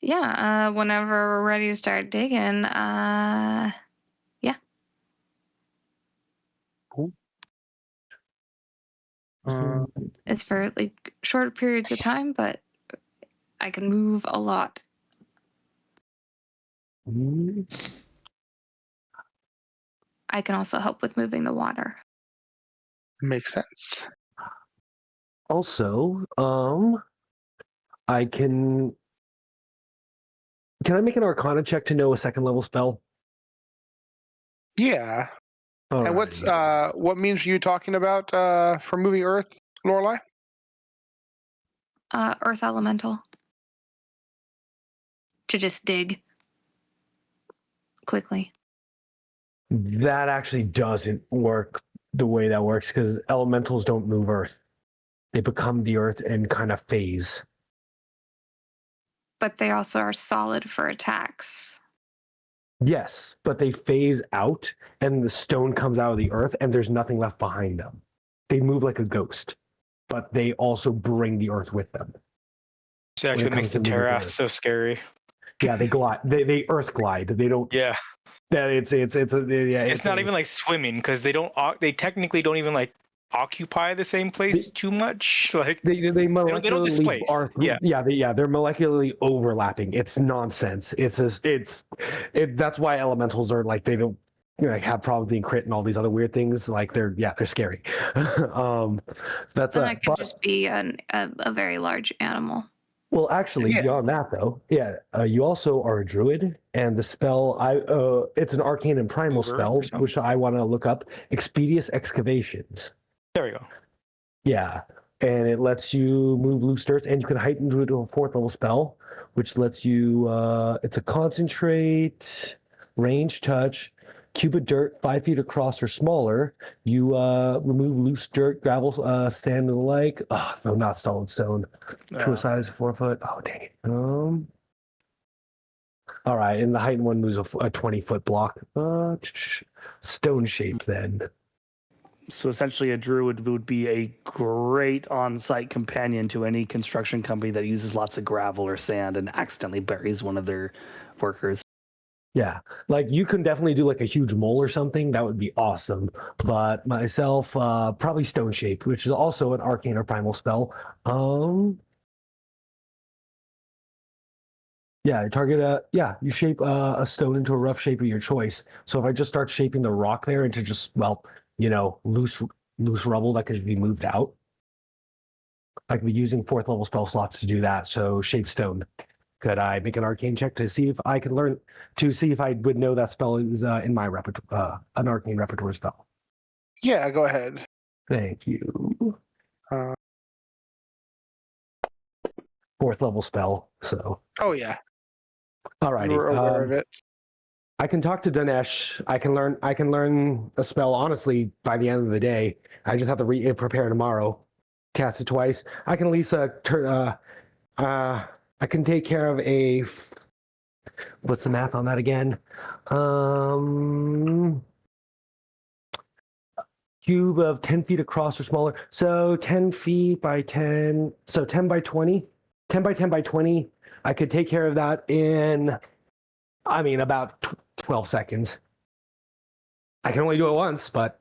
Yeah, whenever we're ready to start digging, yeah. Cool. It's for like short periods of time, but I can move a lot. I can also help with moving the water. Makes sense. Also, I can. Can I make an Arcana check to know a second level spell? Yeah. And what's Alrighty. what means are you talking about for moving Earth, Lorelai? Earth elemental. To just dig quickly. That actually doesn't work the way that works because elementals don't move Earth. They become the Earth and kind of phase. But they also are solid for attacks. Yes, but they phase out and the stone comes out of the Earth and there's nothing left behind them. They move like a ghost, but they also bring the Earth with them. So when it actually makes comes the to moving terrace Earth. so scary. Yeah, they glide. They Earth glide. They don't. Yeah, Yeah, it's not even like swimming because they technically don't even like occupy the same place too much. Like They they don't molecularly displace. are. Yeah, they're molecularly overlapping. It's nonsense. That's why elementals are like they don't like have problems being crit and all these other weird things. Like they're scary. That's Then I could but just be a very large animal. well, actually, Yeah. beyond that though, you also are a druid, and the spell it's an arcane and primal Mover or spell, something? which I want to look up. Expedious Excavations. There we go. Yeah, and it lets you move loose dirt, and you can heighten to a fourth level spell, which lets you. It's a concentrate, range touch, cube of dirt 5 feet across or smaller. You remove loose dirt, gravel, sand, and the like. Oh, though not solid stone. To a size 4 foot. Oh dang it. All right, and the heightened one moves a 20-foot block. Stone shape then. So essentially, a druid would be a great on-site companion to any construction company that uses lots of gravel or sand and accidentally buries one of their workers. Yeah, like you can definitely do like a huge mole or something. That would be awesome. But myself, probably stone shape, which is also an arcane or primal spell. Yeah, target you shape a stone into a rough shape of your choice. So if I just start shaping the rock there into just loose rubble that could be moved out, I could be using fourth level spell slots to do that. So shape stone. Could I make an arcane check to see if I can learn to see if I would know that spell is in my repertoire, an arcane repertoire spell? Yeah, go ahead. Thank you. Uh, Fourth level spell. So oh yeah, alrighty. you were aware of it. I can talk to Dinesh. I can learn a spell honestly by the end of the day. I just have to prepare tomorrow. Cast it twice. I can at least I can take care of what's the math on that again? Cube of 10 feet across or smaller. So 10 feet by 10. So 10 by 20. 10 by 10 by 20. I could take care of that in, about 12 seconds. I can only do it once, but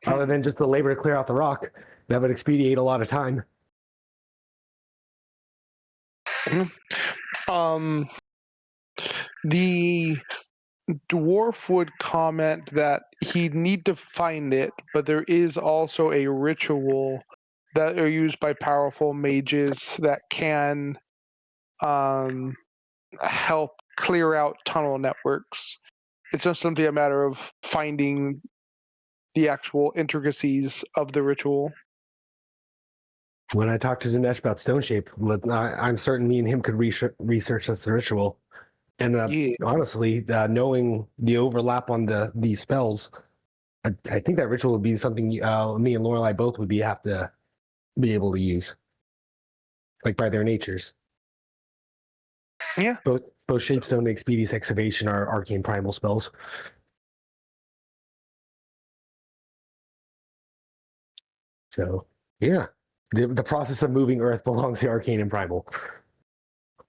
other than just the labor to clear out the rock, that would expedite a lot of time. The dwarf would comment that he'd need to find it, but there is also a ritual that are used by powerful mages that can help clear out tunnel networks. It's just simply a matter of finding the actual intricacies of the ritual. When I talked to Dinesh about stone shape, I'm certain me and him could research this ritual. And honestly, knowing the overlap on the spells, I think that ritual would be something me and Lorelai both would have to be able to use, like by their natures. Yeah. Both Shapestone and Expedious Excavation are arcane primal spells. So yeah, the process of moving Earth belongs to arcane and primal.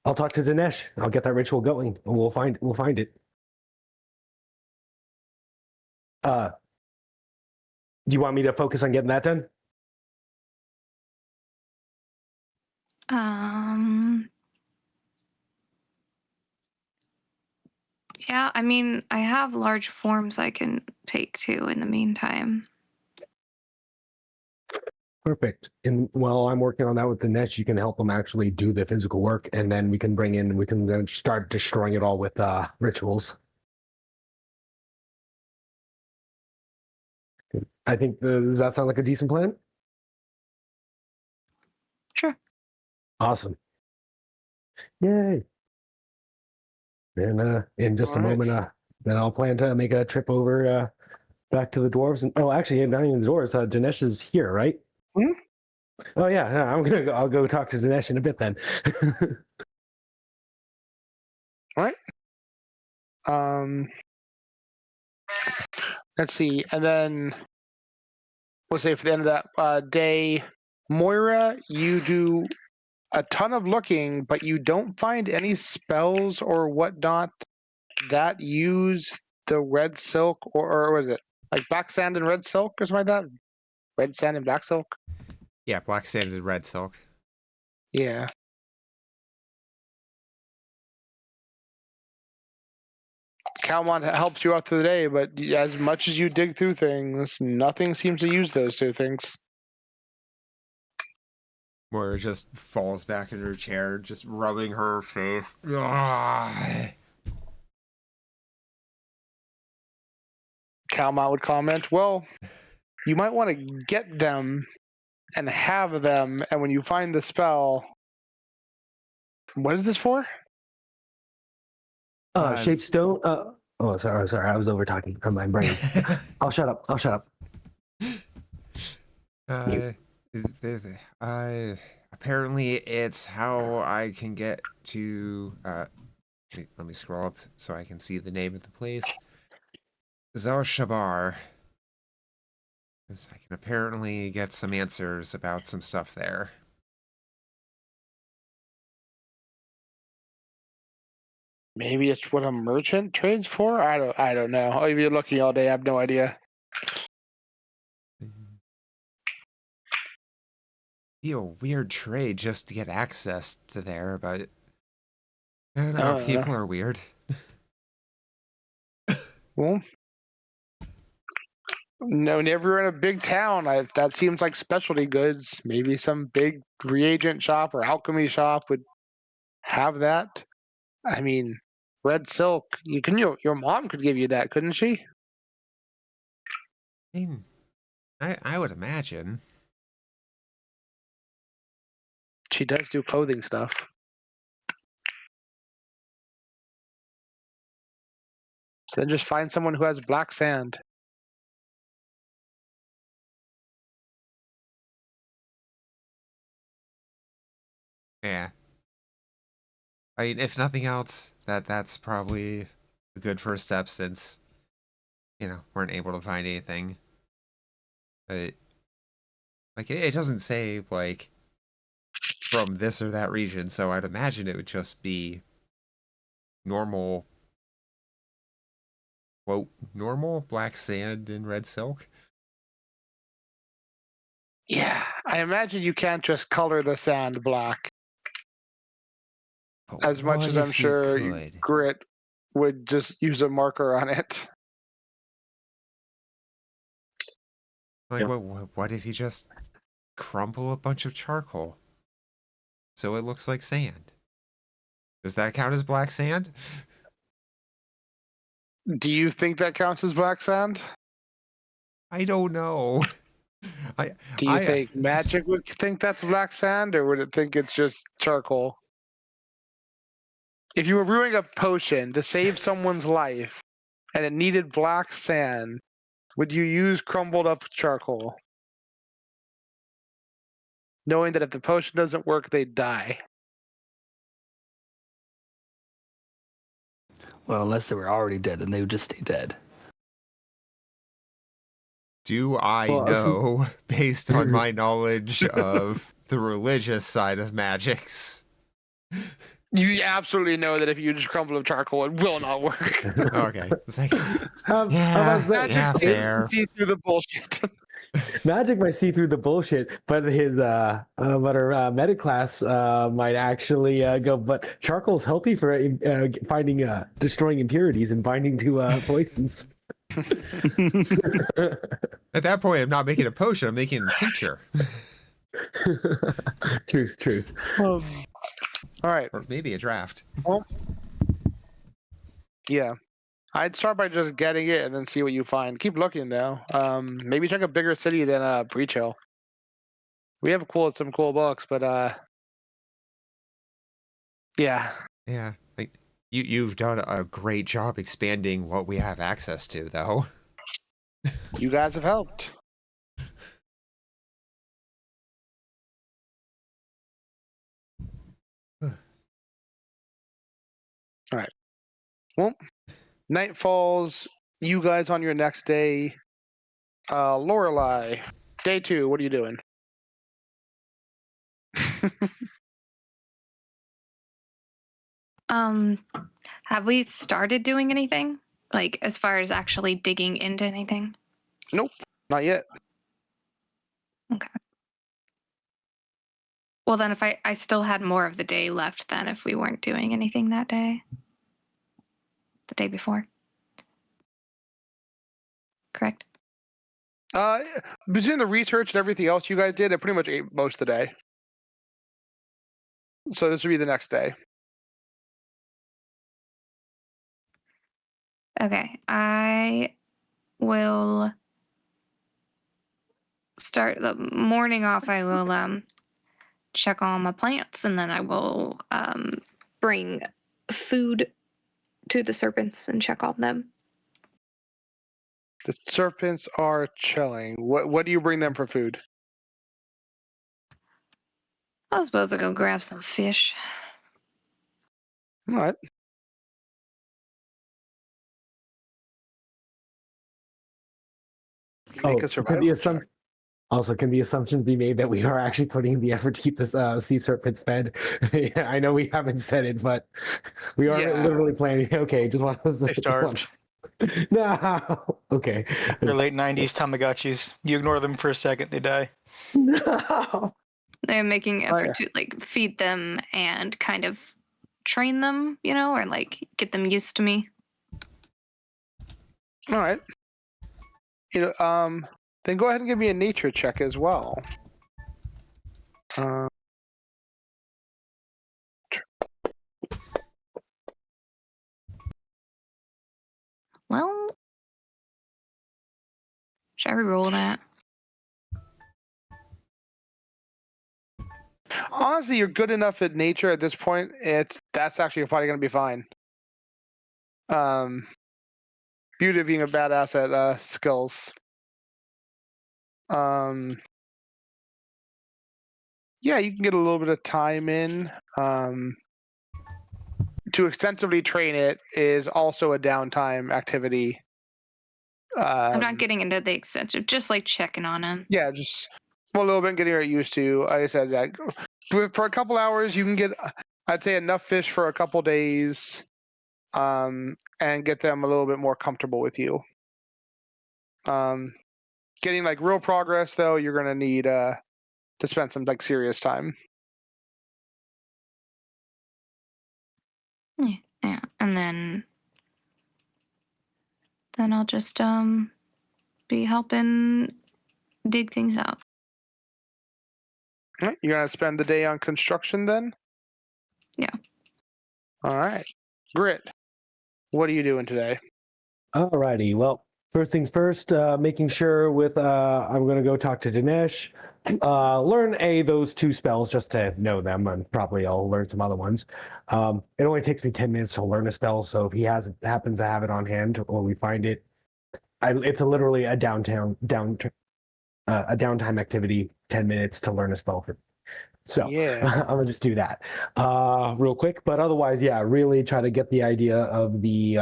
I'll talk to Dinesh. I'll get that ritual going, and we'll find it. Do you want me to focus on getting that done? Yeah, I mean, I have large forms I can take too in the meantime. Perfect. And while I'm working on that with Dinesh, you can help them actually do the physical work, and then we can then start destroying it all with rituals. I think does that sound like a decent plan? Sure. Awesome. Yay. And in just a All right. moment, then I'll plan to make a trip over back to the dwarves. And actually, not even the dwarves. Dinesh is here, right? Hmm? Oh yeah, I'll go talk to Dinesh in a bit then. All right. Let's see, and then we'll say for the end of that day, Moira, you do a ton of looking, but you don't find any spells or whatnot that use the red silk, or what is it, like black sand and red silk or something like that? Red sand and black silk? Yeah, black sand and red silk. Yeah. Calmont helps you out through the day, but as much as you dig through things, nothing seems to use those two things. Moira just falls back in her chair, just rubbing her face. Ugh. Calmont would comment, well, you might want to get them and have them, and when you find the spell, what is this for? Shape stone. Oh, sorry. I was over talking from my brain. I'll shut up. Apparently it's how I can get to let me scroll up so I can see the name of the place. Zal Shabar. 'Cause I can apparently get some answers about some stuff there. Maybe it's what a merchant trades for? I don't know. I'll be looking all day, I have no idea. Be a weird trade just to get access to there, but I don't know, people are weird. Well, no, never in a big town. That seems like specialty goods. Maybe some big reagent shop or alchemy shop would have that. I mean, red silk. Your mom could give you that, couldn't she? I mean, I would imagine. She does do clothing stuff. So then just find someone who has black sand. Yeah. I mean, if nothing else, that's probably a good first step since, weren't able to find anything. But, like, it doesn't say, like, from this or that region, so I'd imagine it would just be normal, quote, normal black sand and red silk. Yeah, I imagine you can't just color the sand black. But As much what as I'm if you sure could? Grit would just use a marker on it. Like, Yeah. what if you just crumple a bunch of charcoal so it looks like sand? Does that count as black sand? Do you think that counts as black sand? I don't know. Do you think magic would think that's black sand, or would it think it's just charcoal? If you were brewing a potion to save someone's life and it needed black sand, would you use crumbled up charcoal? Knowing that if the potion doesn't work, they die. Well, unless they were already dead, then they would just stay dead. Do I Well, know, based on my knowledge of the religious side of magics? You absolutely know that if you just crumble up charcoal, it will not work. Okay. It's like, How about that? yeah, fair. See through the bullshit. Magic might see through the bullshit, but our meta class might actually go. But charcoal's healthy for finding destroying impurities and binding to poisons. At that point, I'm not making a potion. I'm making a tincture, Truth. All right. or maybe a draft. Well, yeah. I'd start by just getting it and then see what you find. Keep looking though. Maybe check a bigger city than Breach Hill. We have some cool books, but yeah. Yeah, like you've done a great job expanding what we have access to, though. You guys have helped. All right. Well, night falls. You guys on your next day. Lorelei, day 2. What are you doing? Have we started doing anything? Like as far as actually digging into anything? Nope, not yet. Okay. Well, then if I still had more of the day left then if we weren't doing anything that day. The day before. Correct? Between the research and everything else you guys did, I pretty much ate most of the day. So this would be the next day. Okay. I will start the morning off. I will check on my plants and then I will bring food to the serpents and check on them. The serpents are chilling. What do you bring them for food? I was supposed to go grab some fish. All right. Make a survival check. Also, can the assumption be made that we are actually putting in the effort to keep this sea serpents fed? Yeah, I know we haven't said it, but we are literally planning. Okay, just want to. They starved. No. Okay. They're late 90s Tamagotchis. You ignore them for a second, they die. No. They're making effort to like feed them and kind of train them, or like get them used to me. All right. Then go ahead and give me a nature check as well. Well, should I re-roll that? Honestly, you're good enough at nature at this point. That's actually probably going to be fine. Beauty of being a badass at skills. Yeah, you can get a little bit of time in. To extensively train it is also a downtime activity. I'm not getting into the extensive, just like checking on them. Yeah, just a little bit getting used to. Like I said, for a couple hours, you can get, I'd say, enough fish for a couple days, and get them a little bit more comfortable with you. Getting like real progress though, you're gonna need to spend some like serious time. Yeah, and then I'll just be helping dig things out. All right, you're gonna spend the day on construction then? Yeah. All right. Grit, what are you doing today? Alrighty. Well, first things first, making sure I'm going to go talk to Dinesh, learn those 2 spells just to know them, and probably I'll learn some other ones. It only takes me 10 minutes to learn a spell, so if he happens to have it on hand or we find it, it's literally a downtime activity, 10 minutes to learn a spell. So Yeah. I'm gonna just do that real quick. But otherwise, yeah, really try to get the idea of the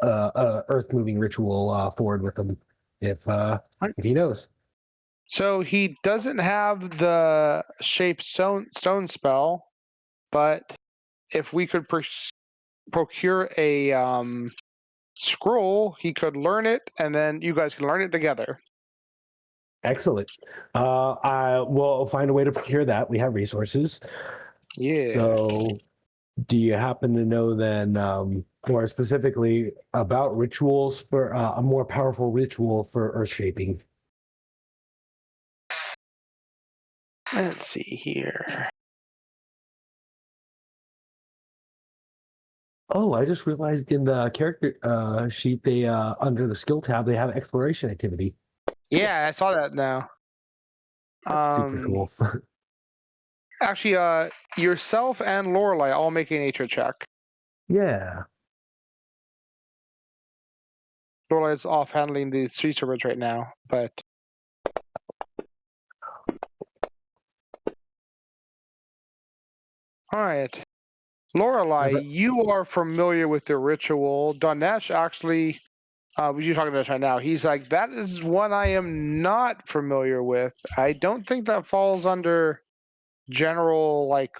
earth moving ritual forward with him if he knows. So he doesn't have the shape stone spell, but if we could procure a scroll, he could learn it, and then you guys can learn it together. Excellent. I will find a way to procure that. We have resources. Yeah. So, do you happen to know then, more specifically, about rituals for a more powerful ritual for earth shaping? Let's see here. Oh, I just realized in the character sheet, they under the skill tab, they have exploration activity. Yeah, I saw that now. That's super cool. Actually, yourself and Lorelei all make a nature check. Yeah. Lorelei's off handling the street servers right now, but all right. Lorelei, you are familiar with the ritual. Danesh actually, you're talking to Danesh right now. He's like, that is one I am not familiar with. I don't think that falls under general like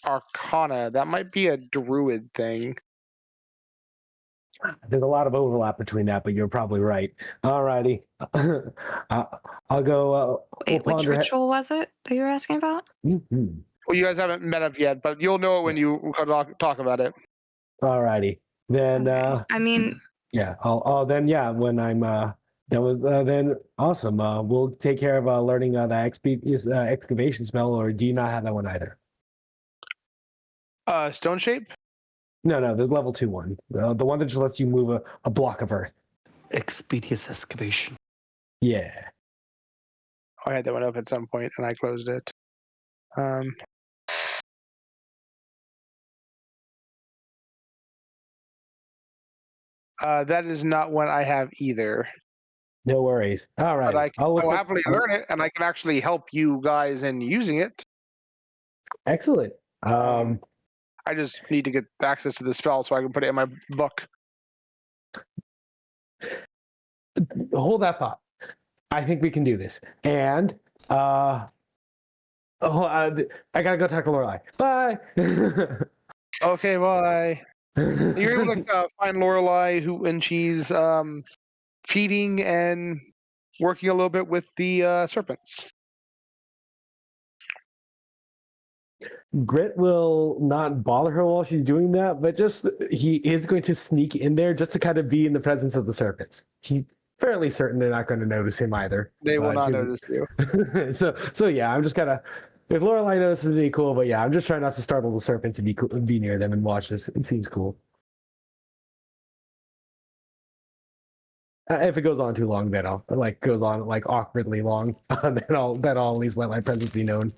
arcana. That might be a druid thing. There's a lot of overlap between that, but you're probably right. Alrighty. I'll go. Wait, which ponder ritual was it that you were asking about? Mhm. Well, you guys haven't met up yet, but you'll know it when you talk about it. Alrighty. Then, Okay. I mean, yeah. Then, yeah. When I'm done with, then awesome. We'll take care of learning the excavation spell, or do you not have that one either? Stone shape? No, the level 2 one. The one that just lets you move a block of earth. Expeditious excavation. Yeah. I had that one up at some point and I closed it. That is not one I have either. No worries. All right. But I will happily learn it, and I can actually help you guys in using it. Excellent. I just need to get access to the spell so I can put it in my book. Hold that thought. I think we can do this. And I gotta go talk to Lorelei. Bye. Okay, bye. You're able to find Lorelei, and she's feeding and working a little bit with the serpents. Grit will not bother her while she's doing that, but just he is going to sneak in there just to kind of be in the presence of the serpents. He's fairly certain they're not going to notice him either. They will not notice you. so yeah, I'm just gonna. If Lorelei notices me, cool. But yeah, I'm just trying not to startle the serpents and be near them and watch this. It seems cool. If it goes on too long, then I'll goes on awkwardly long. Then I'll at least let my presence be known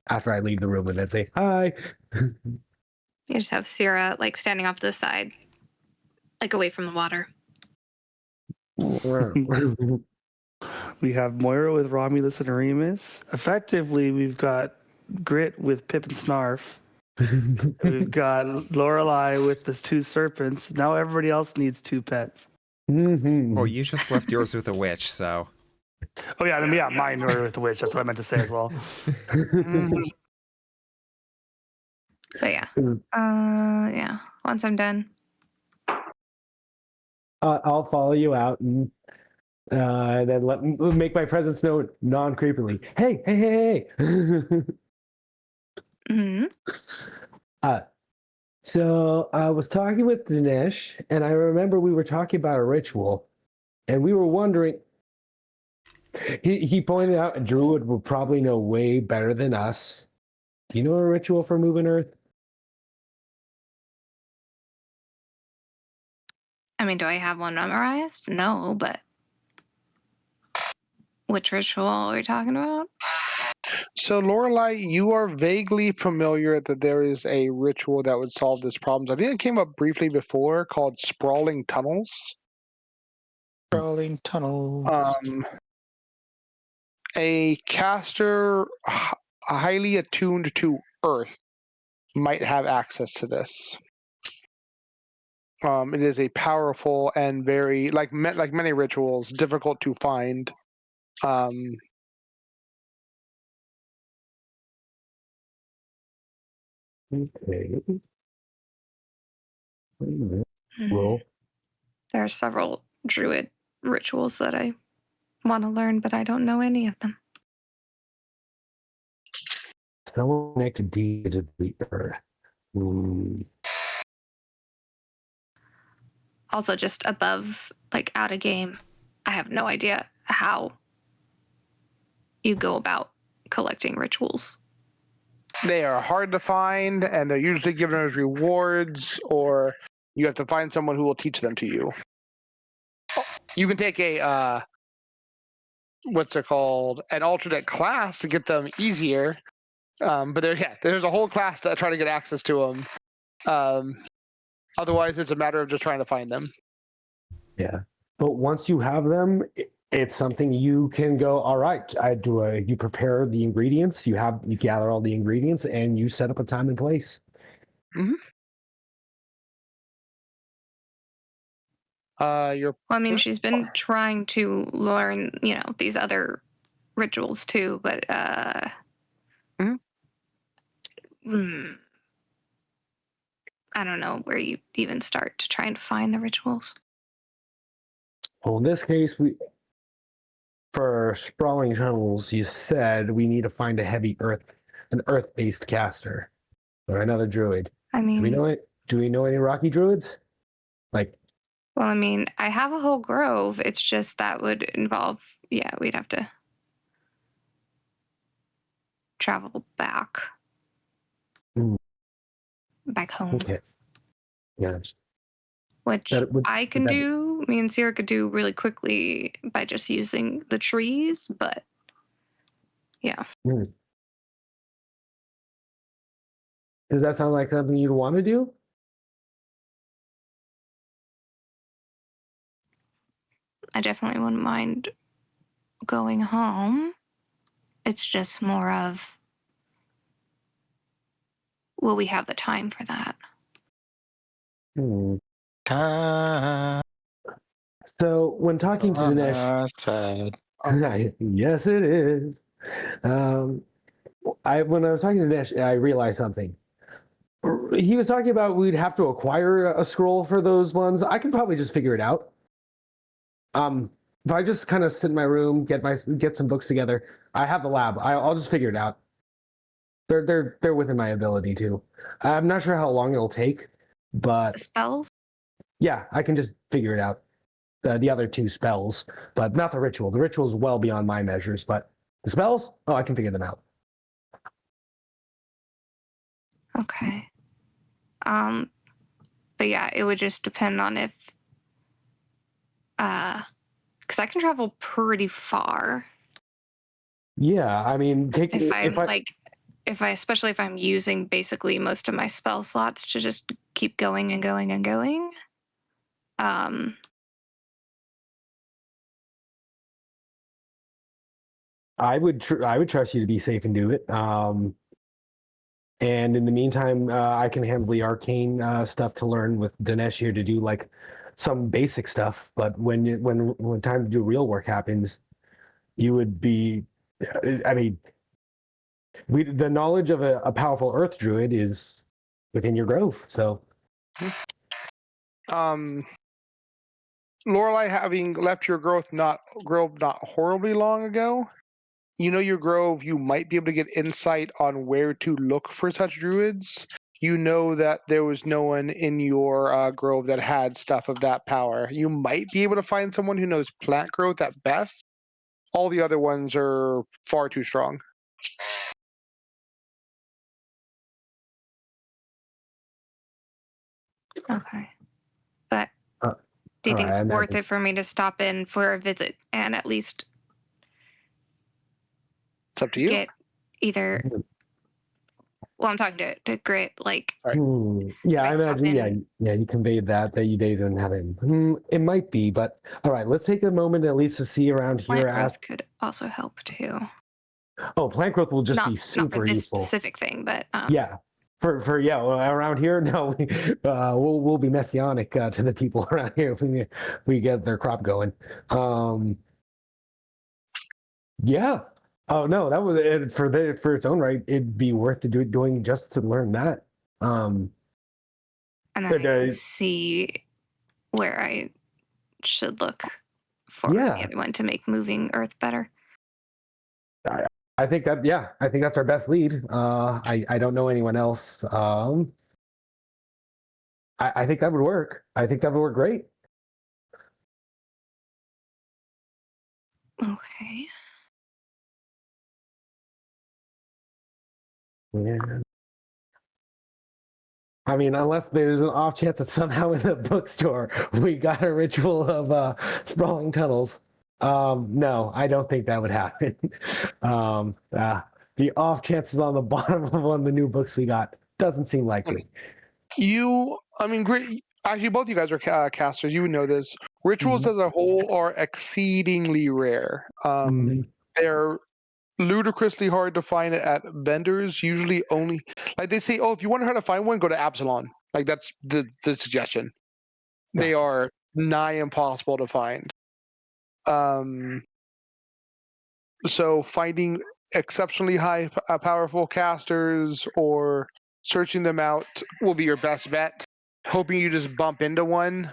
after I leave the room and then say hi. you just have Sierra standing off to the side, away from the water. We have Moira with Romulus and Remus. Effectively, we've got Grit with Pip and Snarf. We've got Lorelei with the 2 serpents. Now everybody else needs 2 pets. Mm-hmm. Oh, you just left yours with a witch, so. Oh yeah, mine were with the witch. That's what I meant to say as well. But yeah. Once I'm done. I'll follow you out and then make my presence known non-creepily. Hey. Mm-hmm. So I was talking with Dinesh, and I remember we were talking about a ritual, and we were wondering. He pointed out a druid would probably know way better than us. Do you know a ritual for moving earth? I mean, do I have one memorized? No, but which ritual are we talking about? So, Lorelei, you are vaguely familiar that there is a ritual that would solve this problem. I think it came up briefly before, called Sprawling Tunnels. Crawling tunnel. A caster highly attuned to Earth might have access to this. It is a powerful and very, like many rituals, difficult to find. Okay. Wait a minute. Roll. There are several druid rituals that I want to learn, but I don't know any of them. Someone connected deep to the earth. Also, just above, like out of game, I have no idea how you go about collecting rituals. They are hard to find, and they're usually given as rewards, or you have to find someone who will teach them to you. You can take a what's it called, an alternate class to get them easier. But there's a whole class to try to get access to them. Otherwise, it's a matter of just trying to find them. Yeah, but once you have them, it's something you can go. All right, you prepare the ingredients. You gather all the ingredients, and you set up a time and place. Mm-hmm. Well, I mean, she's been trying to learn, these other rituals too, but I don't know where you even start to try and find the rituals. Well, in this case, for sprawling tunnels, you said we need to find an earth-based caster or another druid. I mean, do we know any rocky druids? Well, I mean, I have a whole grove. It's just that would involve, we'd have to travel back home. Okay. Yes. Which I can do. Me and Sierra could do really quickly by just using the trees, but yeah. Does that sound like something you'd want to do? I definitely wouldn't mind going home. It's just more of, will we have the time for that? So when talking to Dinesh, sad. Yes, it is. When I was talking to Dinesh, I realized something. He was talking about we'd have to acquire a scroll for those ones. I could probably just figure it out. If I just kind of sit in my room, get some books together, I have the lab. I'll just figure it out. They're within my ability to. I'm not sure how long it'll take, but The spells? yeah, I can just figure it out. The other two spells, but not the ritual. The ritual is well beyond my measures, but the spells, I can figure them out. Okay. But yeah, it would just depend on if, because I can travel pretty far. Yeah, I mean, especially if I'm using basically most of my spell slots to just keep going and going and going. I would trust you to be safe and do it. And in the meantime, I can handle the arcane stuff to learn with Dinesh here to do like some basic stuff. But when time to do real work happens, you would be. I mean, the knowledge of a powerful Earth druid is within your grove. So, Lorelei, having left your grove not horribly long ago, your grove, you might be able to get insight on where to look for such druids. You know that there was no one in your grove that had stuff of that power. You might be able to find someone who knows plant growth at best. All the other ones are far too strong. Okay. But do you think it's worth it for me to stop in for a visit and at least it's up to you. Get either. Well, I'm talking to Grit. Right. Yeah, I imagine. Yeah, you conveyed that they didn't have it. It might be, but all right. Let's take a moment at least to see around here. Plant growth could also help too. Oh, plant growth will just be super not for this useful. Specific thing, but yeah. Around here, no, we'll be messianic to the people around here if we get their crop going. Yeah. Oh no, that was it for its own right. It'd be worth doing just to learn that. And then I can see where I should look for Yeah. the other one to make moving earth better. I think that's our best lead. I don't know anyone else. I think that would work. I think that would work great. Okay. Yeah. I mean, unless there's an off chance that somehow in the bookstore we got a ritual of sprawling tunnels. No, I don't think that would happen. The off chances on the bottom of one of the new books we got doesn't seem likely. Great. Actually, both you guys are casters. You would know this. Rituals as a whole are exceedingly rare. Mhm. They're ludicrously hard to find at vendors. Usually, only like they say, oh, if you wonder how to find one, go to Absalon. Like that's the suggestion. They Gotcha. are nigh impossible to find. So finding exceptionally high powerful casters or searching them out will be your best bet. Hoping you just bump into one.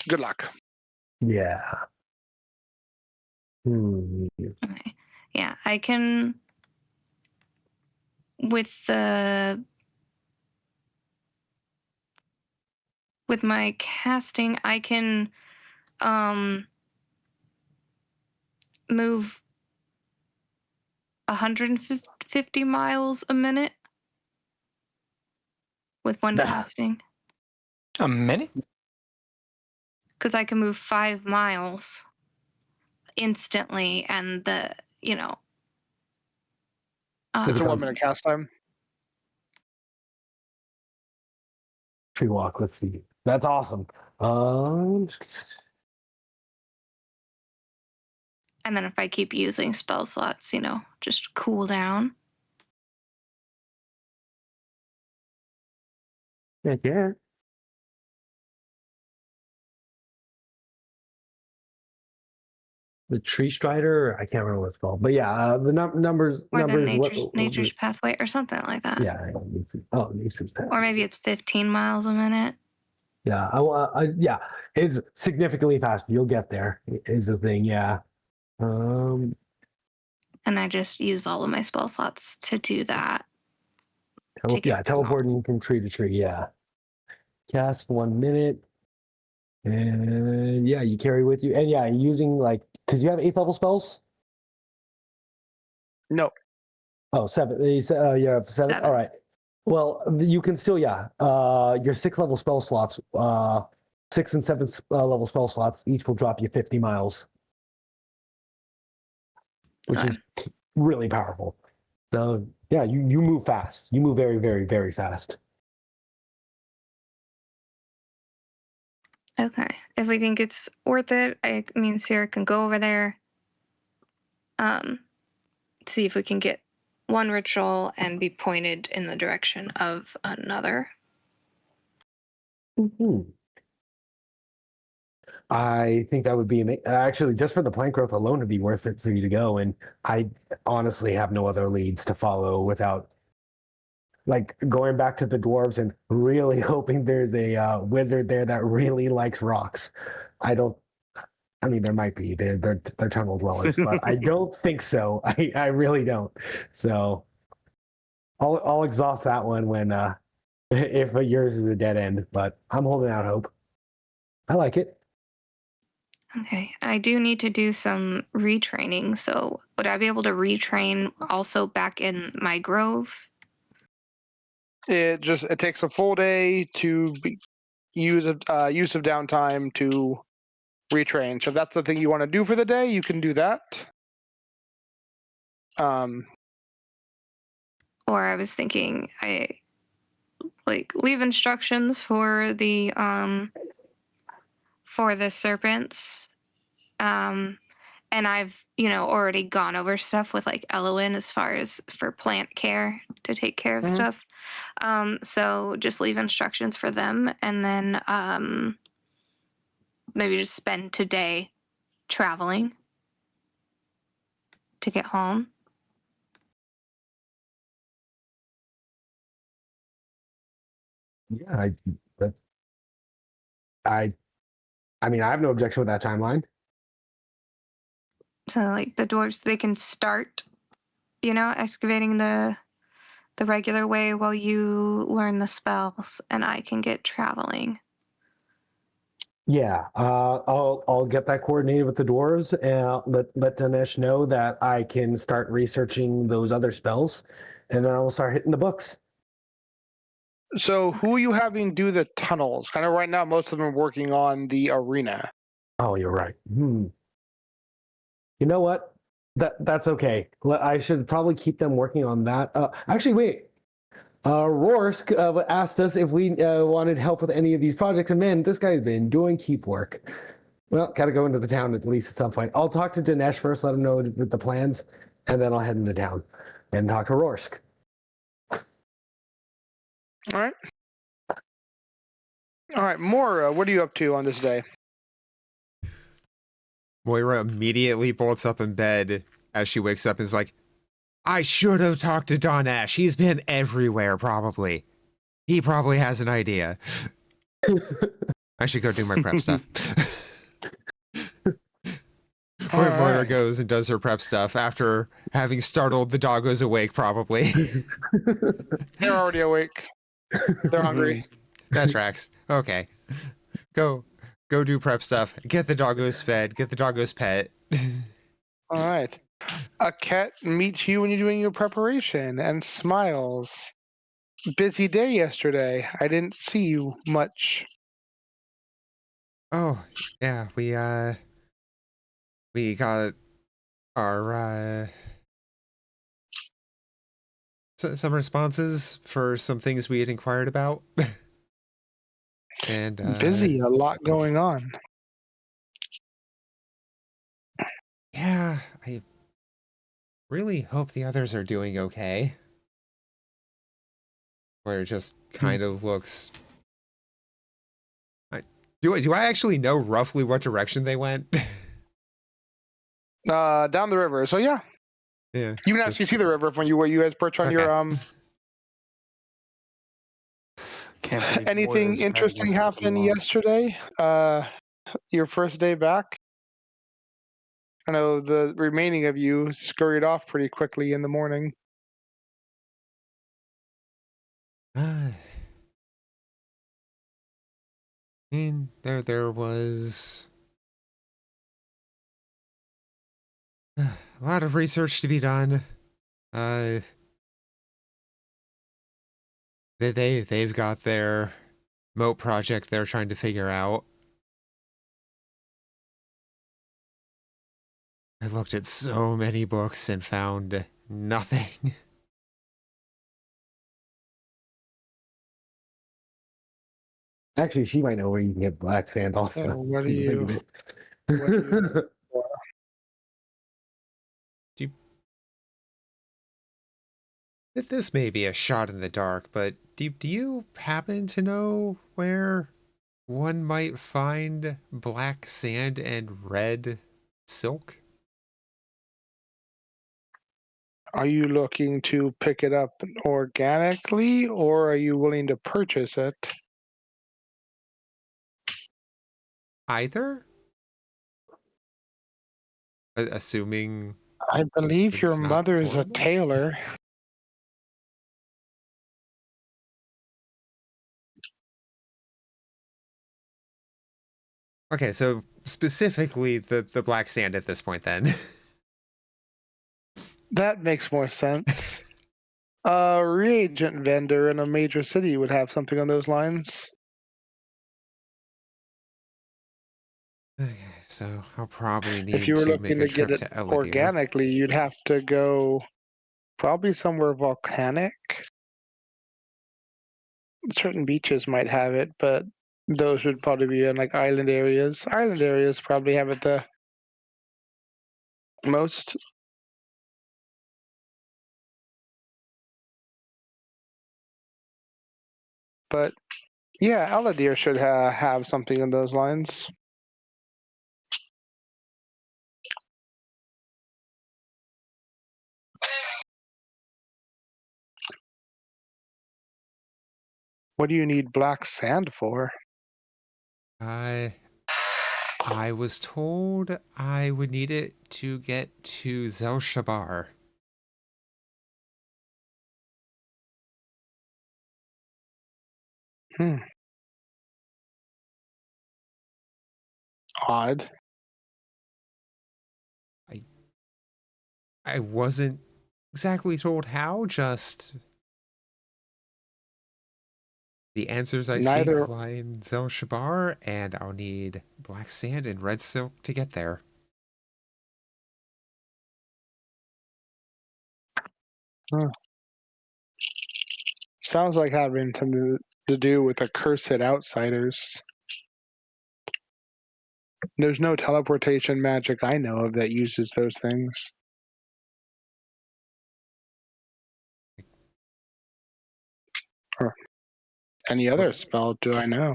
Good luck. Yeah. Okay. Yeah, I can with my casting, I can move 150 miles a minute with one Ah. casting. A minute? Because I can move 5 miles instantly, and It's a 1 minute cast time. Tree walk. Let's see. That's awesome. and then if I keep using spell slots, just cool down. Yeah. The tree strider. I can't remember what it's called, but yeah, the numbers. Or the numbers. nature's pathway or something like that. Yeah. Oh, nature's path. Or maybe it's 15 miles a minute. Yeah. Yeah. It's significantly faster. You'll get there. Is the thing. Yeah. And I just use all of my spell slots to do that. Teleporting from tree to tree. Yeah. Cast 1 minute. And yeah, you carry with you. And yeah, using because you have 8th level spells? No. Oh, 7. You have 7? 7. All right. Well, you can still, your 6th level spell slots, 6th and 7th level spell slots, each will drop you 50 miles, which is really powerful. So yeah, you move fast. You move very, very, very fast. Okay. If we think it's worth it, me and Sarah can go over there, see if we can get one ritual and be pointed in the direction of another. Mm-hmm. I think that would be actually just for the plant growth alone would be worth it for you to go. And I honestly have no other leads to follow without going back to the dwarves and really hoping there's a wizard there that really likes rocks. I mean, there might be. They're tunnel dwellers, but I don't think so. I really don't. So I'll exhaust that one when if yours is a dead end. But I'm holding out hope. I like it. Okay. I do need to do some retraining. So would I be able to retrain also back in my grove? It takes a full day to use of downtime to retrain. So if that's the thing you want to do for the day, you can do that. Or I was thinking I leave instructions for the serpents. And I've, already gone over stuff with Elowen as far as for plant care to take care of stuff. So just leave instructions for them, and then maybe just spend today traveling to get home. Yeah, I I mean, I have no objection with that timeline. So like the dwarves, they can start, excavating the regular way while you learn the spells, and I can get traveling. Yeah, I'll get that coordinated with the dwarves and let Dinesh know that I can start researching those other spells, and then I will start hitting the books. So who are you having do the tunnels? Kind of right now, most of them are working on the arena. Oh, you're right. You know what? That's okay. I should probably keep them working on that. Actually, wait. Rorsk asked us if we wanted help with any of these projects, and man, this guy's been doing keep work. Well, gotta go into the town at least at some point. I'll talk to Dinesh first, let him know the plans, and then I'll head into town and talk to Rorsk. All right. All right, Mora, what are you up to on this day? Moira immediately bolts up in bed as she wakes up and is like, I should have talked to Don Ash. He's been everywhere, probably. He probably has an idea. I should go do my prep stuff. Moira goes and does her prep stuff after having startled the doggos awake, probably. They're already awake. They're hungry. That tracks. Okay. Go do prep stuff. Get the doggos fed. Get the doggos pet. All right. A cat meets you when you're doing your preparation and smiles. Busy day yesterday. I didn't see you much. Oh, yeah, we got our some responses for some things we had inquired about. And Busy, a lot going on. yeah, I really hope the others are doing okay. Where it just kind of looks. Do I actually know roughly what direction they went? Down the river. So yeah, Yeah. you can actually see the river when you guys perch on your Can't believe Anything Moira's interesting madness not too happened long. yesterday? Your first day back? I know the remaining of you scurried off pretty quickly in the morning. I mean, there was a lot of research to be done. They've got their moat project they're trying to figure out. I looked at so many books and found nothing. Actually, she might know where you can get black sand also. So what do Think you? of it. What do This may be a shot in the dark, but do you happen to know where one might find black sand and red silk? Are you looking to pick it up organically, or are you willing to purchase it? Either? Assuming I believe it's your not mother is a horrible? tailor. Okay, so specifically the black sand at this point then. That makes more sense. A reagent vendor in a major city would have something on those lines. Okay, so I'll probably If need you were to make looking a to get trip it to Eladir. organically, you'd have to go probably somewhere volcanic. Certain beaches might have it, but those would probably be in like island areas. Island areas probably have it the most. But yeah, Aladir should have something in those lines. What do you need black sand for? I was told I would need it to get to Zel-Shabar. Odd. I wasn't exactly told how, just the answers I seek Neither. lie in Zel-Shabar, and I'll need black sand and red silk to get there. Sounds like having something to do with accursed outsiders. There's no teleportation magic I know of that uses those things. Or any other spell do I know?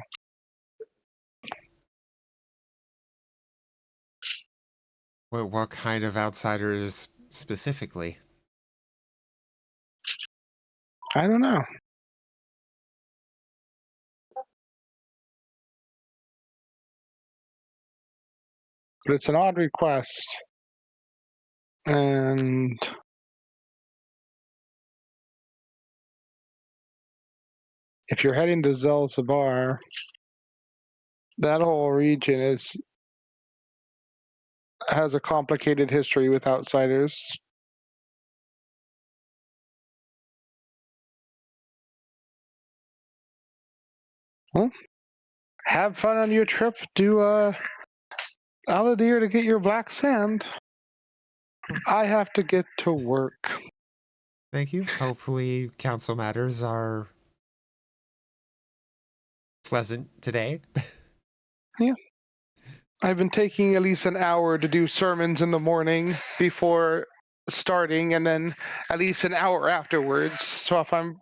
What kind of outsiders specifically? I don't know. But it's an odd request. And if you're heading to Zelzabar, that whole region has a complicated history with outsiders. Well, have fun on your trip to Aladir to get your black sand. I have to get to work. Thank you. Hopefully, council matters are pleasant today. I've been taking at least an hour to do sermons in the morning before starting, and then at least an hour afterwards. So if I'm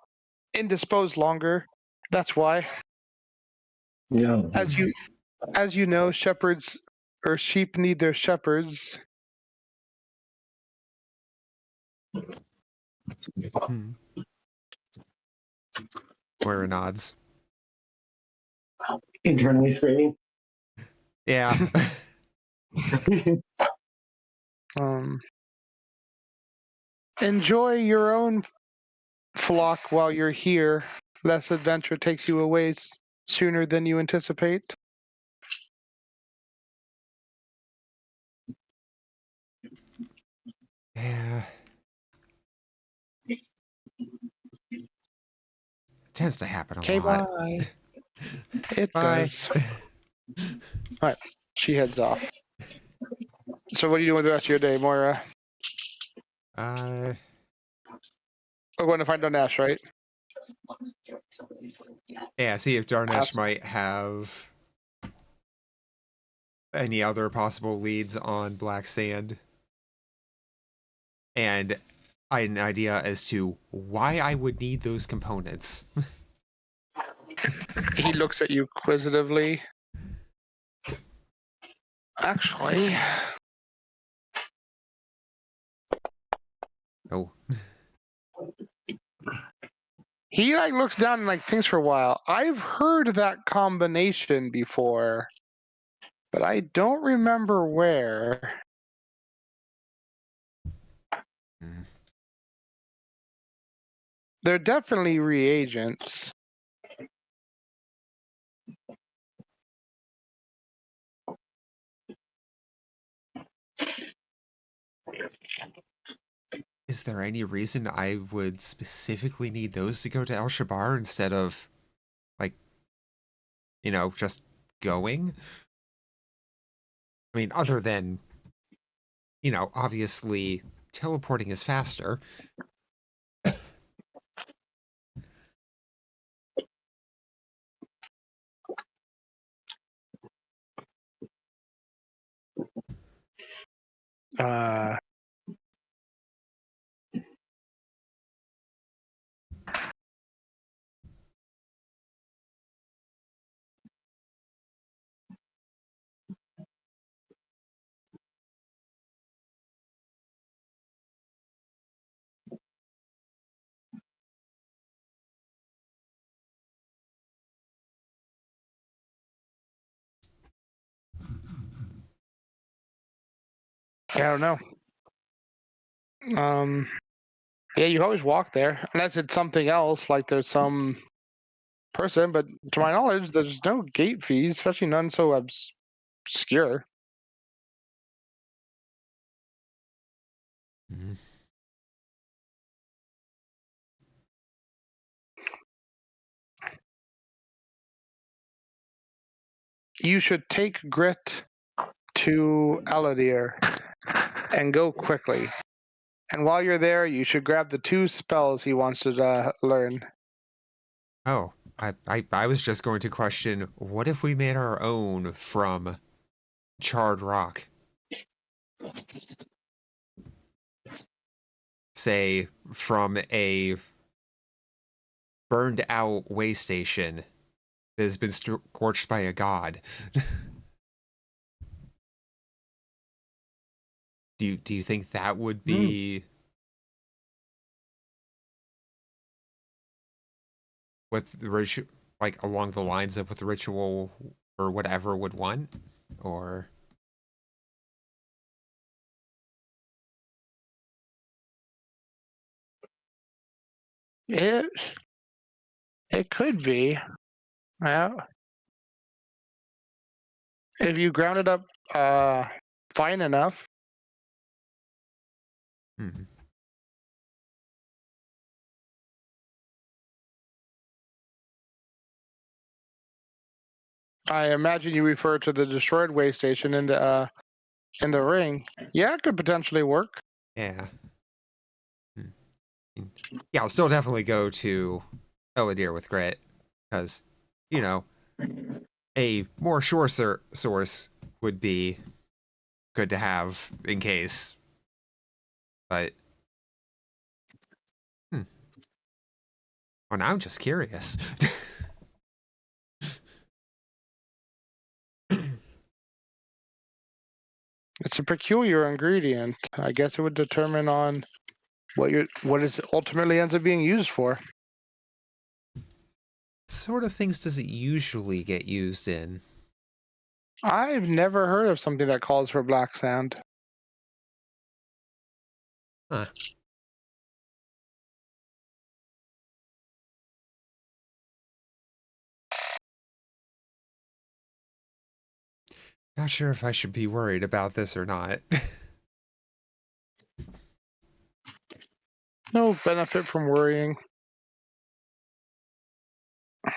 indisposed longer, that's why. Yeah. As you know, shepherds or sheep need their shepherds. Moira nods. Internally screaming. Yeah. Enjoy your own flock while you're here. Less adventure takes you away sooner than you anticipate. Yeah. Tends to happen a Okay, lot. bye. It Bye. does. All right, she heads off. So what are you doing with the rest of your day, Moira? We're going to find Donesh, right? Yeah, see if Darnesh Ask- might have any other possible leads on black sand. And an idea as to why I would need those components. He looks at you inquisitively. Actually, Oh. he looks down and thinks for a while. I've heard that combination before, but I don't remember where. Mm. They're definitely reagents. Is there any reason I would specifically need those to go to El Shabar instead of, just going? I mean, other than, obviously teleporting is faster. Uh, I don't know. Yeah, you always walk there, unless it's something else, like there's some person. But to my knowledge, there's no gate fees, especially none so obscure. Mhm. You should take Grit to Aladir and go quickly. And while you're there, you should grab the 2 spells he wants to learn. Oh, I was just going to question, what if we made our own from charred rock? Say, from a burned out way station that has been scorched by a god. Do you think that would be what the ritual, like along the lines of what the ritual or whatever would want, or? It could be. Yeah. If you ground it up fine enough. Hmm. I imagine you refer to the destroyed way station in the ring. Yeah, it could potentially work. Yeah. Yeah, I'll still definitely go to Eladir with Grit, because, you know, a more sure source would be good to have in case. But, well, now I'm just curious. It's a peculiar ingredient. I guess it would determine on what it ultimately ends up being used for. What sort of things does it usually get used in? I've never heard of something that calls for black sand. Huh. Not sure if I should be worried about this or not. No benefit from worrying. I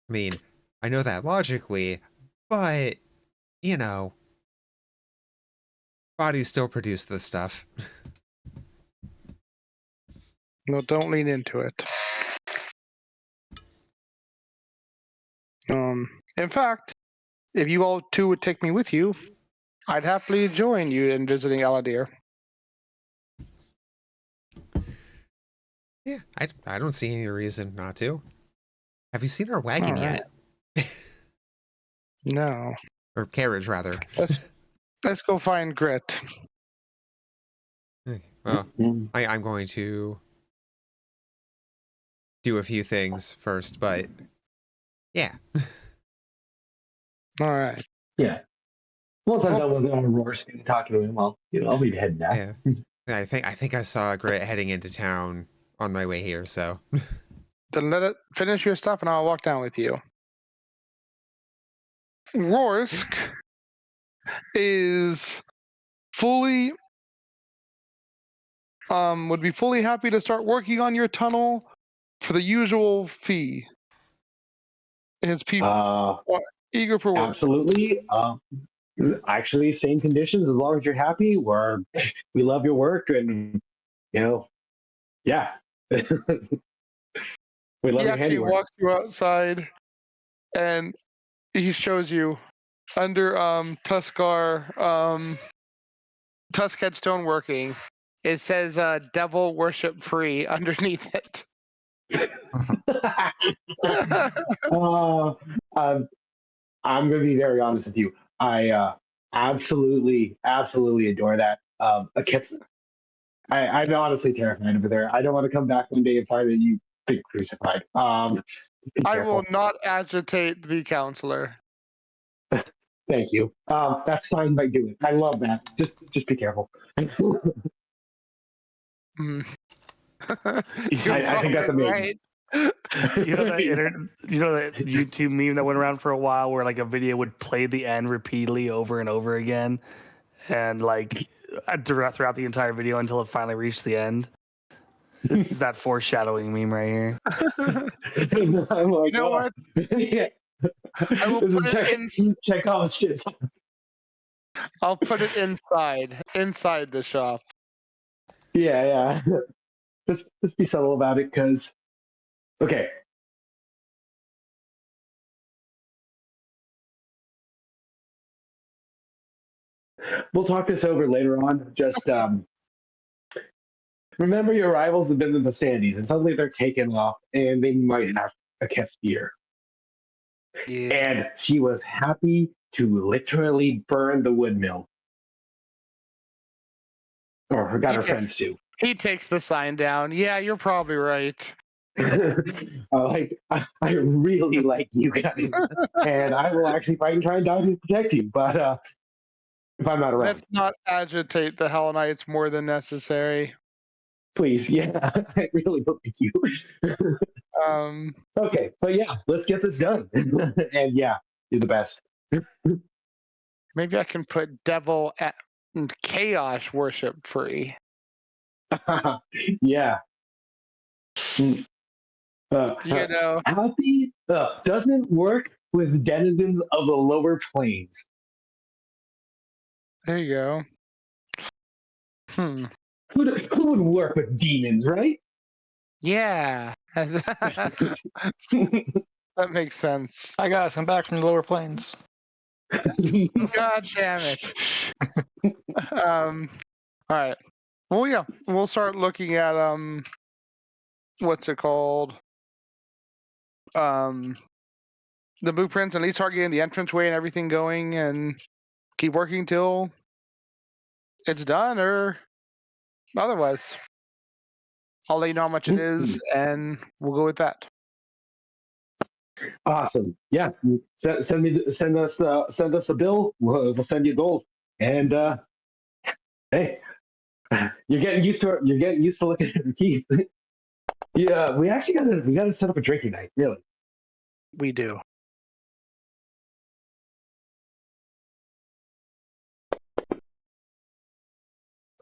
mean, I know that logically, but, you know, bodies still produce this stuff. No, don't lean into it. In fact, if you all 2 would take me with you, I'd happily join you in visiting Aladir. Yeah, I don't see any reason not to. Have you seen our wagon All right. yet? No. Or carriage, rather. Let's go find Grit. Well, I'm going to do a few things first, but yeah. All right. Yeah. Once I'm done with Roar's and talking to him, I'll be heading back. Yeah. I think I saw Grit heading into town on my way here, so. Then let it finish your stuff and I'll walk down with you. Rorsk is fully would be fully happy to start working on your tunnel for the usual fee. His people are eager for work. Absolutely. Actually, same conditions. As long as you're happy, we love your work, and yeah, we love He your actually handiwork. walks you outside and he shows you under Tuskar Tusk Headstone working. It says devil worship free underneath it. I'm going to be very honest with you. I absolutely adore that. I'm honestly terrified over there. I don't want to come back one day and find that you've been crucified. Be I careful. will not agitate the counselor. Thank you. That's signed by doing. I love that. Just be careful. Mm. I You're think that's probably amazing. right. You know that YouTube meme that went around for a while where like a video would play the end repeatedly over and over again, and like throughout the entire video until it finally reached the end. This is that foreshadowing meme right here. I'm like, You know what? yeah. I will This put it is in. Chekhov's shit. I'll put it inside the shop. Yeah. Just be subtle about it, because okay. We'll talk this over later on. Just remember your rivals have been in the Sandies, and suddenly they're taken off, and they might have a Caspier. Yeah. And she was happy to literally burn the wood mill, or got her friends to. He takes the sign down. Yeah, you're probably right. I really like you guys, and I will actually fight and try and die to protect you. But if I'm not around, Let's not agitate the Hell Knights more than necessary. please, yeah, I really hope you. Okay, so yeah, let's get this done. And yeah, you're the best. Maybe I can put Devil and Chaos Worship free. Yeah. Mm. You know, Happy doesn't work with denizens of the lower planes. there you go. Who would work with demons, right? Yeah. That makes sense. Hi guys, I'm back from the lower plains. God damn it. All right. Well, yeah, we'll start looking at what's it called? The blueprints, and at least start getting the entranceway and everything going, and keep working till it's done or otherwise. I'll let you know how much it is, and we'll go with that. Awesome. Yeah. Send us the bill. We'll send you gold. And hey, you're getting used to it. You're getting used to looking at your keys. Yeah, we actually gotta set up a drinking night. Really. We do.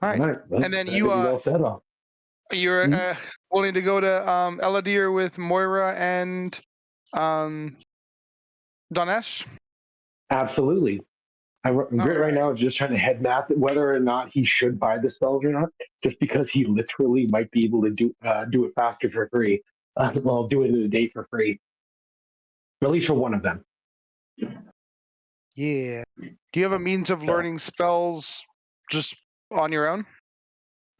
All right. Well, And then I think we're all set up. you're Mhm. willing to go to Eladir with Moira and Donesh? Absolutely. Grit right now is just trying to head map whether or not he should buy the spells or not, just because he literally might be able to do it faster for free. Well, do it in a day for free, at least for one of them. Yeah. Do you have a means of learning spells just on your own?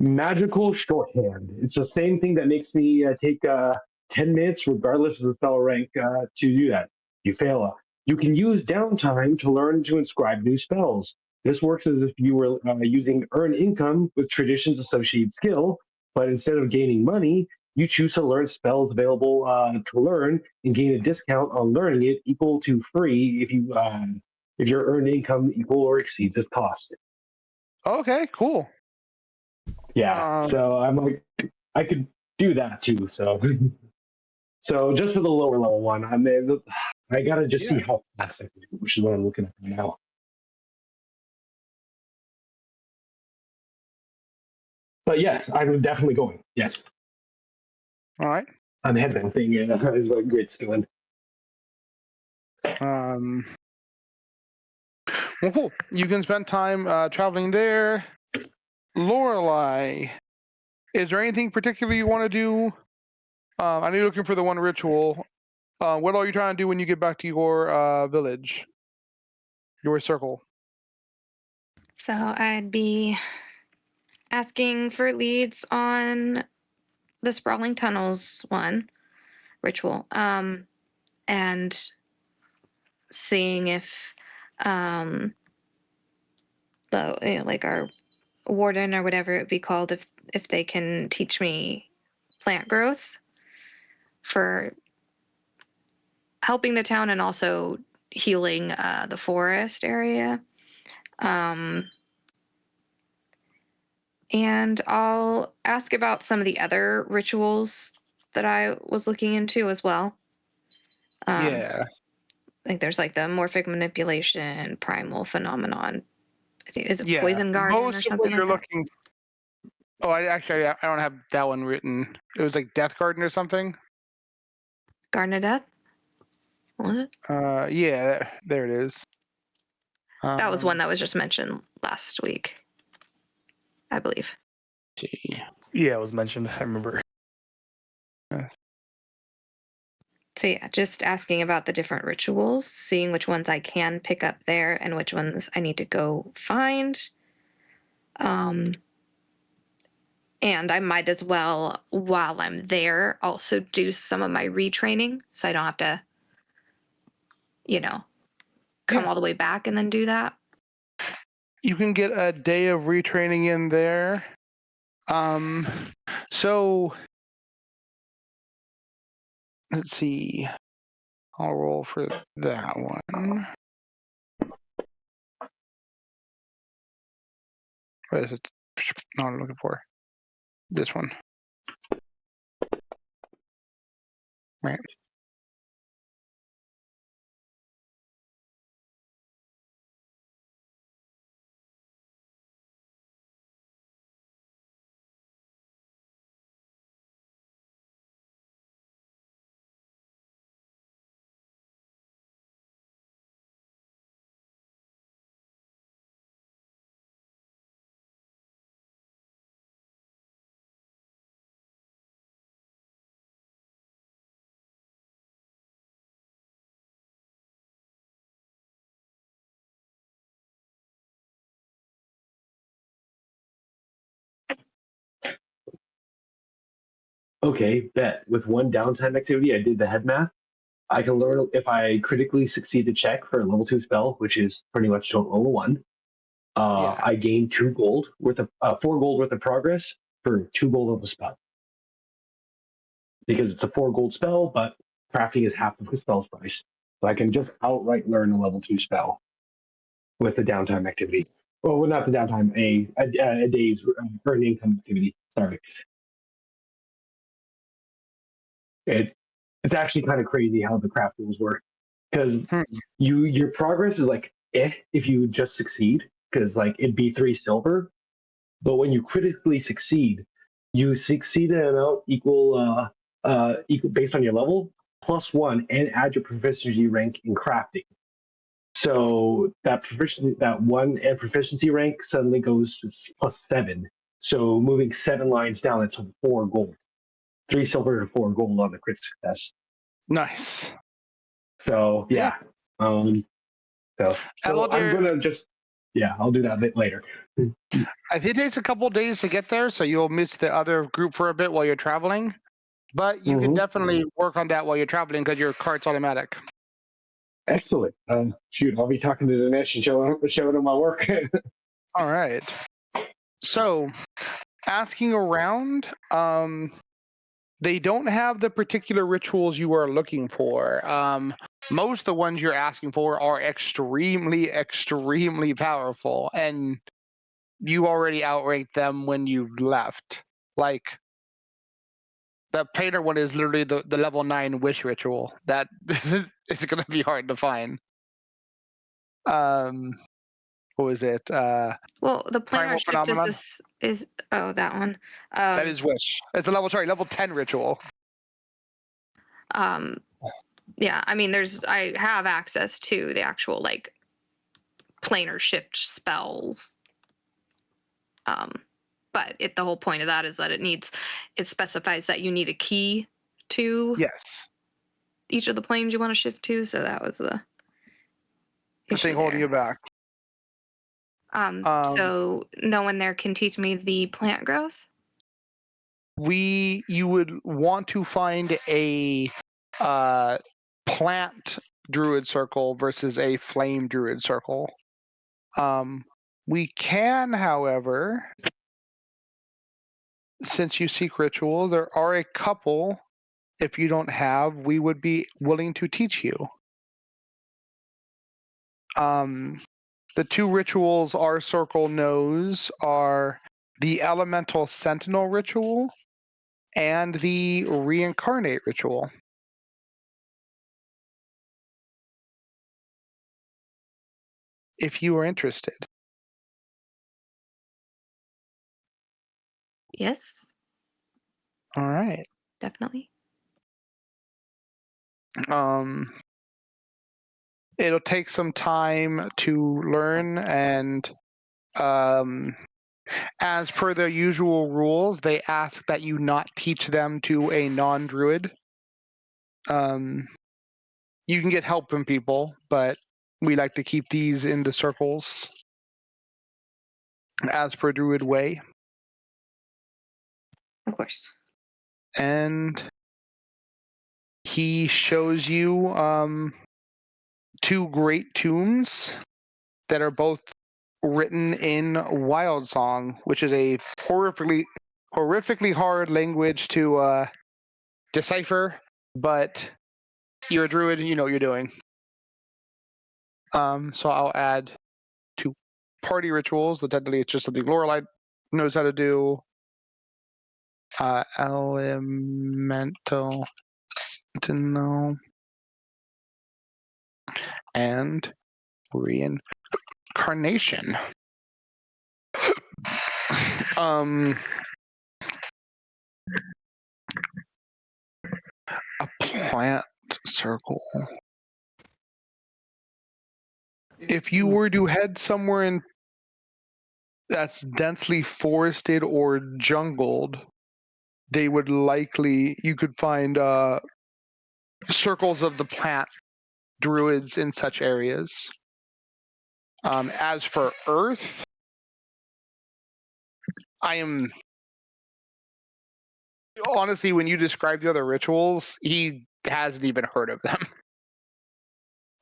Magical shorthand. It's the same thing that makes me take 10 minutes, regardless of the spell rank, to do that. You fail. You can use downtime to learn to inscribe new spells. This works as if you were using earn income with traditions associated skill, but instead of gaining money, you choose to learn spells available to learn and gain a discount on learning it equal to free if your earned income equal or exceeds its cost. Okay, cool. Yeah. So I'm like, I could do that too. So, so just for the lower level one, I gotta just see how fast I can do, which is what I'm looking at right now. But yes, I'm definitely going. Yes, All right. I'm headband thing. Yeah, is what Grit's doing. Well, cool. You can spend time traveling there. Lorelei, is there anything particular you want to do? I know you're looking for the one ritual. What are you trying to do when you get back to your village, your circle? So I'd be asking for leads on the Sprawling Tunnels one ritual, and seeing if like our warden or whatever it would be called, if they can teach me plant growth for helping the town and also healing the forest area. And I'll ask about some of the other rituals that I was looking into as well. Yeah. Like there's like the morphic manipulation, primal phenomenon. I think is it Yeah. poison garden or Most of what something you're like that? looking. Oh, I don't have that one written. It was like Death Garden or something. Garden of Death? What was it? Yeah, there it is. That was one that was just mentioned last week, I believe. See. Yeah, it was mentioned. I remember. So yeah, just asking about the different rituals, seeing which ones I can pick up there and which ones I need to go find. And I might as well, while I'm there, also do some of my retraining so I don't have to, come Yeah. all the way back and then do that. You can get a day of retraining in there. So let's see. I'll roll for that one. What is it? No, I'm looking for this one. Right. Okay, bet. With one downtime activity, I did the head math. I can learn if I critically succeed the check for a level 2 spell, which is pretty much to level 1. Yeah. I gain 2 gold worth of 4 gold worth of progress for 2 gold of the spell. Because it's a 4 gold spell, but crafting is half of the spell's price. So I can just outright learn a level 2 spell with the downtime activity. Well, not the downtime, a day's earned income activity. Sorry. It's actually kind of crazy how the craft rules work. Because your progress is like if you just succeed, because like it'd be 3 silver. But when you critically succeed, you succeed in an amount equal based on your level +1 and add your proficiency rank in crafting. So that 1 and proficiency rank suddenly goes +7. So moving 7 lines down, it's 4 gold, 3 silver to 4 gold on the crit success. Nice. So yeah. So I'm gonna just I'll do that a bit later. I think it takes a couple days to get there, so you'll miss the other group for a bit while you're traveling. But you can definitely work on that while you're traveling because your cart's automatic. Excellent. Shoot, I'll be talking to Dinesh and showing him my work. All right. So, asking around, they don't have the particular rituals you are looking for. Most of the ones you're asking for are extremely, extremely powerful, and you already outranked them when you left. Like, the painter one is literally the level 9 wish ritual. That it's going to be hard to find. What was it? Well, the planar Primal shift phenomenon? is that one. That is wish. It's a level 10 ritual. Yeah, I mean I have access to the actual like planar shift spells. But the whole point of that is that it specifies that you need a key to Yes. each of the planes you want to shift to, so that was the issue Thing holding there. you back. So no one there can teach me the plant growth? You would want to find a plant druid circle versus a flame druid circle. We can, however, since you seek ritual, there are a couple. If you don't have, we would be willing to teach you. The two rituals our circle knows are the Elemental Sentinel ritual and the Reincarnate ritual. If you are interested. Yes, All right. definitely. It'll take some time to learn, and as per their usual rules, they ask that you not teach them to a non-druid. You can get help from people, but we like to keep these in the circles as per druid way. Of course. And he shows you two great tombs that are both written in Wild Song, which is a horrifically hard language to decipher, but you're a druid and you know what you're doing. So I'll add two party rituals. Technically, it's just something Lorelei knows how to do. Elemental Sentinel and Reincarnation. A plant circle. If you were to head somewhere in that's densely forested or jungled, they would likely, you could find circles of the plant druids in such areas. As for Earth, I am honestly, when you describe the other rituals, he hasn't even heard of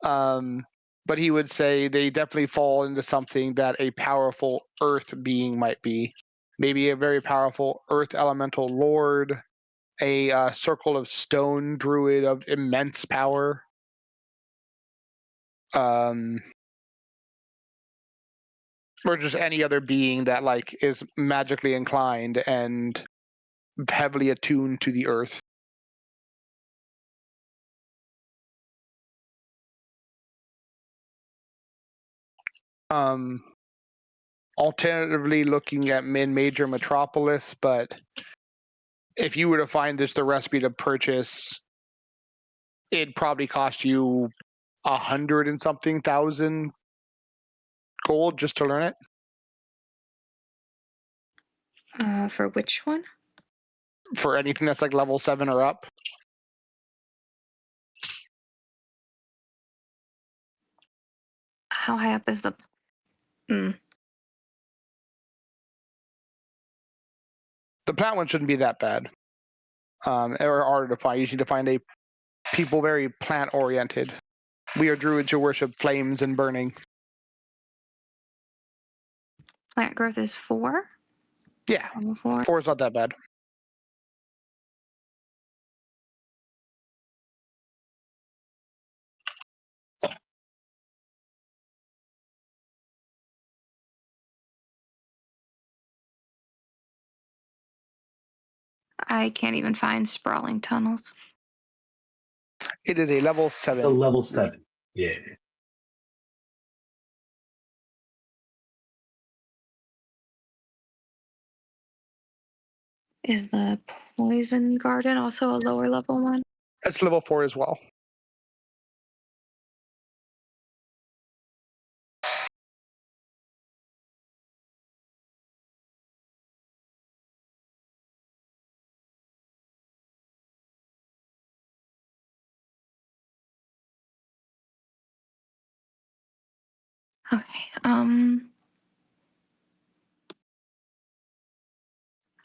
them. But he would say they definitely fall into something that a powerful Earth being might be. Maybe a very powerful Earth Elemental Lord, a Circle of Stone Druid of immense power. Or just any other being that is magically inclined and heavily attuned to the Earth. Alternatively, looking at major metropolis, but if you were to find this the recipe to purchase, it'd probably cost you 100 and something thousand gold just to learn it. For which one? For anything that's level 7 or up. How high up is the? The plant one shouldn't be that bad. Or harder to find. You need to find a people very plant oriented. We are druids who worship flames and burning. Plant growth is 4. Yeah, Level 4. 4 is not that bad. I can't even find sprawling tunnels. It is a level A 7. level 7. Yeah. Is the poison garden also a lower level one? It's level 4 as well. Okay.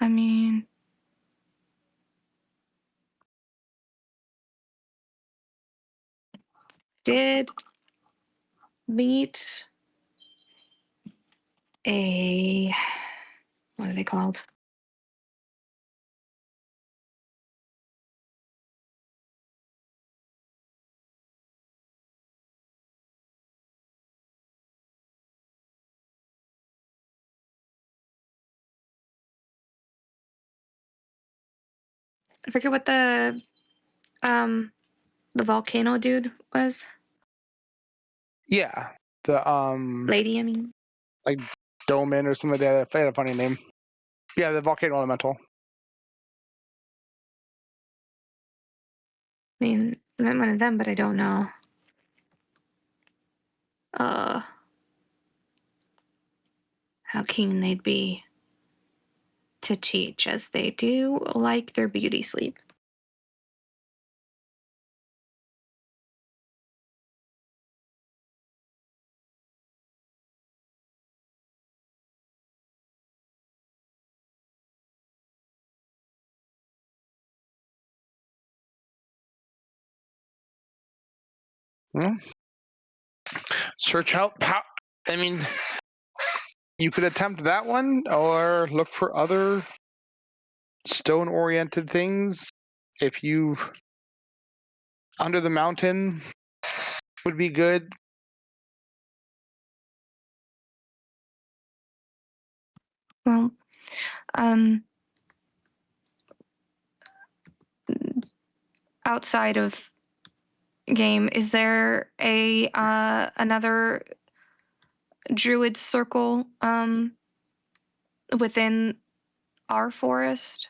I mean, did meet a, what are they called? I forget what the volcano dude was. Yeah, the Lady, I mean. like Doman or something like that. They had a funny name. Yeah, the volcano elemental. I mean, I met one of them, but I don't know. How keen they'd be to teach, as they do like their beauty sleep. Search out. I mean, you could attempt that one, or look for other stone-oriented things. If you under the mountain would be good. Well, outside of game, is there a another druid circle within our forest?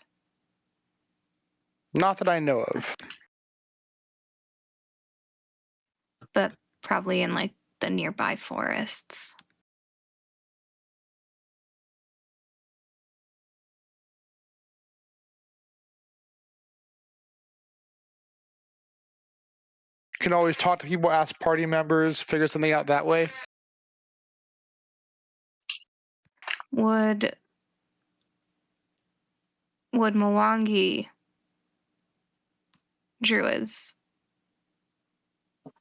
Not that I know of. But probably in like the nearby forests. You can always talk to people, ask party members, figure something out that way. Would Mwangi druids,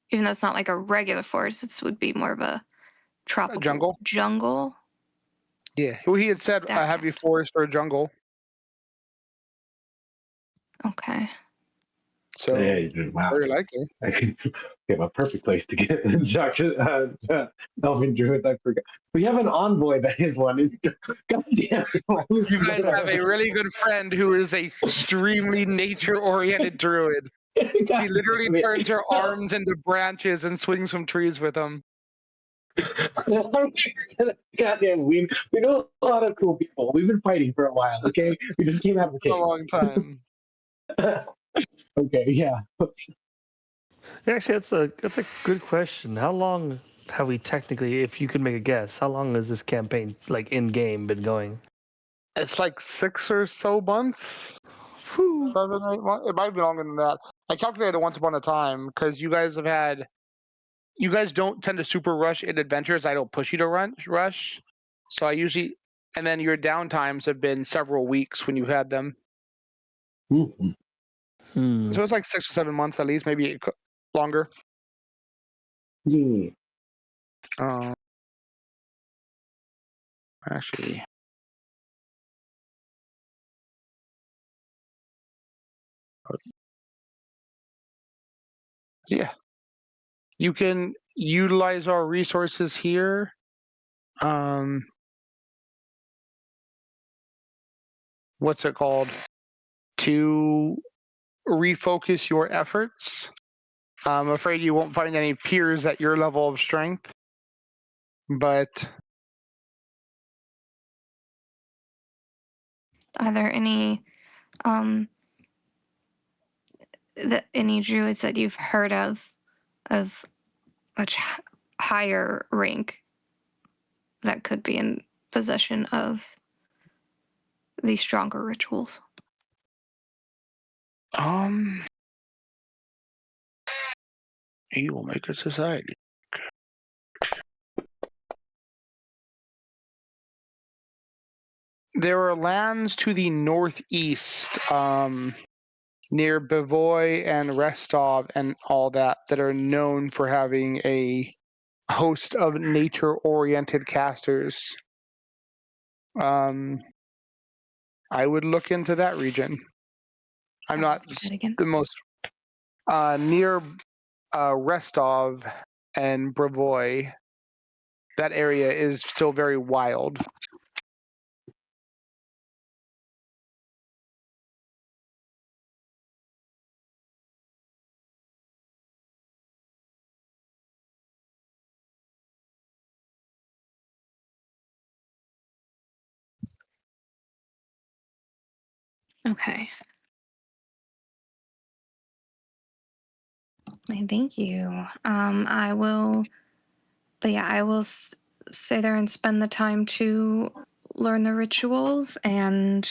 even though it's not like a regular forest, it would be more of a tropical jungle. Yeah. Well, he had said That a heavy forest or a jungle. Okay. So wow. very likely. We have a perfect place to get Elvin Druid. I forgot. We have an envoy that is one. God damn it. You guys have a really good friend who is a extremely nature-oriented druid. He literally turns her arms into branches and swings from trees with them. Goddamn, we know a lot of cool people. We've been fighting for a while, okay? We just came out of the For a cave. long time. Okay, yeah. Actually, that's a good question. How long have we technically, if you could make a guess, how long has this campaign, like in game, been going? It's like 6 or so months. 7, 8 months. It might be longer than that. I calculated it once upon a time because you guys don't tend to super rush in adventures. I don't push you to rush. So I usually, and then your downtimes have been several weeks when you had them. Mm-hmm. So it's like 6 or 7 months at least, maybe longer. Yeah. Actually, yeah, you can utilize our resources here. What's it called? To refocus your efforts. I'm afraid you won't find any peers at your level of strength, but Are there any any druids that you've heard of much higher rank that could be in possession of these stronger rituals? he will make a society. There are lands to the northeast, near Bevoy and Restov and all that are known for having a host of nature-oriented casters. I would look into that region. I'm not the most near Restov and Brevoy. That area is still very wild. Okay. Thank you. I will, but yeah, I will stay there and spend the time to learn the rituals and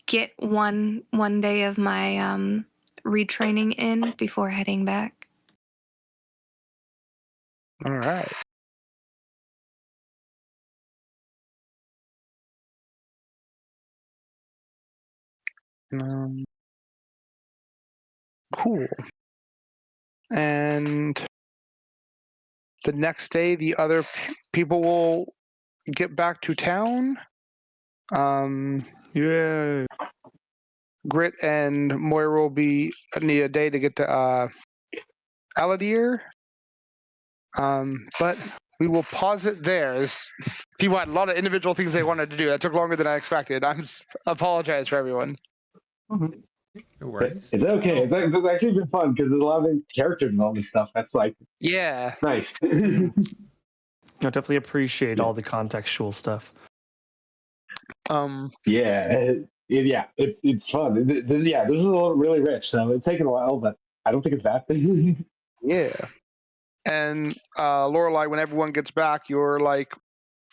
get one day of my retraining in before heading back. All right. Cool. And the next day, the other people will get back to town. Yay. Grit and Moira will need a day to get to Aladir. But we will pause it there. People had a lot of individual things they wanted to do. That took longer than I expected. Apologize for everyone. No worries. It's okay. It's actually been fun because there's a lot of character development stuff. That's like Yeah. nice. I definitely appreciate all the contextual stuff. It's fun. This is really rich. So it's taken a while, but I don't think it's bad. Yeah. And Lorelai, when everyone gets back, you're like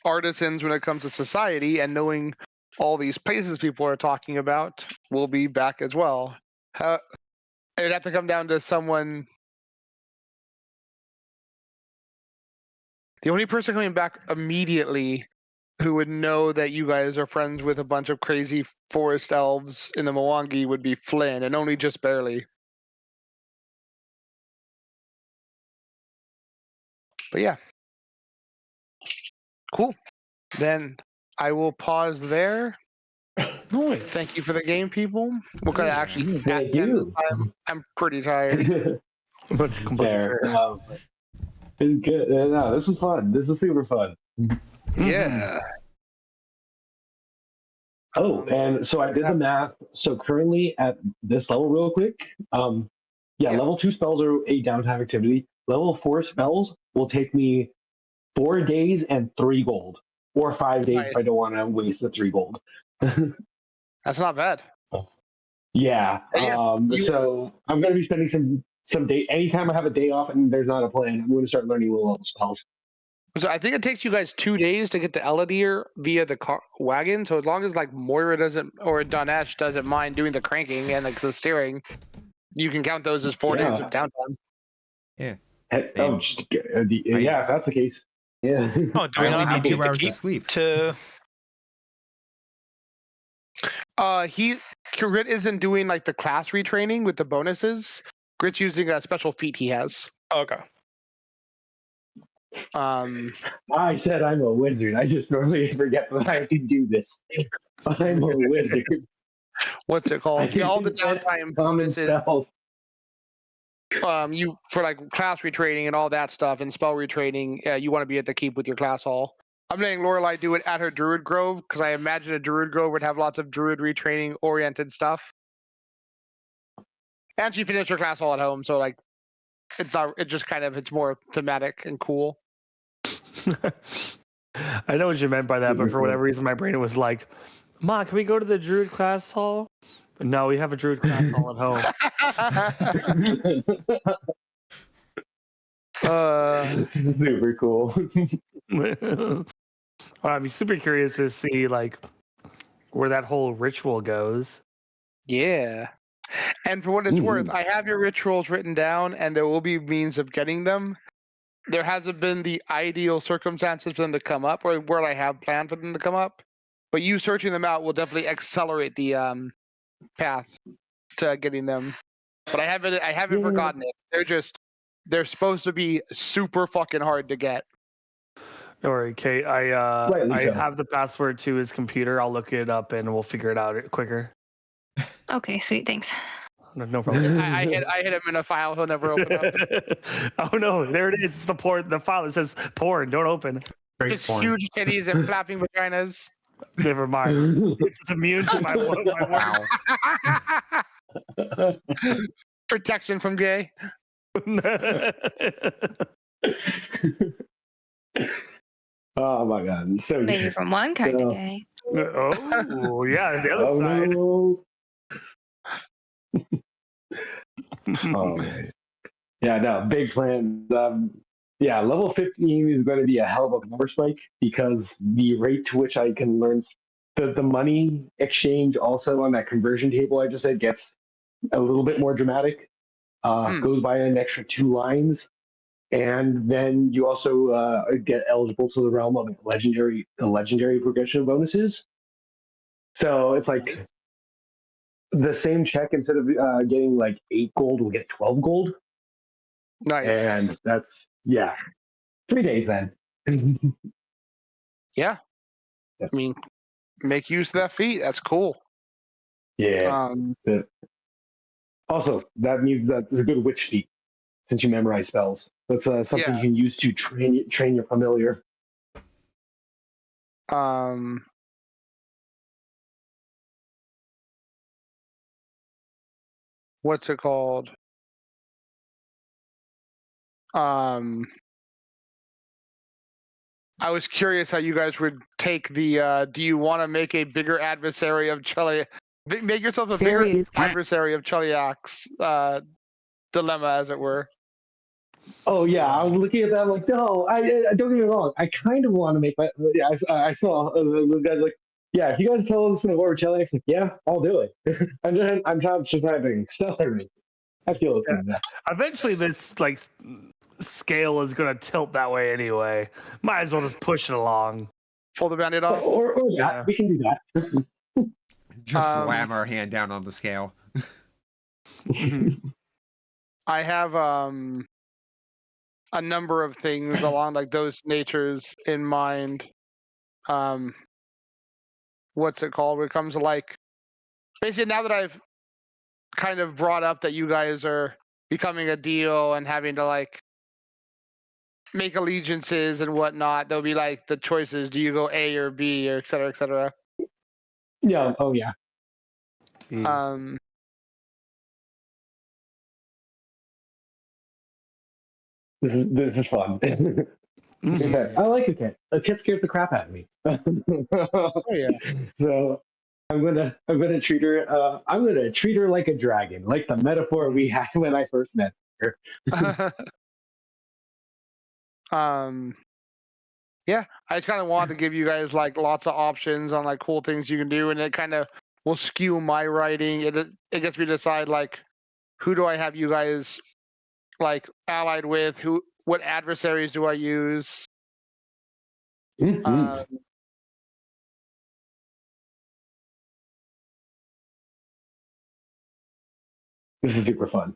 artisans when it comes to society, and knowing all these places people are talking about will be back as well. It'd have to come down to someone. The only person coming back immediately who would know that you guys are friends with a bunch of crazy forest elves in the Mwangi would be Flynn, and only just barely. But yeah. Cool. Then I will pause there. Nice. Thank you for the game, people. We're gonna actually Thank at 10 this you. time. I'm pretty tired. But completely Fair. fair. It's good. No, this was fun. This was super fun. Yeah. Oh, and so I did the math. So currently at this level, real quick, level 2 spells are a downtime activity. Level 4 spells will take me 4 days and 3 gold, or 5 days if I don't want to waste the 3 gold. That's not bad. Yeah. Yeah, So I'm going to be spending some day. Anytime I have a day off and there's not a plan, I'm going to start learning low level spells. So I think it takes you guys 2 days to get to Aladir via the wagon. So as long as like Moira doesn't or Danesh doesn't mind doing the cranking and like the steering, you can count those as 4 days of downtime. Yeah. If that's the case. Yeah. Oh, do we I not only have need to 2 hours keep of sleep. to? Grit isn't doing like the class retraining with the bonuses. Grit's using a special feat he has. Okay. I said I'm a wizard. I just normally forget that I can do this. I'm a wizard. What's it called? Yeah, all the downtime bonuses. Spells. You for like class retraining and all that stuff and spell retraining, you want to be at the keep with your class hall. I'm letting Lorelai do it at her Druid Grove because I imagine a Druid Grove would have lots of Druid retraining oriented stuff. And she finished her class hall at home, so like it's more thematic and cool. I know what you meant by that, but for whatever reason, my brain was like, "Ma, can we go to the Druid class hall?" But no, we have a Druid class hall at home. Super cool. I'm super curious to see like where that whole ritual goes. Yeah. And for what it's worth, I have your rituals written down, and there will be means of getting them. There hasn't been the ideal circumstances for them to come up, or where I have planned for them to come up. But you searching them out will definitely accelerate the path to getting them. But I haven't forgotten it. They're supposed to be super fucking hard to get. Don't worry, Kate. I have the password to his computer. I'll look it up and we'll figure it out quicker. Okay, sweet. Thanks. No problem. I hit him in a file he'll never open up. Oh no, there it is. It's the file that says porn. Don't open. Just huge titties and flapping vaginas. Never mind. It's immune to my Wow. Protection from gay. Oh my god. So Maybe good. from one kind of gay. Oh, yeah, the other Oh side. no! Oh man. Yeah, no, big plans. Yeah, level 15 is going to be a hell of a number spike because the rate to which I can learn the money exchange also on that conversion table I just said gets a little bit more dramatic. Goes by an extra 2 lines, and then you also get eligible to the realm of the legendary progression bonuses. So it's like the same check instead of getting like 8 gold, will get 12 gold, Nice. and that's 3 days then. Yeah. Yeah. I mean, make use of that feat. That's cool. Yeah. But also, that means that there's a good witch feat since you memorize spells. That's something Yeah. you can use to train your familiar. What's it called? I was curious how you guys would take the. Do you want to make a bigger adversary of Cheliax? Make yourself a bigger adversary of Cheliax's dilemma, as it were. Oh yeah, I was looking at that like, no, I don't get me wrong. I kind of want to make my. Yeah, I saw those guys like, yeah, if you guys tell us to go over Chile, like, yeah, I'll do it. I'm trying to accelerate. I feel it's gonna. Eventually, this like scale is going to tilt that way anyway. Might as well just push it along. Pull the band-aid off. Or yeah, we can do that. Just slam our hand down on the scale. I have a number of things along like those natures in mind. What's it called? When it comes to like, basically now that I've kind of brought up that you guys are becoming a deal and having to like make allegiances and whatnot, there'll be like the choices: do you go A or B, or et cetera, et cetera. Yeah. Oh yeah. This is fun. I like a kit. A kit scares the crap out of me. Oh yeah. So I'm gonna treat her. I'm gonna treat her like a dragon, like the metaphor we had when I first met her. Yeah, I just kind of wanted to give you guys like lots of options on like cool things you can do, and it kind of will skew my writing. It gets me to decide like who do I have you guys like allied with? What adversaries do I use? Mm-hmm. This is super fun.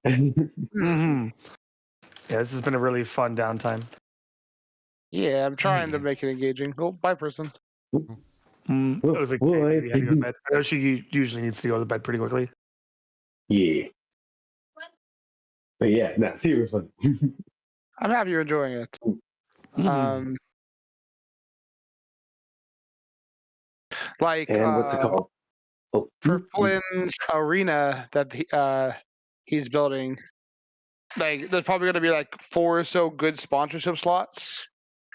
Yeah, this has been a really fun downtime. Yeah, I'm trying to make it engaging. Oh, bye, person. I was like, hey, maybe had to go to bed. I know she usually needs to go to bed pretty quickly. Yeah. But yeah, no, seriously. I'm happy you're enjoying it. Like, and what's it called? Oh. For Flynn's arena that he's building, like there's probably going to be like 4 or so good sponsorship slots.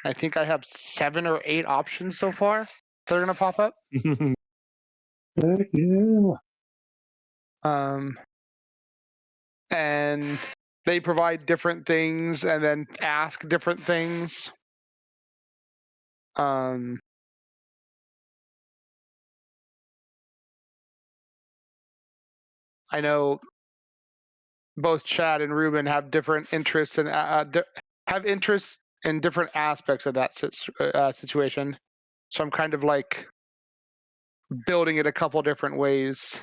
I think I have 7 or 8 options so far that are going to pop up. Yeah. And they provide different things and then ask different things. I know both Chad and Ruben have different interests and have interests in different aspects of that situation. So I'm kind of like building it a couple different ways.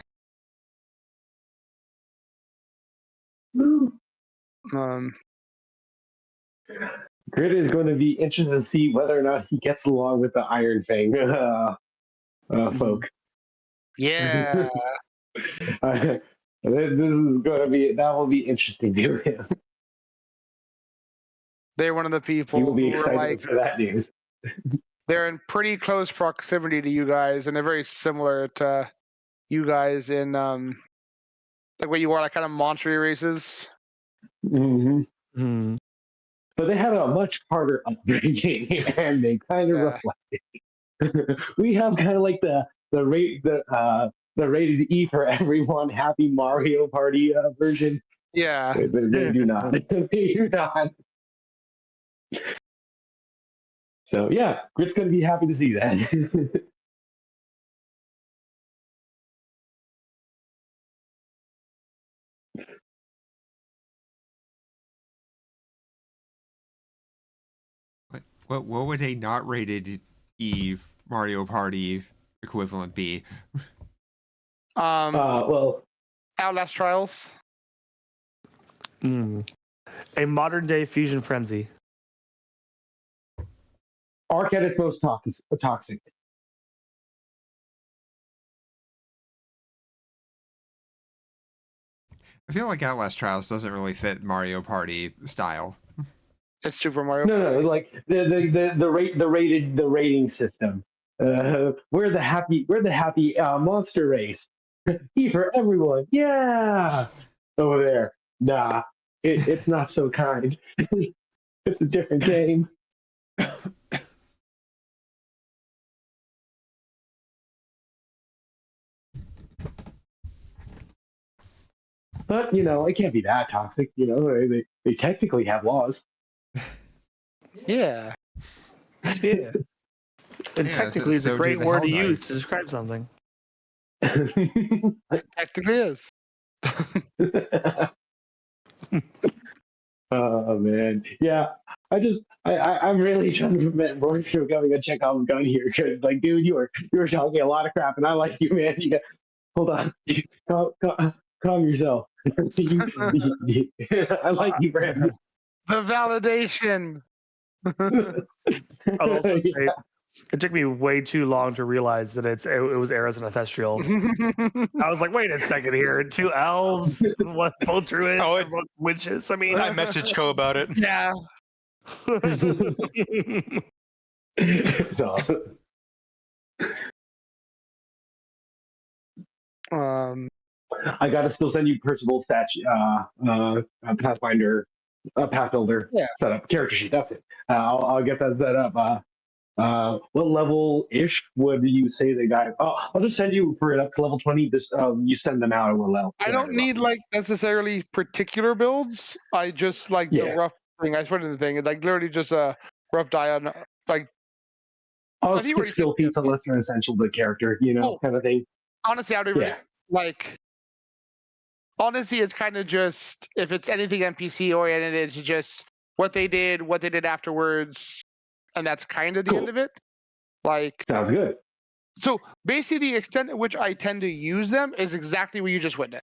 Grid is going to be interested to see whether or not he gets along with the Iron Fang folk. Yeah. This is going to be, that will be interesting to him. They're one of the people He will be who are excited like, for that news. they're in pretty close proximity to you guys, and they're very similar to you guys in like what you are, like kind of monster races. Mm-hmm. But they had a much harder upbringing, and they kind of reflect it. We have kind of like the rated E for everyone Happy Mario Party version. Yeah. They do not. They do not. So yeah, Grit's gonna be happy to see that. What would a not rated E Mario Party equivalent be? Well, Outlast Trials. A modern day fusion frenzy. Arc at its most toxic. I feel like Outlast Trials doesn't really fit Mario Party style. It's Super Mario. No, like the rating system. We're the happy monster race. E for everyone. Yeah. Over there. Nah, it's not so kind. It's a different game. But it can't be that toxic. They technically have laws. Yeah. Yeah. And Yeah, technically, it's so a do great the word Hell to use Knights. to describe something. It technically is. Oh man, yeah. I'm really trying to prevent Roy from coming to Chekhov's gun here because, like, dude, you were talking a lot of crap, and I like you, man. Hold on, calm yourself. I like you, Brandon. The validation. I'll also say Yeah. it took me way too long to realize that it was Eros and Athestial. I was like, wait a second here. 2 elves, what, both druids, Oh, both witches. I mean, I messaged Co about it. Yeah. It's awesome. I gotta still send you Percival's Pathfinder, Pathfinder Yeah. setup character sheet. That's it. I'll get that set up. What level ish would you say the guy? Oh, I'll just send you for it up to level 20. This you send them out at what level? I don't need like necessarily particular builds. I just like the Yeah. rough thing. I put in the thing. It's like literally just a rough die on like I'll I think what skip he skill said- feats unless they're essential to the character, kind of thing. honestly I don't even Yeah. like honestly it's kind of just if it's anything NPC oriented, it's just what they did afterwards, and that's kind of the Cool. end of it. Like Sounds good. so basically the extent at which I tend to use them is exactly what you just witnessed.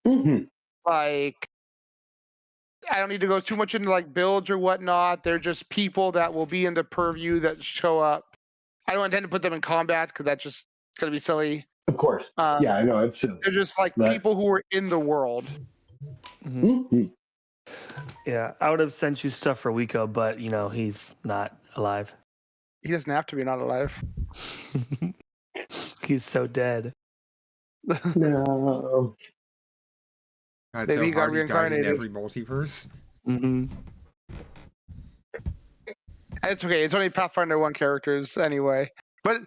Mm-hmm. Like I don't need to go too much into like builds or whatnot. They're just people that will be in the purview that show up. I don't intend to put them in combat because that's just gonna be silly. Of course. Yeah, I know it's silly. They're just like But- people who are in the world. Mm-hmm. yeah, I would have sent you stuff for Wiko, but he's not alive. He doesn't have to be not alive. He's so dead. No. God, Maybe so he got hard he died in reincarnated. every multiverse. Mm-hmm. It's okay. It's only Pathfinder 1 characters anyway. But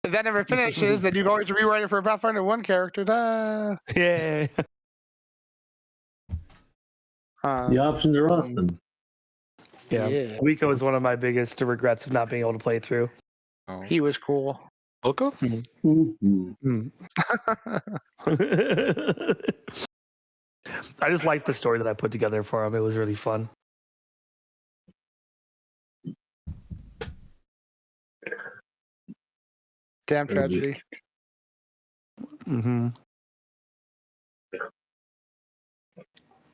if that never finishes, then you can always rewrite it for a Pathfinder 1 character. Da. Yeah. The options are awesome. Yeah. Yeah. Wiko is one of my biggest regrets of not being able to play through. Oh. He was cool. Oko? Mm-hmm. I just liked the story that I put together for him. It was really fun. Damn tragedy. Mm-hmm.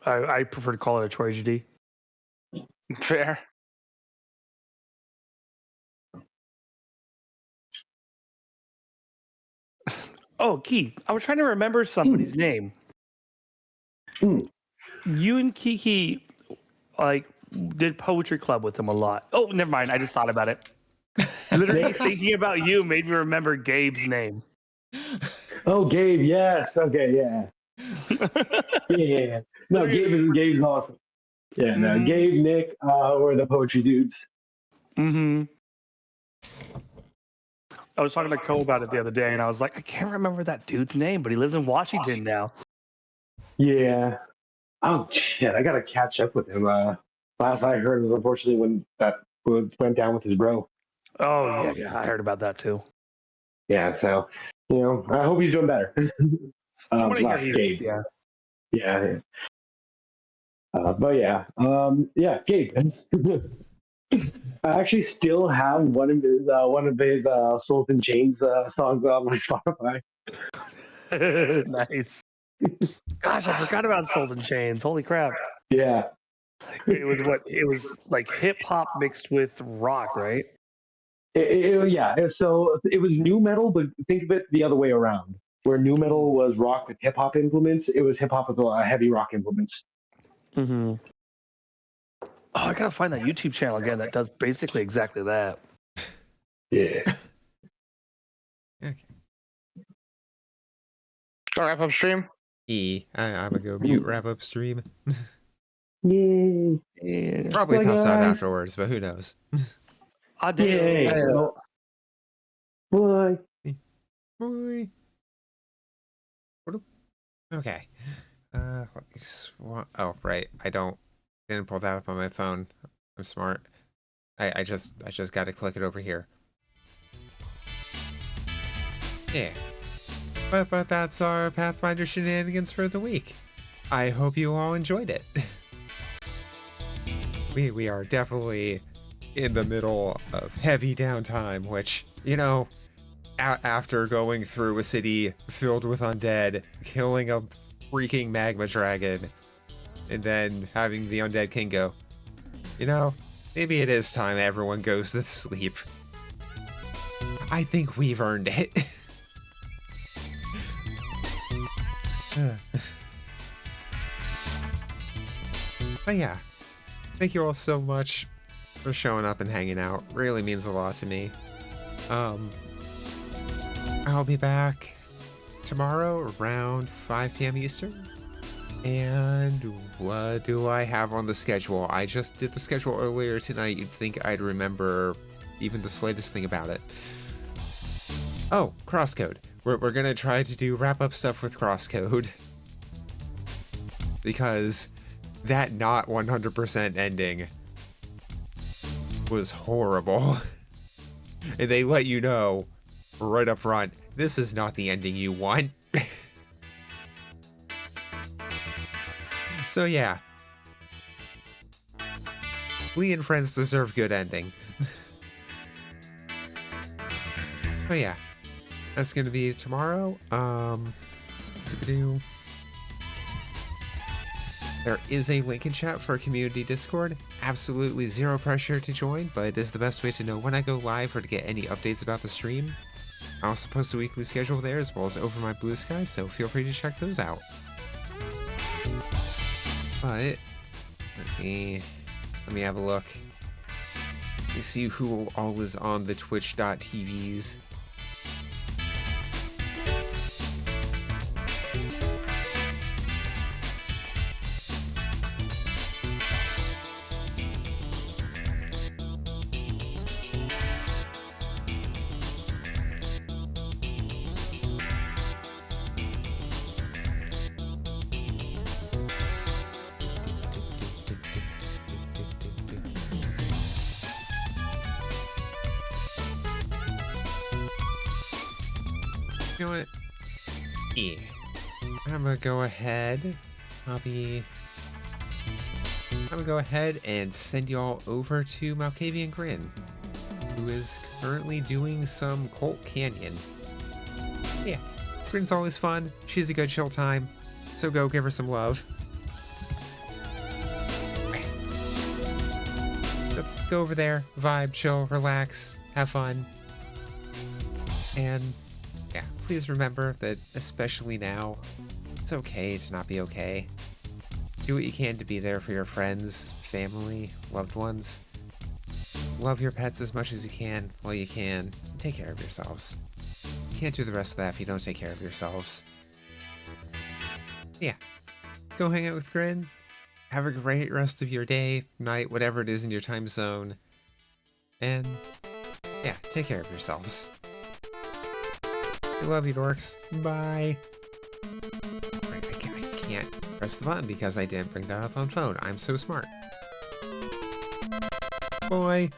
I prefer to call it a tragedy. Fair. Oh, Key, I was trying to remember somebody's name. Mm. You and Kiki, did poetry club with him a lot. Oh, never mind. I just thought about it. Literally thinking about you made me remember Gabe's name. Oh, Gabe, yes. Okay, yeah. Yeah. No, Gabe's awesome. Yeah, no, Mhm. Gabe, Nick, were the poetry dudes. Mm-hmm. I was talking to Cole about it the other day, and I was like, I can't remember that dude's name, but he lives in Washington now. Yeah. Oh shit! I gotta catch up with him. Last I heard was unfortunately when that went down with his bro. Oh, yeah, I heard about that too. Yeah. So, I hope he's doing better. From what I hear, he Gabe. is, yeah. Yeah. But yeah. Yeah, Gabe. I actually still have one of his Souls and Chains songs on my Spotify. Nice. Gosh, I forgot about Souls and Chains. Holy crap. Yeah. It was what? It was like hip hop mixed with rock, right? So it was new metal, but think of it the other way around. Where new metal was rock with hip hop implements, it was hip hop with heavy rock implements. Mm-hmm. Oh, I gotta find that YouTube channel again that does basically exactly that. Yeah. Okay. Go wrap up stream. I'm gonna go mute wrap up stream. Yay. Yeah. Probably Bye, pass out guys. afterwards, but who knows? I do. Yay. Bye. Boy. Okay. Oh, right. Didn't pull that up on my phone. I'm smart. I just got to click it over here. Yeah. But that's our Pathfinder shenanigans for the week. I hope you all enjoyed it. We are definitely in the middle of heavy downtime, which, after going through a city filled with undead, killing a freaking magma dragon, and then having the undead king go, maybe it is time everyone goes to sleep. I think we've earned it. But yeah, thank you all so much for showing up and hanging out. Really means a lot to me. I'll be back tomorrow around 5 p.m. Eastern. And what do I have on the schedule? I just did the schedule earlier tonight. You'd think I'd remember even the slightest thing about it. Oh, Crosscode. We're gonna try to do wrap-up stuff with Crosscode. Because that not 100% ending was horrible. And they let you know right up front, this is not the ending you want. So yeah. Lee and friends deserve good ending. But yeah. That's gonna be tomorrow. There is a link in chat for a community Discord. Absolutely zero pressure to join, but it is the best way to know when I go live or to get any updates about the stream. I also post a weekly schedule there as well as over my Blue Sky, so feel free to check those out. But let me have a look. Let me see who all is on the twitch.tvs. You know what? Yeah. I'm gonna go ahead. I'm gonna go ahead and send y'all over to Malkavian Grin, who is currently doing some Colt Canyon. Yeah, Grin's always fun. She's a good chill time, so go give her some love. Just go over there, vibe, chill, relax, have fun, and yeah, please remember that, especially now, it's okay to not be okay. Do what you can to be there for your friends, family, loved ones. Love your pets as much as you can while you can. Take care of yourselves. You can't do the rest of that if you don't take care of yourselves. Yeah. Go hang out with Grin. Have a great rest of your day, night, whatever it is in your time zone. And yeah, take care of yourselves. I love you, dorks. Bye. Right, I can't press the button because I didn't bring that up on phone. I'm so smart. Bye.